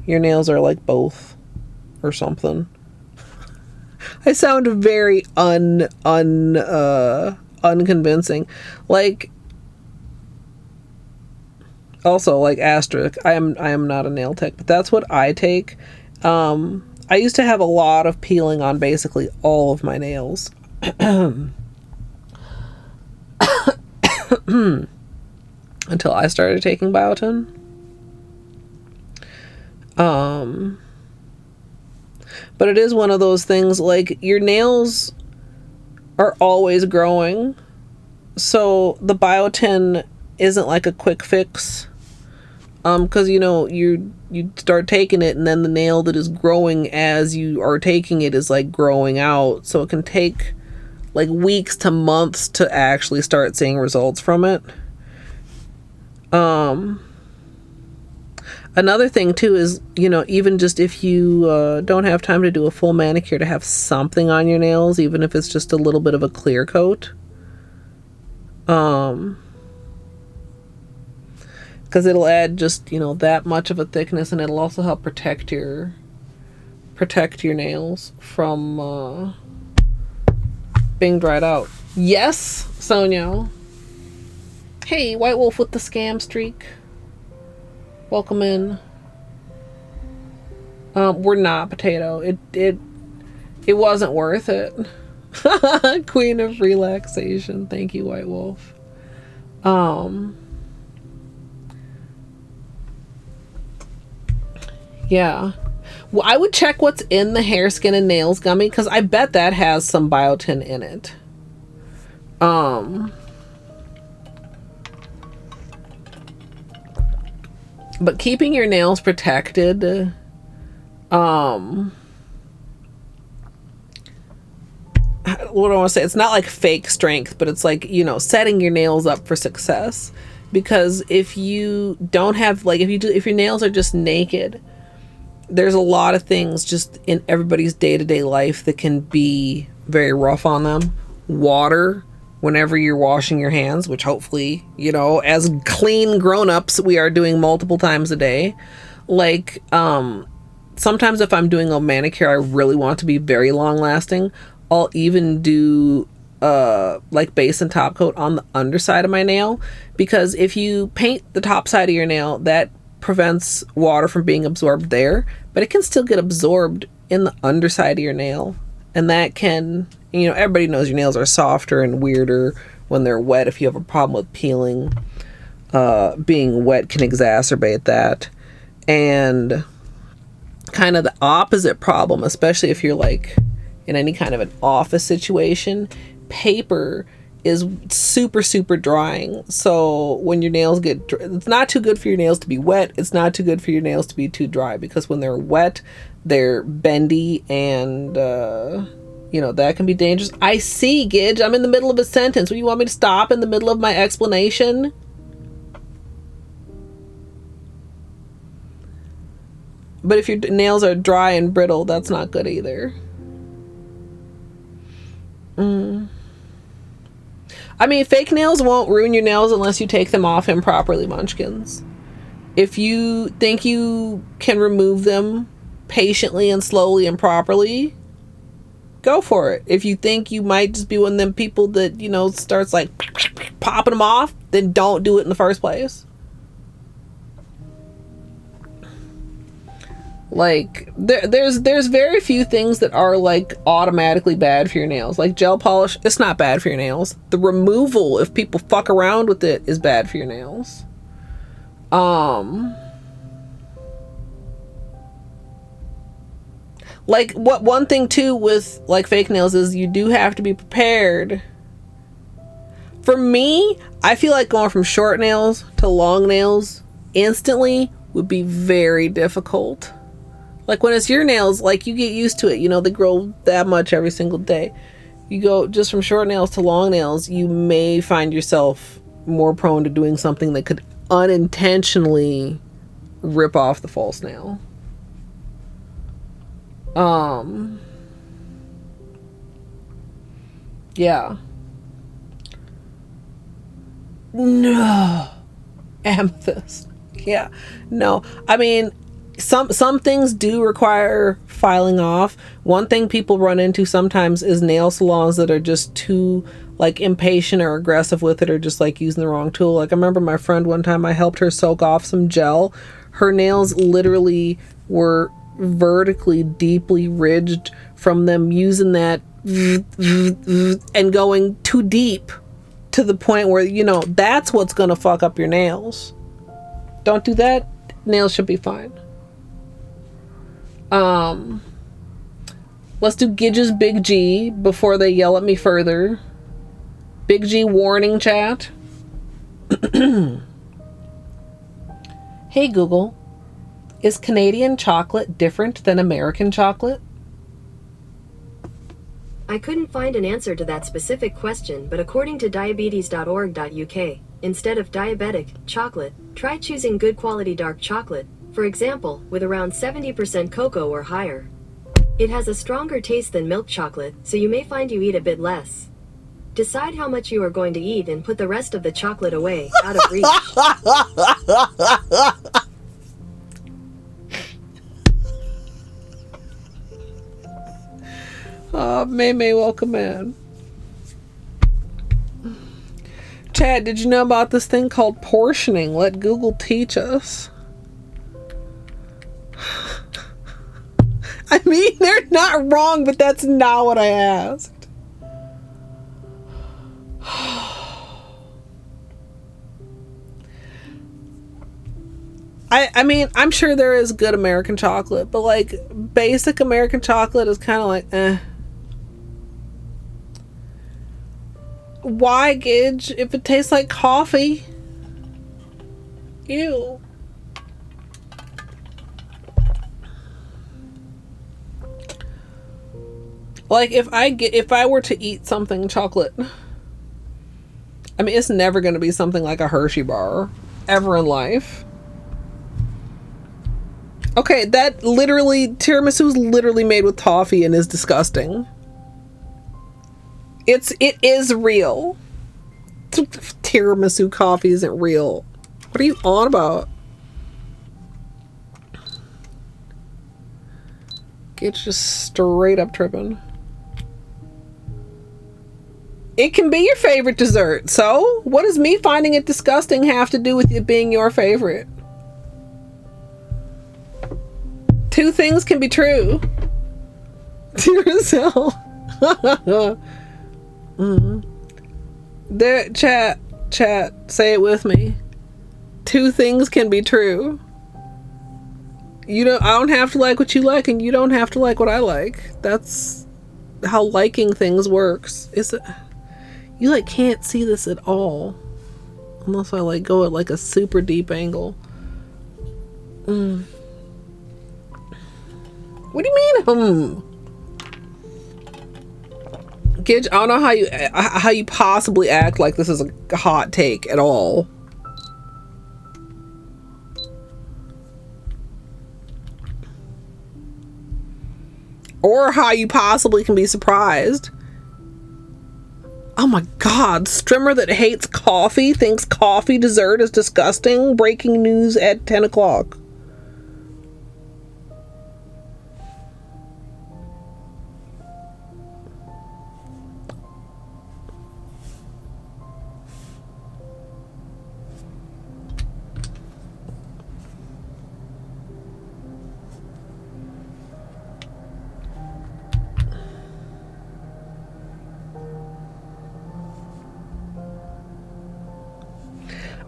your nails are like both or something. I sound very unconvincing. Like, also, like, asterisk, I am not a nail tech, but that's what I take. I used to have a lot of peeling on basically all of my nails. Until I started taking biotin. But it is one of those things, like, your nails are always growing, so the biotin isn't like a quick fix, because you know, you start taking it and then the nail that is growing as you are taking it is like growing out, so it can take like weeks to months to actually start seeing results from it. Another thing too is, you know, even just if you don't have time to do a full manicure, to have something on your nails, even if it's just a little bit of a clear coat. Because it'll add just, you know, that much of a thickness, and it'll also help protect your nails from being dried out. Yes, Sonia. Hey, White Wolf with the scam streak. Welcome in. We're not Potato. It wasn't worth it. Queen of relaxation. Thank you, White Wolf. Yeah. Well, I would check what's in the hair, skin, and nails gummy, because I bet that has some biotin in it. But keeping your nails protected, what do I want to say? It's not like fake strength, but it's like, you know, setting your nails up for success. Because if you don't have, like, if your nails are just naked, there's a lot of things just in everybody's day-to-day life that can be very rough on them. Water, whenever you're washing your hands, which hopefully, you know, as clean grown-ups, we are doing multiple times a day. Like, sometimes if I'm doing a manicure, I really want to be very long-lasting. I'll even do, like, base and top coat on the underside of my nail. Because if you paint the top side of your nail, that prevents water from being absorbed there, but it can still get absorbed in the underside of your nail, and that can, you know, everybody knows your nails are softer and weirder when they're wet. If you have a problem with peeling, being wet can exacerbate that. And kind of the opposite problem, especially if you're like in any kind of an office situation, paper is super drying. So when your nails get it's not too good for your nails to be wet. It's not too good for your nails to be too dry, because when they're wet, they're bendy, and you know, that can be dangerous. I see, Gidge, I'm in the middle of a sentence. Would you want me to stop in the middle of my explanation? But if your nails are dry and brittle, that's not good either. I mean, fake nails won't ruin your nails unless you take them off improperly, Munchkins. If you think you can remove them patiently and slowly and properly, go for it. If you think you might just be one of them people that, you know, starts like popping them off, then don't do it in the first place. Like, there's very few things that are like automatically bad for your nails. Like gel polish, it's not bad for your nails. The removal, if people fuck around with it, is bad for your nails. Like, what one thing too with like fake nails is you do have to be prepared. For me, I feel like going from short nails to long nails instantly would be very difficult. Like when it's your nails, like you get used to it, you know, they grow that much every single day. You go just from short nails to long nails, you may find yourself more prone to doing something that could unintentionally rip off the false nail. Yeah. No. Amethyst. Yeah. No. I mean, some things do require filing off. One thing people run into sometimes is nail salons that are just too like impatient or aggressive with it, or just like using the wrong tool. Like I remember my friend one time, I helped her soak off some gel. Her nails literally were vertically deeply ridged from them using that and going too deep to the point where, you know, that's what's gonna fuck up your nails. Don't do that. Nails should be fine. Let's do Gidge's Big G before they yell at me further. Big G warning chat. Hey Google, is Canadian chocolate different than American chocolate? I couldn't find an answer to that specific question, but according to diabetes.org.uk, instead of diabetic chocolate, try choosing good quality dark chocolate, for example, with around 70% cocoa or higher. It has a stronger taste than milk chocolate, so you may find you eat a bit less. Decide how much you are going to eat and put the rest of the chocolate away, out of reach. May welcome in. Chad, did you know about this thing called portioning? Let Google teach us. I mean, they're not wrong, but that's not what I asked. I mean, I'm sure there is good American chocolate, but like basic American chocolate is kind of like, eh. Why, Gidge? If it tastes like coffee. Ew. Like if I were to eat something chocolate, I mean, it's never going to be something like a Hershey bar ever in life. Okay, that literally, tiramisu is literally made with toffee and is disgusting. It is real. Tiramisu coffee isn't real. What are you on about? It's just straight up tripping. It can be your favorite dessert, so what does me finding it disgusting have to do with it being your favorite? Two things can be true. To yourself. There, chat, say it with me. Two things can be true. I don't have to like what you like, and you don't have to like what I like. That's how liking things works. You like can't see this at all unless I like go at like a super deep angle. What do you mean? Gidge, I don't know how you possibly act like this is a hot take at all. Or how you possibly can be surprised. Oh my god, Strimmer that hates coffee thinks coffee dessert is disgusting. Breaking news at 10 o'clock.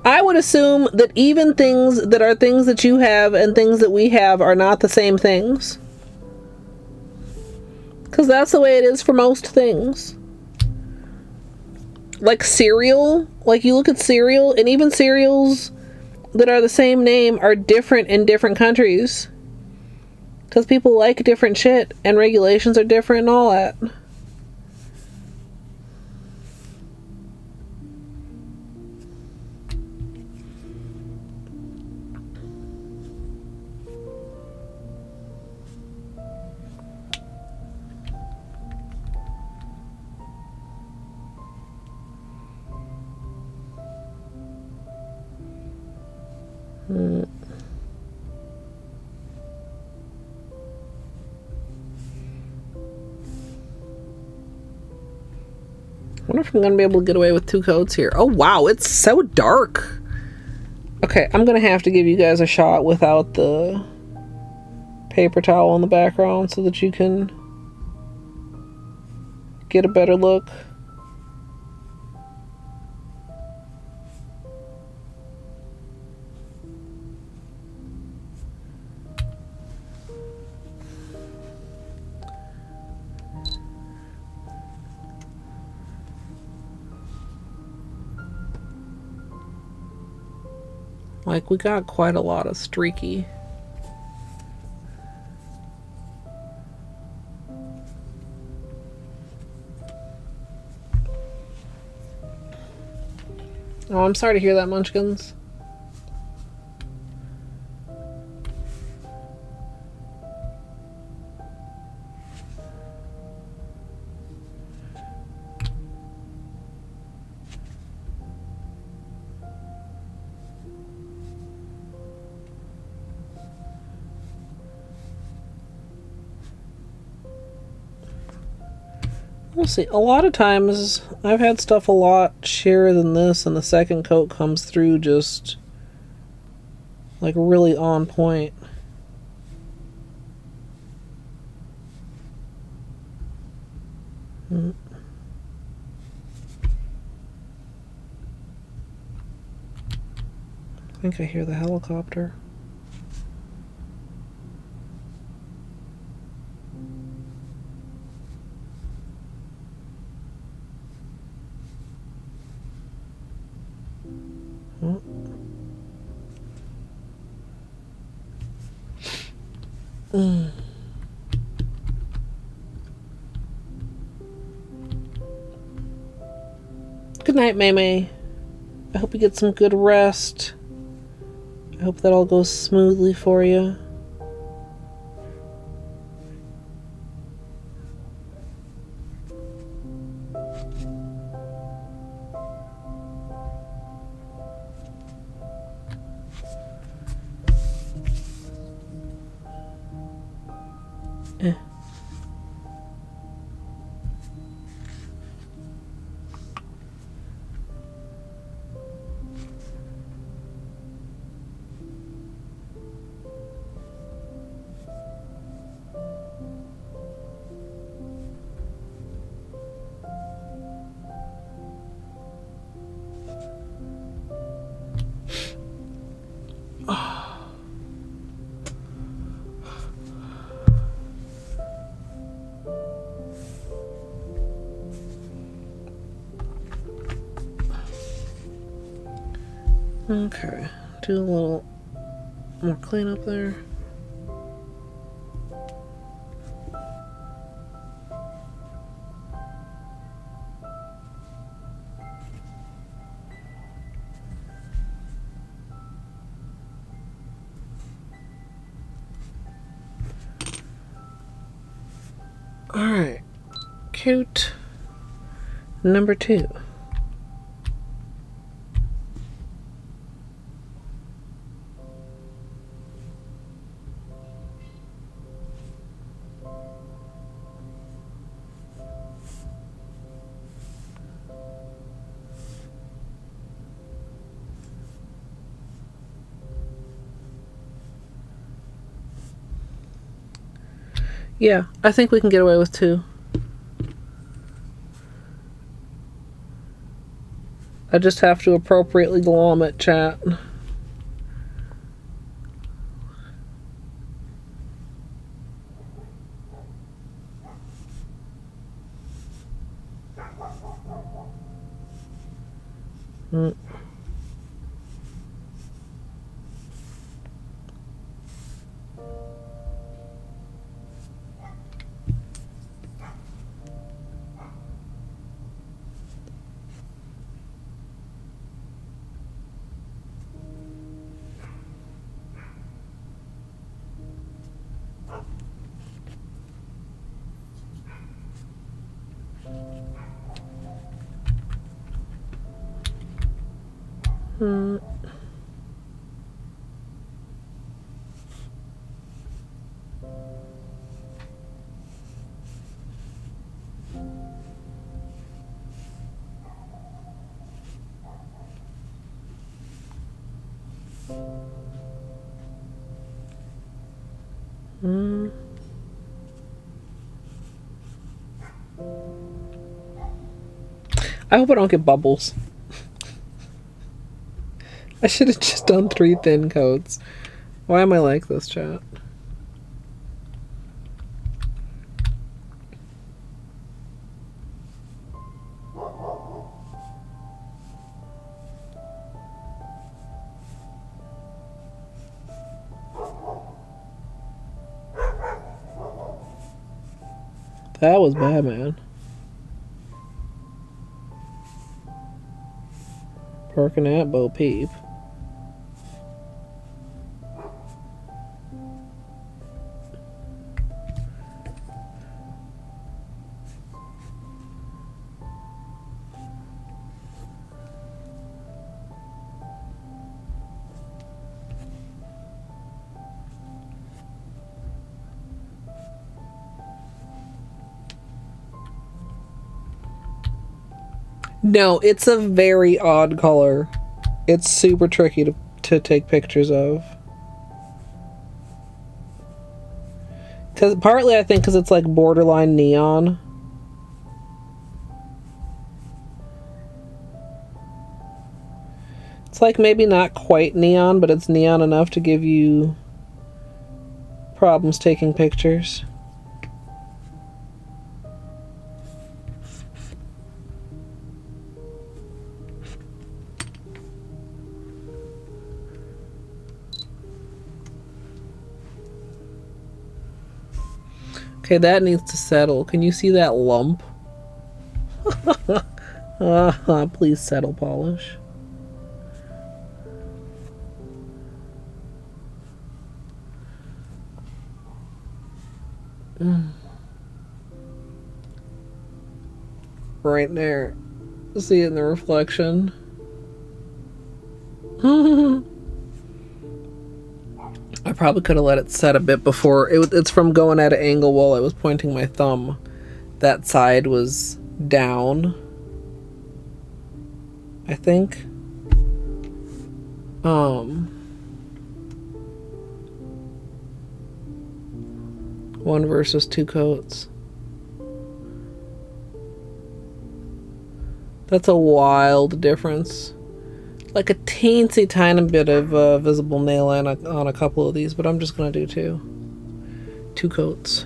I would assume that even things that are things that you have and things that we have are not the same things. Because that's the way it is for most things. Like cereal. Like you look at cereal, and even cereals that are the same name are different in different countries. Because people like different shit, and regulations are different and all that. I wonder if I'm going to be able to get away with 2 coats here. Oh wow, it's so dark. Okay, I'm going to have to give you guys a shot without the paper towel in the background so that you can get a better look. Like, we got quite a lot of streaky. Oh, I'm sorry to hear that, Munchkins. We'll see. A lot of times, I've had stuff a lot sheerer than this, and the second coat comes through just like really on point. I think I hear the helicopter. Good night, May. I hope you get some good rest. I hope that all goes smoothly for you. Okay, do a little more cleanup there. All right, cute. Number 2. Yeah, I think we can get away with 2. I just have to appropriately glom it, chat. I hope I don't get bubbles. I should have just done 3 thin coats. Why am I like this, chat? That was bad, man. Perking at Bo Peep. No, it's a very odd color. It's super tricky to take pictures of. Partly, I think, because it's like borderline neon. It's like maybe not quite neon, but it's neon enough to give you problems taking pictures. Okay, that needs to settle. Can you see that lump? Please settle, polish. Right there. See it in the reflection. I probably could have let it set a bit before. It's from going at an angle while I was pointing my thumb. That side was down, I think. One versus two coats. That's a wild difference. Like a teensy tiny bit of visible nail on a couple of these, but I'm just gonna do two coats.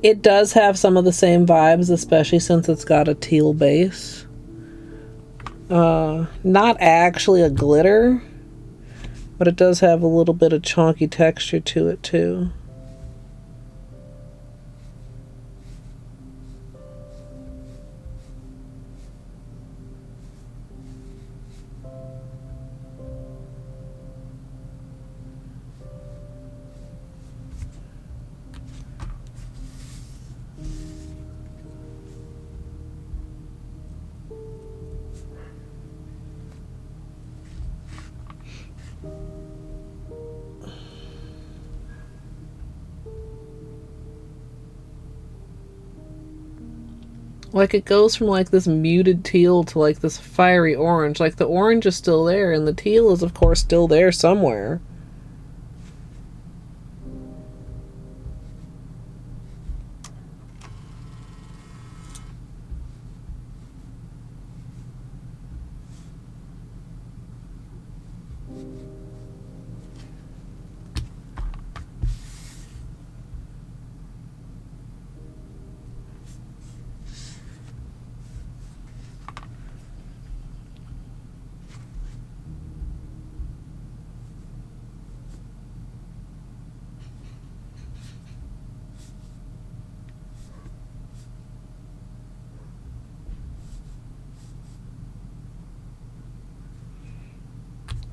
It does have some of the same vibes, especially since it's got a teal base. Not actually a glitter, but it does have a little bit of chunky texture to it too. Like, it goes from, like, this muted teal to, like, this fiery orange. Like, the orange is still there, and the teal is, of course, still there somewhere.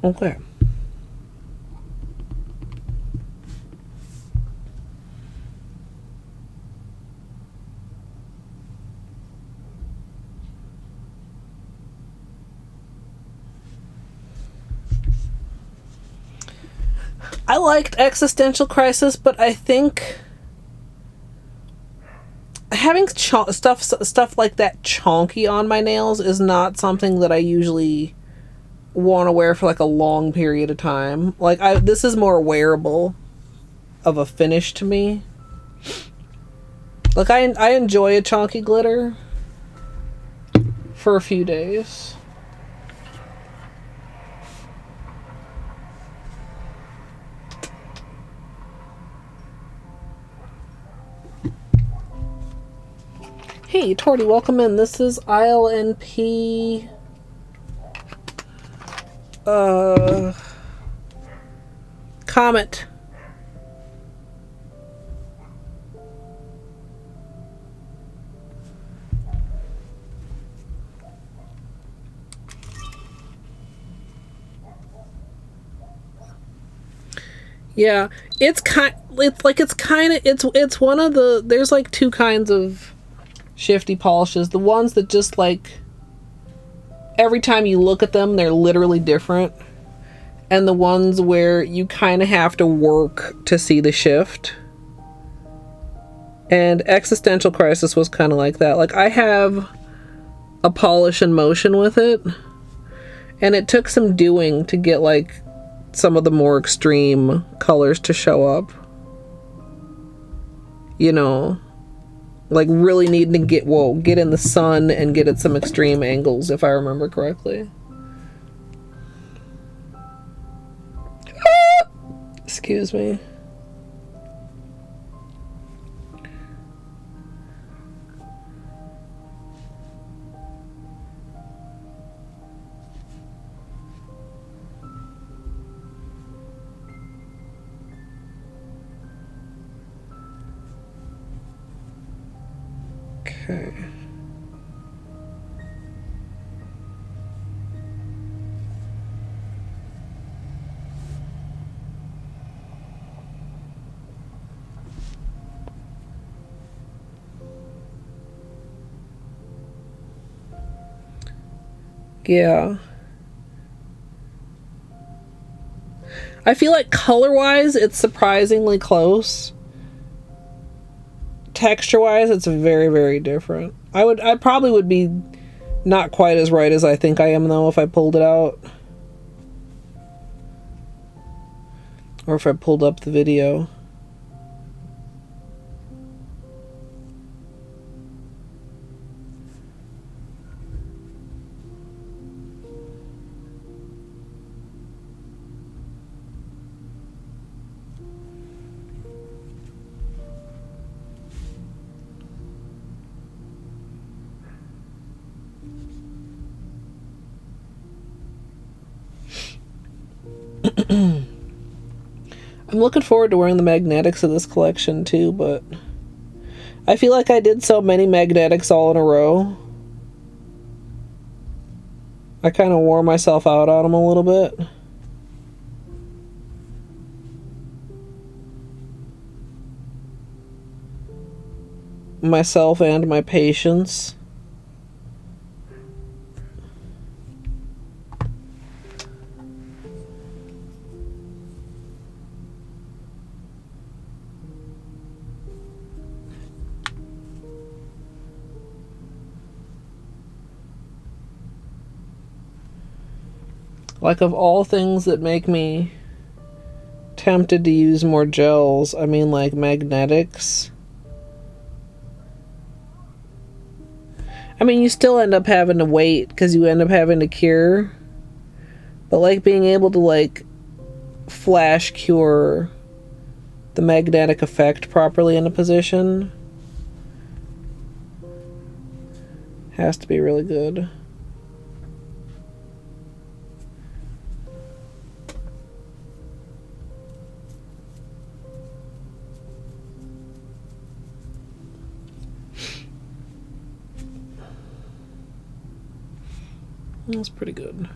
Okay. I liked Existential Crisis, but I think having stuff like that chonky on my nails is not something that I usually want to wear for like a long period of time. Like, this is more wearable of a finish to me. Like, I enjoy a chonky glitter for a few days. Hey, Torty, welcome in. This is ILNP Comet. Yeah, it's one of the, there's like two kinds of shifty polishes. The ones that just like every time you look at them they're literally different, and the ones where you kind of have to work to see the shift. And Existential Crisis was kind of like that. Like, I have a polish in motion with it, and it took some doing to get like some of the more extreme colors to show up, you know, like really needing to get in the sun and get at some extreme angles, if I remember correctly. Excuse me. Okay. Yeah. I feel like color-wise, it's surprisingly close. Texture-wise, it's very, very different. I probably would be not quite as right as I think I am, though, if I pulled it out. Or if I pulled up the video. I'm looking forward to wearing the magnetics of this collection too, but I feel like I did so many magnetics all in a row. I kind of wore myself out on them a little bit. Myself and my patience. Like, of all things that make me tempted to use more gels, I mean, like, magnetics. I mean, you still end up having to wait because you end up having to cure. But, like, being able to, like, flash cure the magnetic effect properly in a position has to be really good. That's pretty good.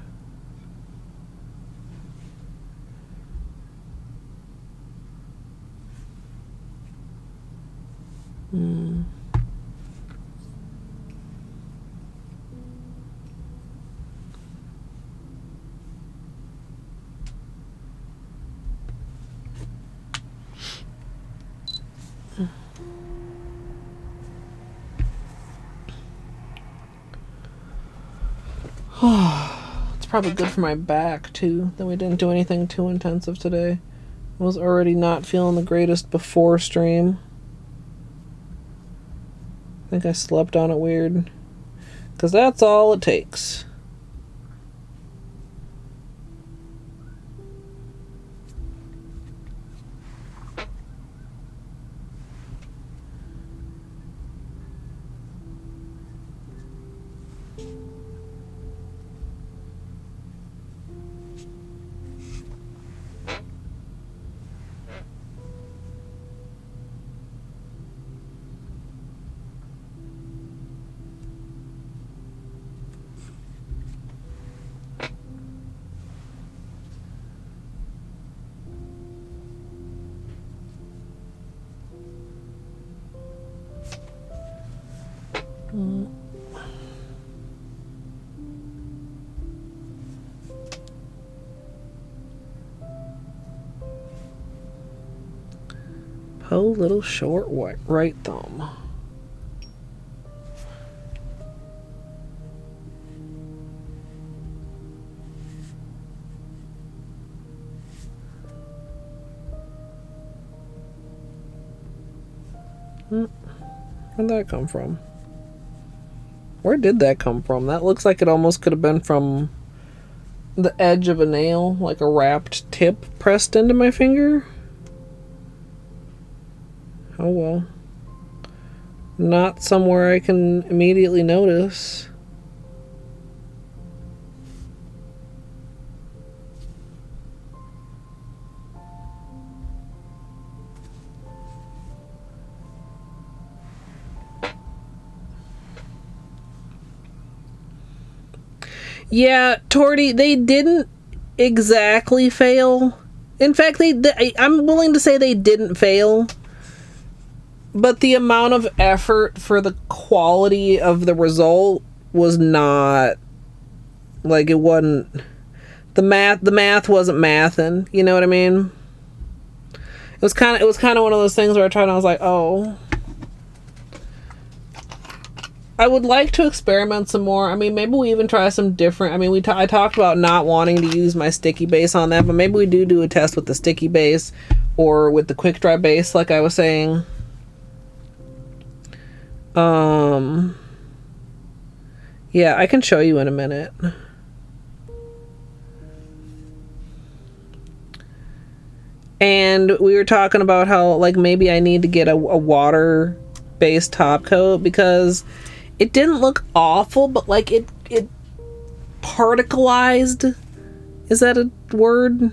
It's probably good for my back too that we didn't do anything too intensive today. I was already not feeling the greatest before stream. I think I slept on it weird, because that's all it takes. Oh, little short right thumb. Where'd that come from? Where did that come from? That looks like it almost could have been from the edge of a nail, like a wrapped tip pressed into my finger. Oh well. Not somewhere I can immediately notice. Yeah, Torty, they didn't exactly fail. In fact, I'm willing to say they didn't fail. But the amount of effort for the quality of the result was not, like, it wasn't, the math wasn't mathin', you know what I mean? It was kind of one of those things where I was like, oh, I would like to experiment some more. I mean, maybe we even try some different, I mean, I talked about not wanting to use my sticky base on that, but maybe we do a test with the sticky base or with the quick dry base, like I was saying. Yeah, I can show you in a minute. And we were talking about how, like, maybe I need to get a water-based top coat because it didn't look awful, but, like, it particleized. Is that a word?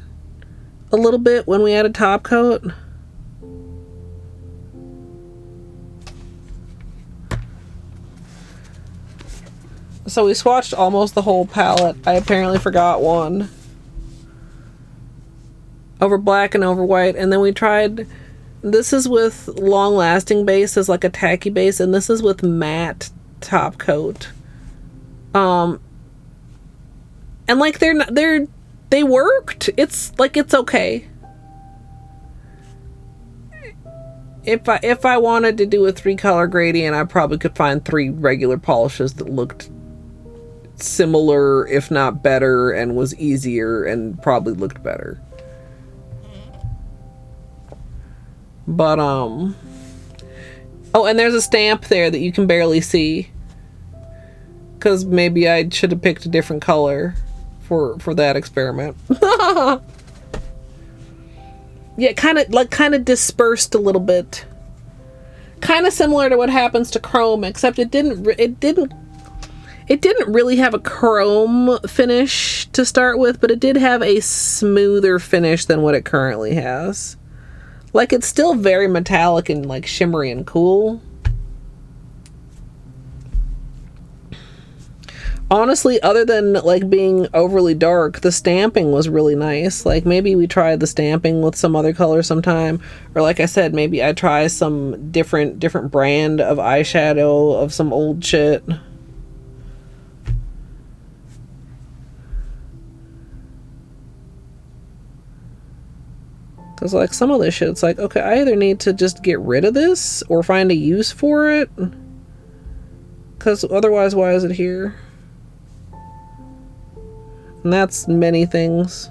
A little bit when we added top coat. So we swatched almost the whole palette. I apparently forgot one. Over black and over white. And then we tried... This is with long-lasting base as like a tacky base. And this is with matte top coat. And like they worked. It's like it's okay. If I wanted to do a 3-color gradient, I probably could find 3 regular polishes that looked similar, if not better, and was easier and probably looked better. But oh, and there's a stamp there that you can barely see, because maybe I should have picked a different color for that experiment. Yeah, kind of dispersed a little bit, kind of similar to what happens to chrome, except it didn't really have a chrome finish to start with, but it did have a smoother finish than what it currently has. Like, it's still very metallic and, like, shimmery and cool. Honestly, other than, like, being overly dark, the stamping was really nice. Like, maybe we try the stamping with some other color sometime. Or, like I said, maybe I try some different brand of eyeshadow of some old shit. Because, like, some of this shit, it's like, okay, I either need to just get rid of this or find a use for it. Because otherwise, why is it here? And that's many things.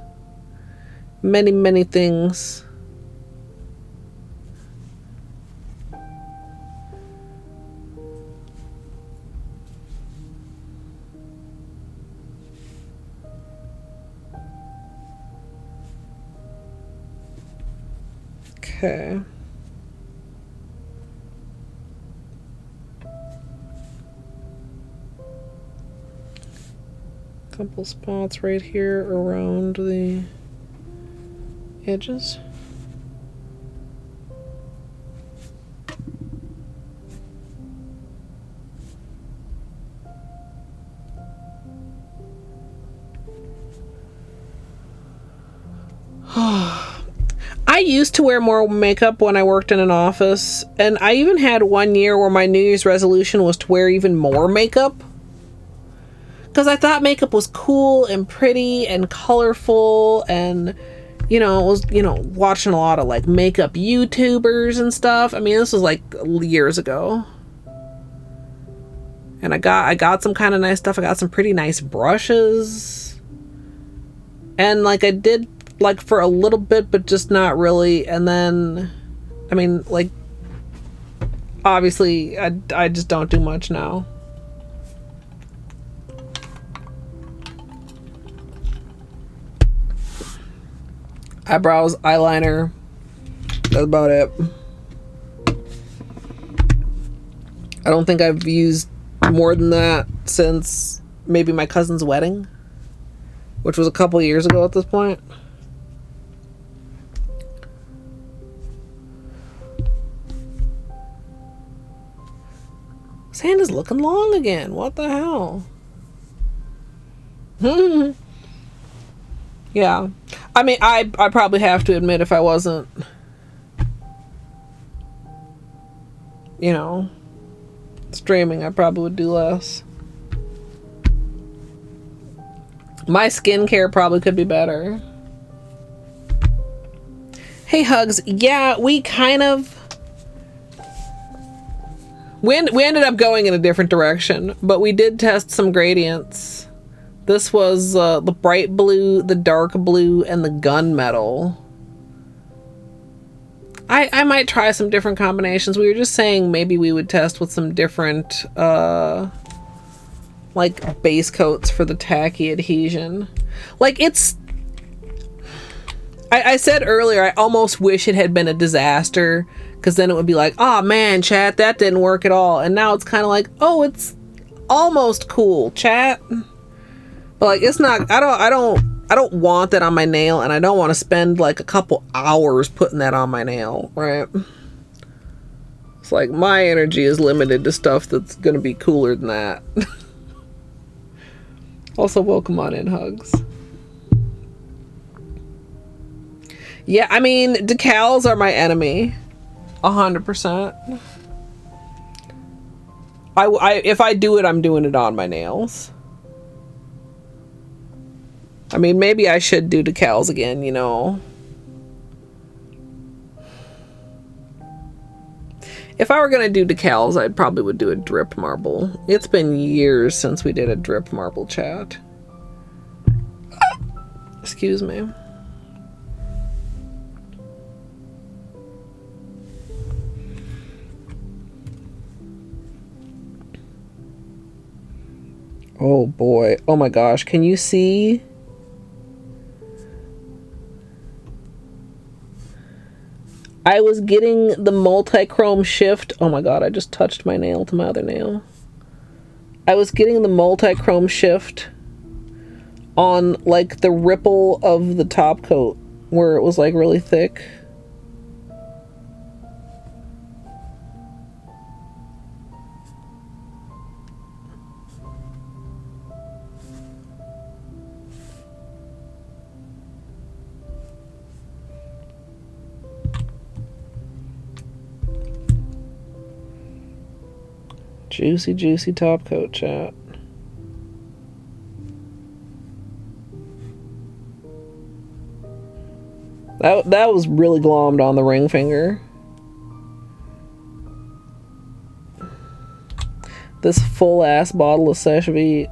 Many, many things. Okay. Couple spots right here around the edges. I used to wear more makeup when I worked in an office, and I even had one year where my New Year's resolution was to wear even more makeup. Because I thought makeup was cool and pretty and colorful, and you know, was, you know, watching a lot of like makeup YouTubers and stuff. I mean, this was like years ago. And I got some kind of nice stuff. I got some pretty nice brushes. And like I did like for a little bit, but just not really. And then, I mean, like, obviously I just don't do much now. Eyebrows, eyeliner. That's about it. I don't think I've used more than that since maybe my cousin's wedding, which was a couple years ago at this point. His hand is looking long again. What the hell? Yeah. I mean, I probably have to admit, if I wasn't, you know, streaming, I probably would do less. My skincare probably could be better. Hey, Hugs. Yeah, we kind of... We ended up going in a different direction, but we did test some gradients. This was the bright blue, the dark blue, and the gunmetal. I might try some different combinations. We were just saying maybe we would test with some different like base coats for the tacky adhesion. Like, it's... I said earlier, I almost wish it had been a disaster, because then it would be like, oh man, chat, that didn't work at all. And now it's kind of like, oh, it's almost cool, chat. But like, it's not, I don't want that on my nail, and I don't want to spend like a couple hours putting that on my nail, right? It's like, my energy is limited to stuff that's gonna be cooler than that. Also, welcome on in, Hugs. Yeah, I mean, decals are my enemy. 100%. If I do it, I'm doing it on my nails. I mean, maybe I should do decals again, you know. If I were gonna do decals, I probably would do a drip marble. It's been years since we did a drip marble, chat. Excuse me. Oh boy. Oh my gosh. Can you see? I was getting the multi-chrome shift. Oh my god, I just touched my nail to my other nail. I was getting the multi-chrome shift on like the ripple of the top coat where it was like really thick. Juicy, juicy top coat, chat. That was really glommed on the ring finger. This full ass bottle of Seche Vite.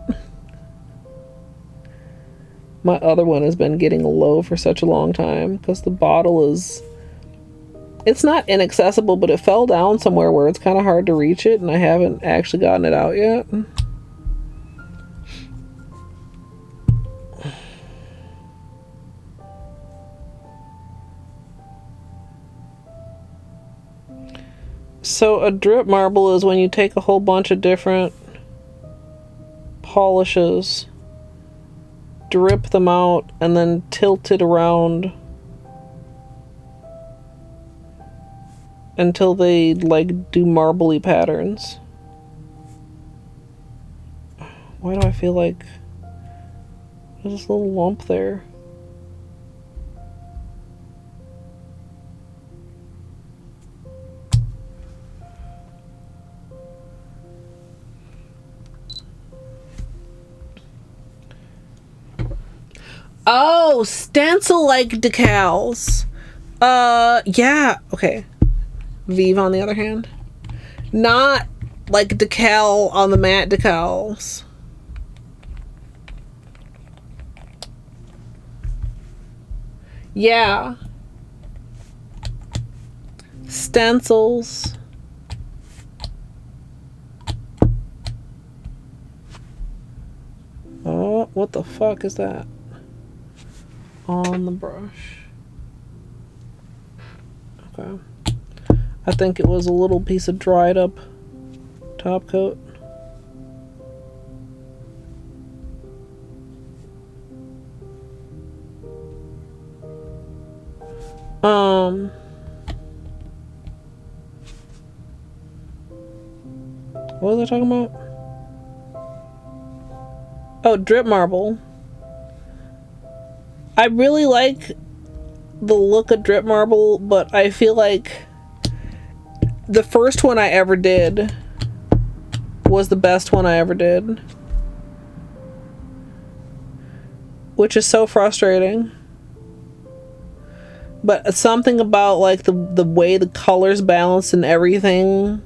My other one has been getting low for such a long time because the bottle is... It's not inaccessible, but it fell down somewhere where it's kind of hard to reach it, and I haven't actually gotten it out yet. So a drip marble is when you take a whole bunch of different polishes, drip them out, and then tilt it around until they like do marbly patterns. Why do I feel like there's this little lump there? Oh, stencil-like decals. Yeah. Okay. Vive, on the other hand. Not like decal on the matte decals. Yeah. Stencils. Oh, what the fuck is that? On the brush. Okay. I think it was a little piece of dried up top coat. What was I talking about? Oh, drip marble. I really like the look of drip marble, but I feel like the first one I ever did was the best one I ever did. Which is so frustrating. But something about like the way the colors balance and everything,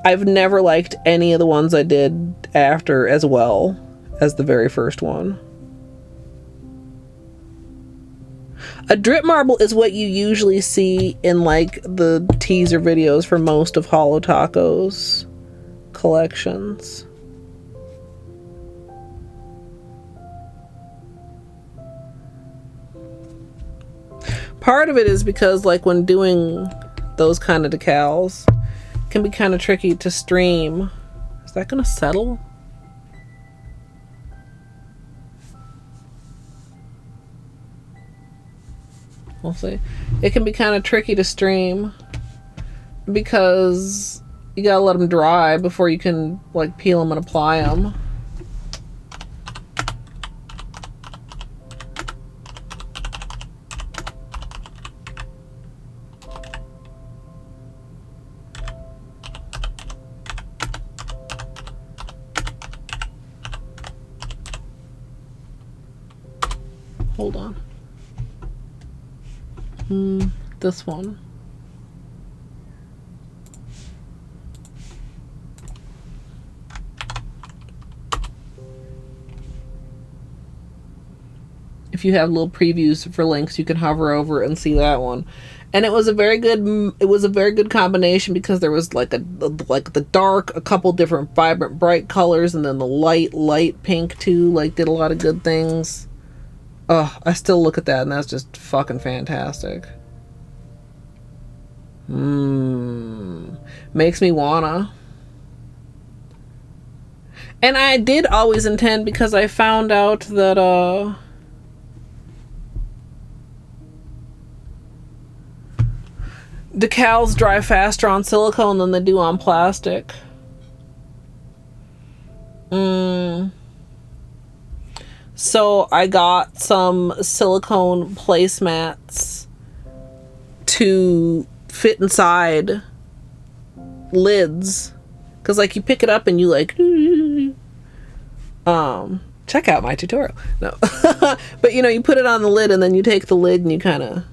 I've never liked any of the ones I did after as well as the very first one. A drip marble is what you usually see in like the teaser videos for most of Holo Taco's collections. Part of it is because like when doing those kind of decals, it can be kind of tricky to stream. Is that gonna settle? We'll see. It can be kind of tricky to stream because you gotta let them dry before you can like peel them and apply them. Hold on. This one. If you have little previews for links, you can hover over and see that one. And it was a very good combination because there was like the dark, a couple different vibrant bright colors, and then the light pink too, like did a lot of good things. Oh, I still look at that and that's just fucking fantastic. Makes me wanna. And I did always intend, because I found out that decals dry faster on silicone than they do on plastic. So I got some silicone placemats to fit inside lids, because like you pick it up and you like check out my tutorial. No. But you know, you put it on the lid and then you take the lid and you kind of,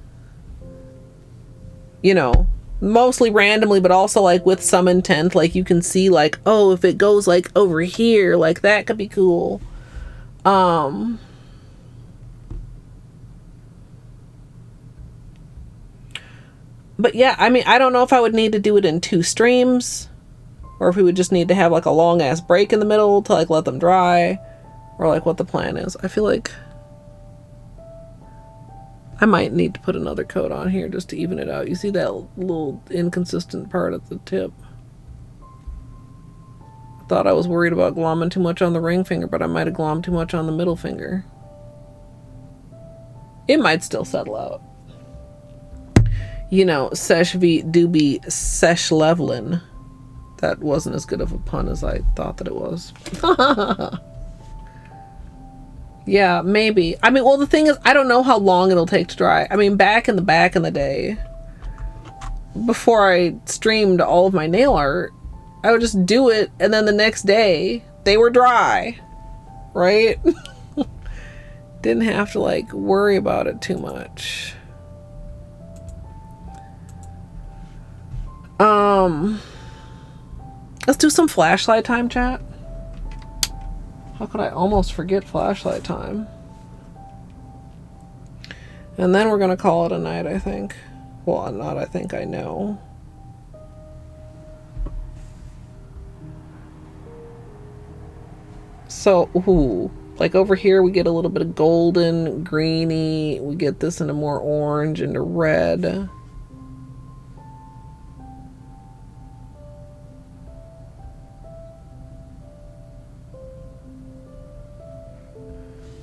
you know, mostly randomly but also like with some intent, like you can see like, oh, if it goes like over here, like that could be cool. But yeah, I mean, I don't know if I would need to do it in 2 streams, or if we would just need to have like a long ass break in the middle to like let them dry, or like what the plan is. I feel like I might need to put another coat on here just to even it out. You see that little inconsistent part at the tip? I thought I was worried about glomming too much on the ring finger, but I might have glommed too much on the middle finger. It might still settle out. You know, sesh v doobie sesh levelin. That wasn't as good of a pun as I thought that it was. Yeah, maybe. I mean, well, the thing is, I don't know how long it'll take to dry. I mean, back in the day, before I streamed all of my nail art, I would just do it, and then the next day, they were dry. Right? Didn't have to like worry about it too much. Let's do some flashlight time, chat. How could I almost forget flashlight time? And then we're gonna call it a night, I think. Well, not I think, I know. So, ooh, like over here we get a little bit of golden, greeny. We get this into more orange, into red.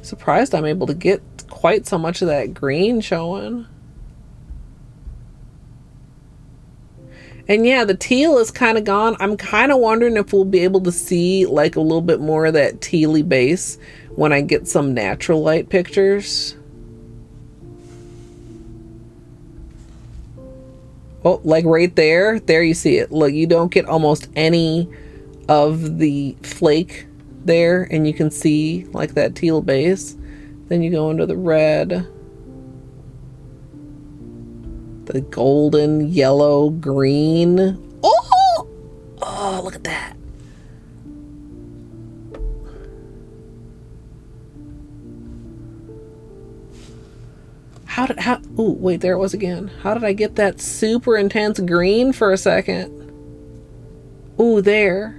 Surprised I'm able to get quite so much of that green showing. And yeah, the teal is kind of gone. I'm kind of wondering if we'll be able to see like a little bit more of that tealy base when I get some natural light pictures. Oh, like right there. There you see it. Look, you don't get almost any of the flake there, and you can see like that teal base. Then you go into the red, the golden, yellow, green. Oh, look at that. Oh, wait, there it was again. How did I get that super intense green for a second? Oh, there.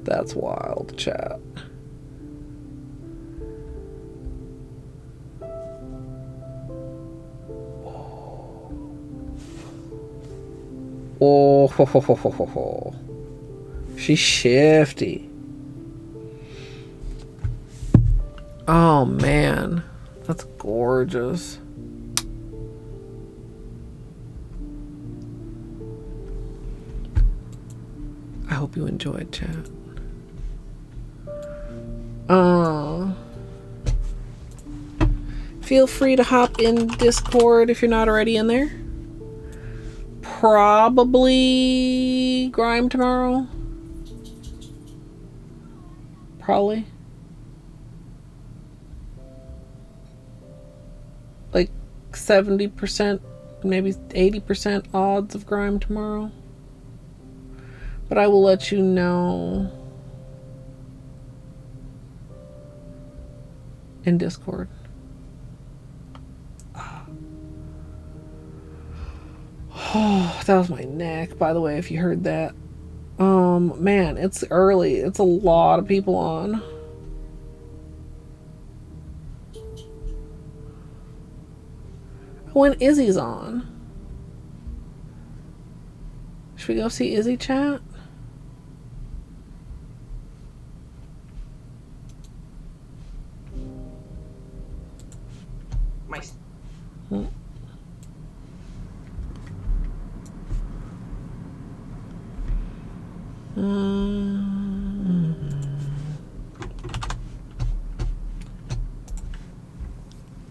That's wild, chat. Oh, ho, ho, ho, ho, ho, ho. She's shifty. Oh man, that's gorgeous. I hope you enjoyed, chat. Feel free to hop in Discord if you're not already in there. Probably Grime tomorrow. Probably. Like 70%, maybe 80% odds of Grime tomorrow. But I will let you know in Discord. Oh, that was my neck, by the way, if you heard that. Man, it's early. It's a lot of people on. When Izzy's on. Should we go see Izzy, chat?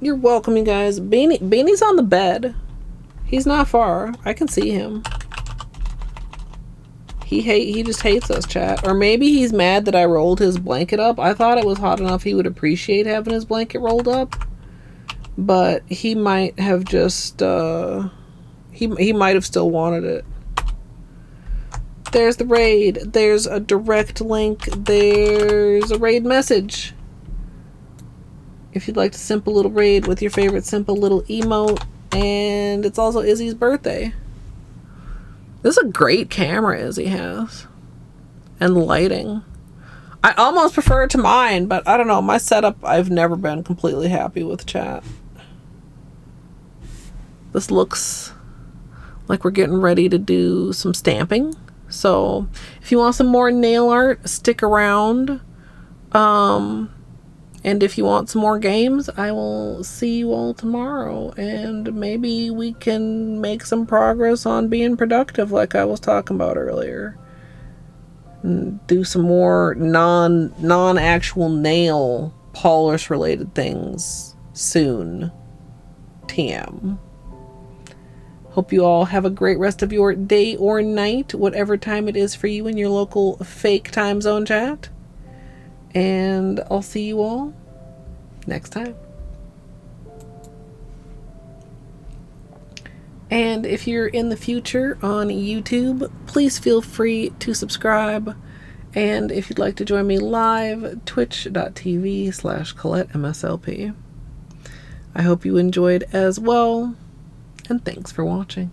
You're welcome, you guys. Beanie's on the bed. He's not far. I can see him. He just hates us, chat. Or maybe he's mad that I rolled his blanket up. I thought it was hot enough he would appreciate having his blanket rolled up. But he might have just he might have still wanted it. There's the raid. There's a direct link. There's a raid message. If you'd like to simple little raid with your favorite simple little emote. And it's also Izzy's birthday. This is a great camera Izzy has. And lighting. I almost prefer it to mine, but I don't know. My setup, I've never been completely happy with, chat. This looks like we're getting ready to do some stamping. So if you want some more nail art, stick around. And if you want some more games, I will see you all tomorrow. And maybe we can make some progress on being productive like I was talking about earlier. And do some more non-actual nail polish related things soon. TM. Hope you all have a great rest of your day or night, whatever time it is for you in your local fake time zone chat. And I'll see you all next time. And if you're in the future on YouTube, please feel free to subscribe. And if you'd like to join me live, twitch.tv/Colette MSLP. I hope you enjoyed as well, and thanks for watching.